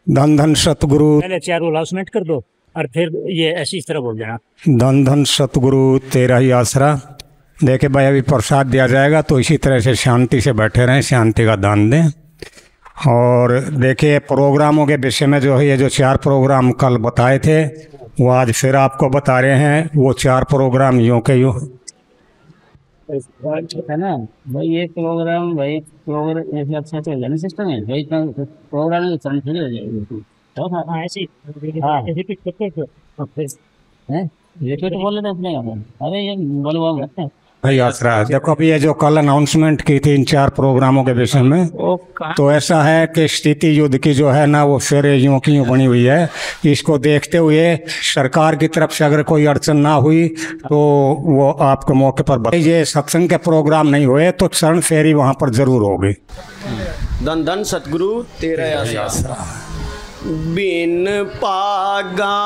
धन धन सतगुरु, पहले 4 अनाउंसमेंट कर दो और फिर ये ऐसी इस तरह बोल देना। धन धन सतगुरु तेरा ही आसरा। देखिए भाई अभी प्रसाद दिया जाएगा, तो इसी तरह से शांति से बैठे रहें, शांति का दान दें। और देखिए प्रोग्रामों के विषय में जो है, ये जो 4 प्रोग्राम कल बताए थे वो आज फिर आपको बता रहे हैं। वो 4 प्रोग्राम यूँ के यूँ है ना भाई। ये प्रोग्राम भाई प्रोग्राम ऐसे अच्छा चल जाना सिस्टम है भाई, प्रोग्राम चल फिर हो जाएगी तो हाँ ऐसे हाँ रिपीट करते हैं, रिपीट बोल रहे अपने आप। अरे ये बोलवा करते हैं भाई आसरा। देखो अभी ये जो कल अनाउंसमेंट की थी इन 4 प्रोग्रामों के विषय में, तो ऐसा है कि स्थिति युद्ध की जो है ना वो फिर यूं की यूं बनी हुई है। इसको देखते हुए सरकार की तरफ से अगर कोई अड़चन ना हुई तो वो आपको मौके पर ये सत्संग के प्रोग्राम नहीं हुए तो चरण फेरी वहाँ पर जरूर होगी। धन धन सतगुरु तेरा आसरा। बिन पागा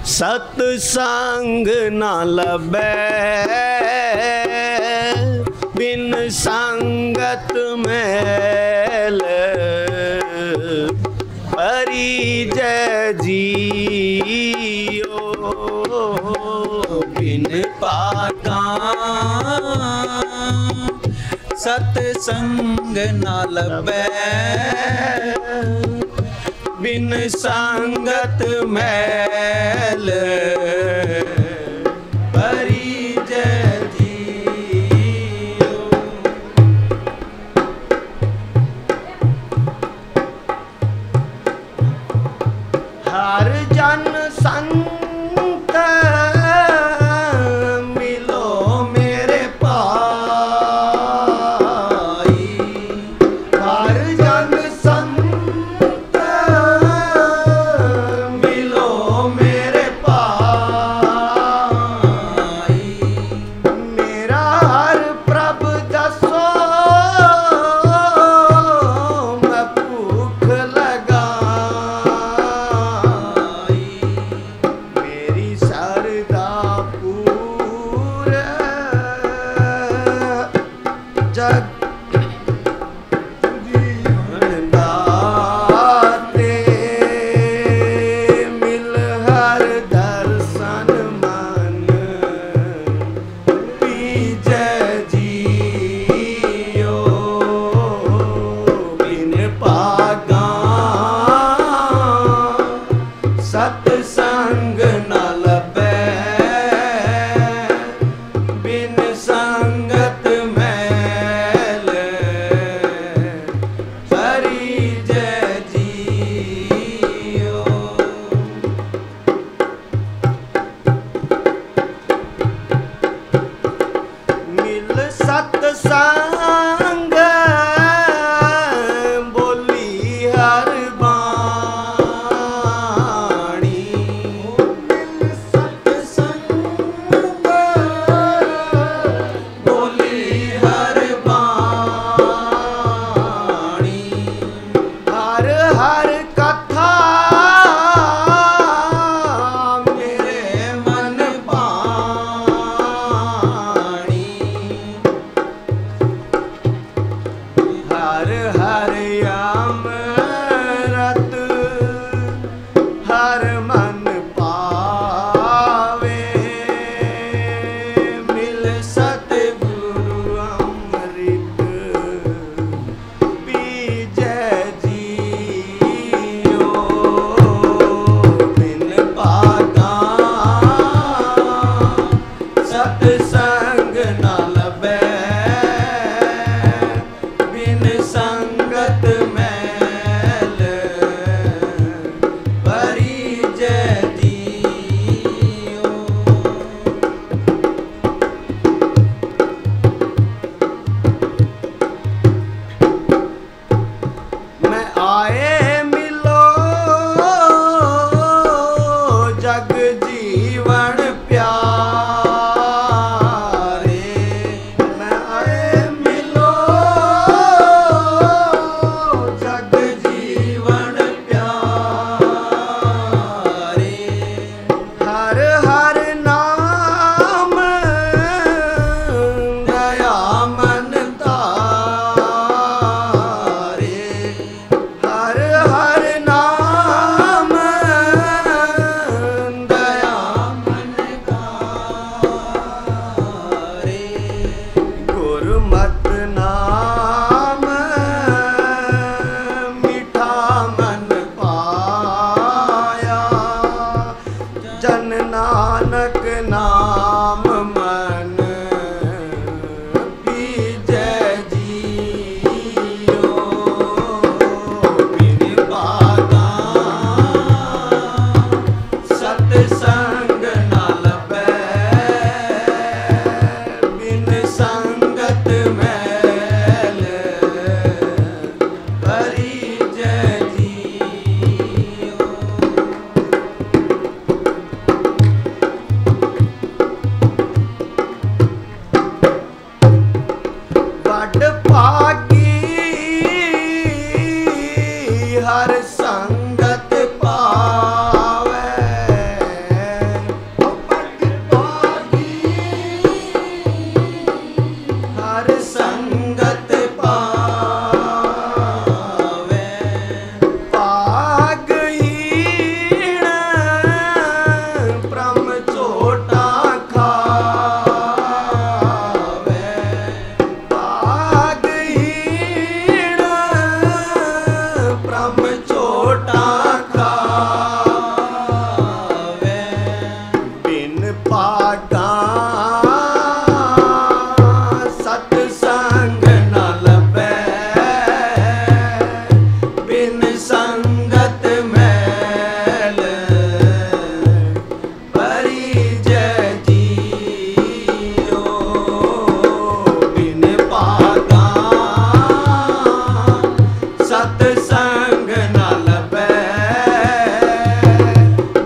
सत्संग न लबै, बिन संगत मैल परिजय जियो। बिन पागा सत्संग न लबै, बिन संगत मैल परिजय जियो। हर जन संत मिलो मेरे पाई, हर जन संत मिलो मेरे पाई। मेरा हर प्रभ दसो मैं भूख लगाई, हर संगत पावे बड़ भागी हर संगत पावे पागहीण ब्रह्म चोटा खावे पागहीण ब्रह्म चोटा खावे बिन पागा सतसंग न लभै बिन संगत मैल परिजय जियो बिन पागा सतसंग न लभै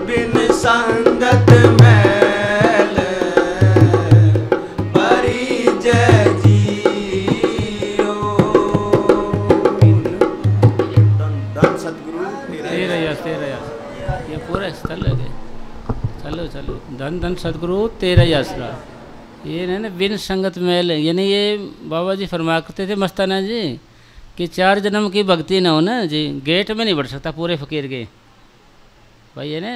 बिन संगत मैल परिजय जियो धन सतगुरु तेरा यश ये पूरा स्थल है। चलो चलो धन धन सतगुरु तेरा आसरा। ये नहीं ना बिन संगत मेल, यानी ये बाबा जी फरमा करते थे मस्ताना जी कि 4 जन्म की भक्ति ना हो ना जी, गेट में नहीं बढ़ सकता पूरे फकीर के। भाई ये ना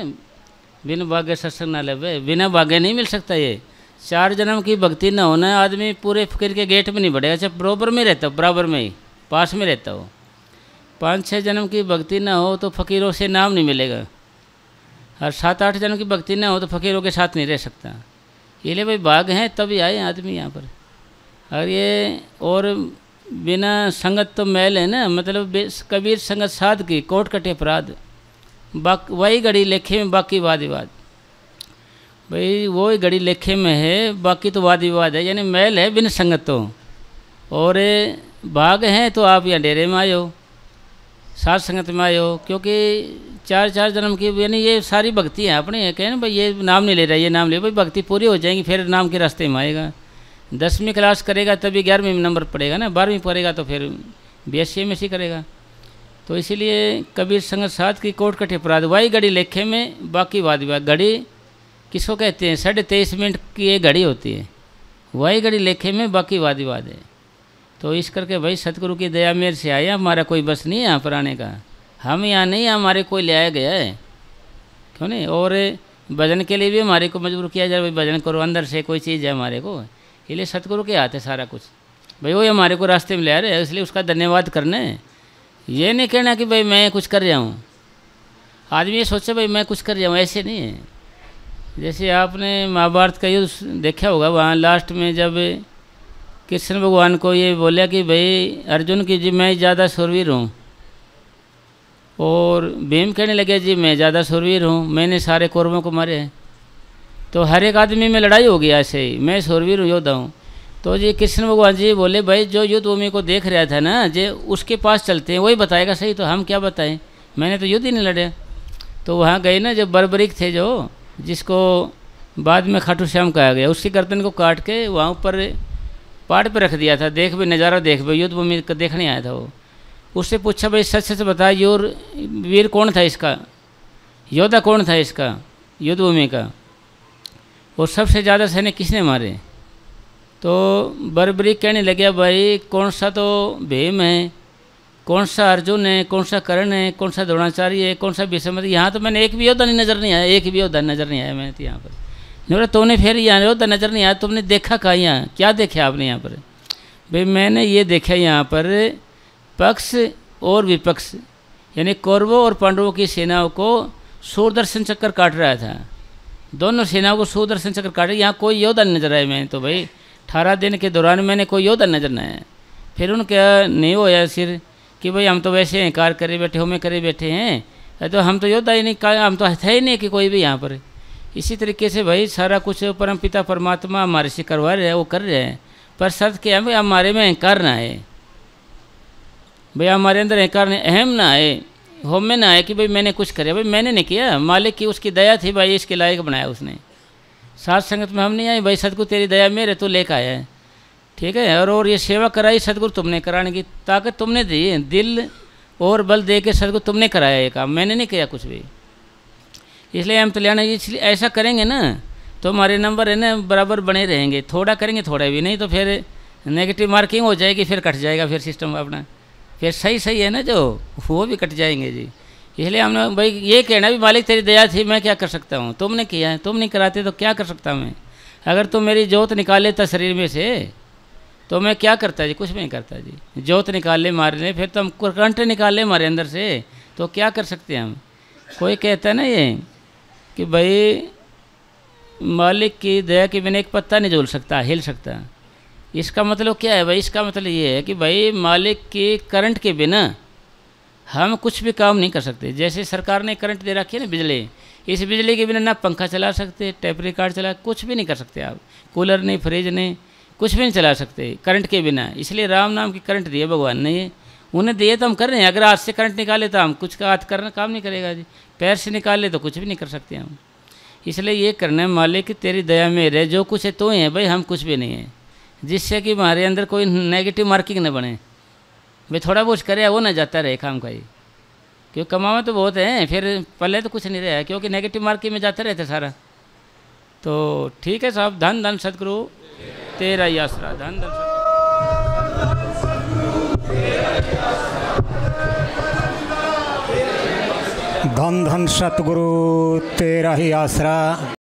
बिन भाग्य सत्संग ना लगे, बिना भाग्य नहीं मिल सकता। ये 4 जन्म की भक्ति ना होना आदमी पूरे फकीर के गेट में नहीं बढ़ेगा, चाहे बराबर में रहता हो, बराबर में ही पास में रहता हो। 5-6 जन्म की भक्ति ना हो तो फकीरों से नाम नहीं मिलेगा, और 7-8 जन्म की भक्ति ना हो तो फकीरों के साथ नहीं रह सकता। ये लिए भाई भाग हैं तभी आए आदमी यहाँ पर। और ये और बिना संगत तो मैल है ना, मतलब कबीर संगत साध की कोट कटे अपराध, वही घड़ी लेखे में बाकी वाद विवाद। भाई वही घड़ी लेखे में है, बाकी तो वाद विवाद है, यानी मैल है बिन संगत तो। और भाग हैं तो आप यहाँ डेरे में आए हो, साथ संगत में आए हो, क्योंकि 4-4 जन्म की यानी ये सारी भक्ति है अपनी है। कहें भाई ये नाम नहीं ले रहा, ये नाम ले, भाई भक्ति पूरी हो जाएगी फिर नाम के रास्ते में आएगा। 10वीं क्लास करेगा तभी 11वीं में नंबर पड़ेगा ना, 12वीं पढ़ेगा तो फिर BSc MSc करेगा। तो इसीलिए कबीर संगत साथ की कोट कटे अपराध, वाई घड़ी लेखे में बाकी वाद विवाद। घड़ी किसको कहते हैं? 23.5 मिनट की ये घड़ी होती है, वाई घड़ी लेखे में बाकी वाद विवाद है। तो इस करके भाई सतगुरु की दया मेरे से आया, हमारा कोई बस नहीं है यहाँ पर आने का, हम यहाँ नहीं, हमारे कोई ले आया गया है, क्यों नहीं। और भजन के लिए भी हमारे को मजबूर किया जाए, भाई भजन करो, अंदर से कोई चीज़ है हमारे को, इसलिए सतगुरु के हाथ है सारा कुछ। भाई वो हमारे को रास्ते में ले आ रहे हैं, इसलिए उसका धन्यवाद करना है। ये नहीं कहना कि भाई मैं कुछ कर रहा हूँ, आदमी ये सोचे भाई मैं कुछ कर रहा हूँ, ऐसे नहीं है। जैसे आपने महाभारत का युद्ध देखा होगा, वहाँ लास्ट में जब कृष्ण भगवान को ये बोला कि भाई अर्जुन की जी मैं ज़्यादा शूरवीर हूँ, और भीम कहने लगे जी मैं ज़्यादा शूरवीर हूँ, मैंने सारे कौरवों को मारे हैं। तो हर एक आदमी में लड़ाई हो गई ऐसे ही, मैं शूरवीर हूँ, योद्धा हूँ। तो जी कृष्ण भगवान जी बोले भाई जो युद्ध भूमि को देख रहा था ना जे उसके पास चलते हैं, वही बताएगा सही, तो हम क्या बताएं, मैंने तो युद्ध ही नहीं लड़े। तो वहाँ गए ना, जो बर्बरीक थे जो, जिसको बाद में खाटू श्याम कहा गया, उसकी गर्दन को काट के वहाँ ऊपर पहाड़ पर रख दिया था, देख भाई नज़ारा देख भाई, युद्ध भूमि का देखने आया था वो। उससे पूछा भाई सच सच बता योर वीर कौन था इसका, योद्धा कौन था इसका युद्ध भूमि का, और सबसे ज़्यादा सैनिक किसने मारे। तो बर्बरीक कहने लगे भाई कौन सा तो भीम है, कौन सा अर्जुन है, कौन सा कर्ण है, कौन सा द्रोणाचार्य है, कौन सा भीष्म। यहाँ तो मैंने एक भी योद्धा नज़र नहीं आया, एक भी योद्धा नज़र नहीं आया मैंने तो यहाँ पर। बोला तुमने फिर यहाँ योद्धा नज़र नहीं आया, तुमने देखा कहाँ, यहाँ क्या देखा आपने यहाँ पर। भाई मैंने ये देखा यहाँ पर पक्ष और विपक्ष, यानी कौरवों और पांडवों की सेनाओं को सुदर्शन चक्कर काट रहा था, दोनों सेनाओं को सुदर्शन चक्कर काटे, यहाँ कोई योद्धा नजर आए। मैंने तो भाई 18 दिन के दौरान मैंने कोई योद्धा नजर नहीं आया। फिर उनका नहीं होया सिर कि भाई हम तो वैसे इनकार करे बैठे, हमें करे बैठे हैं, तो हम तो योद्धा ही नहीं, हम तो है ही नहीं कि कोई भी यहाँ पर। इसी तरीके से भाई सारा कुछ परमपिता परमात्मा हमारे से करवा रहे हैं, वो कर रहे हैं, पर शर्त क्या है भाई हमारे में अहंकार ना आए, भाई हमारे अंदर अहंकार नहीं, अहम ना आए, होम में ना आए कि भाई मैंने कुछ करे, भाई मैंने नहीं किया, मालिक की उसकी दया थी भाई, इसके लायक बनाया उसने। साथ संगत में हम नहीं आए, भाई सतगुरु तेरी दया मेरे तो लेकर आया है, ठीक है। और ये सेवा कराई सतगुरु तुमने, कराने की ताकत तुमने दी है, दिल और बल दे के सदगुरु तुमने कराया ये काम, मैंने नहीं किया कुछ भी। इसलिए हम कल्याण इसलिए ऐसा करेंगे ना तो हमारे नंबर है ना बराबर बने रहेंगे, थोड़ा करेंगे थोड़ा भी नहीं तो फिर नेगेटिव मार्किंग हो जाएगी, फिर कट जाएगा फिर सिस्टम अपना, फिर सही सही है ना जो वो भी कट जाएंगे जी। इसलिए हमने भाई ये कहना भी मालिक तेरी दया थी, मैं क्या कर सकता हूँ, तुमने किया है, तुम नहीं कराते तो क्या कर सकता मैं। अगर तुम मेरी जोत निकाल लेता शरीर में से तो मैं क्या करता जी, कुछ भी नहीं करता जी। जोत निकाल ले मार ले, फिर तो हम करंट निकाल ले हमारे अंदर से तो क्या कर सकते हैं हम। कोई कहता है ना ये कि भाई मालिक की दया के बिना एक पत्ता नहीं झूल सकता, हिल सकता। इसका मतलब क्या है भाई, इसका मतलब ये है कि भाई मालिक के करंट के बिना हम कुछ भी काम नहीं कर सकते। जैसे सरकार ने करंट दे रखी है ना बिजली, इस बिजली के बिना ना पंखा चला सकते, टेप रिकॉर्ड चला, कुछ भी नहीं कर सकते आप, कूलर नहीं, फ्रिज नहीं, कुछ भी नहीं चला सकते करंट के बिना। इसलिए राम नाम की करंट दिए भगवान ने, ये उन्हें दिए तो हम कर रहे हैं। अगर हाथ से करंट निकाले तो हम कुछ का हाथ करना काम नहीं करेगा जी, पैर से निकाल ले तो कुछ भी नहीं कर सकते हम। इसलिए ये करना है मालिक तेरी दया में रहे, जो कुछ है तो ही है भाई, हम कुछ भी नहीं है, जिससे कि हमारे अंदर कोई नेगेटिव मार्किंग न बने। भाई थोड़ा बहुत करे वो ना जाता रहे काम का ही, क्योंकि कमावा तो बहुत है, फिर पहले तो कुछ नहीं रहा क्योंकि नेगेटिव मार्किंग में जाते रहते सारा। तो ठीक है साहब, धन धन सतगुरु तेरा ही आसरा, धन धन धन धन सतगुरु तेरा ही आसरा।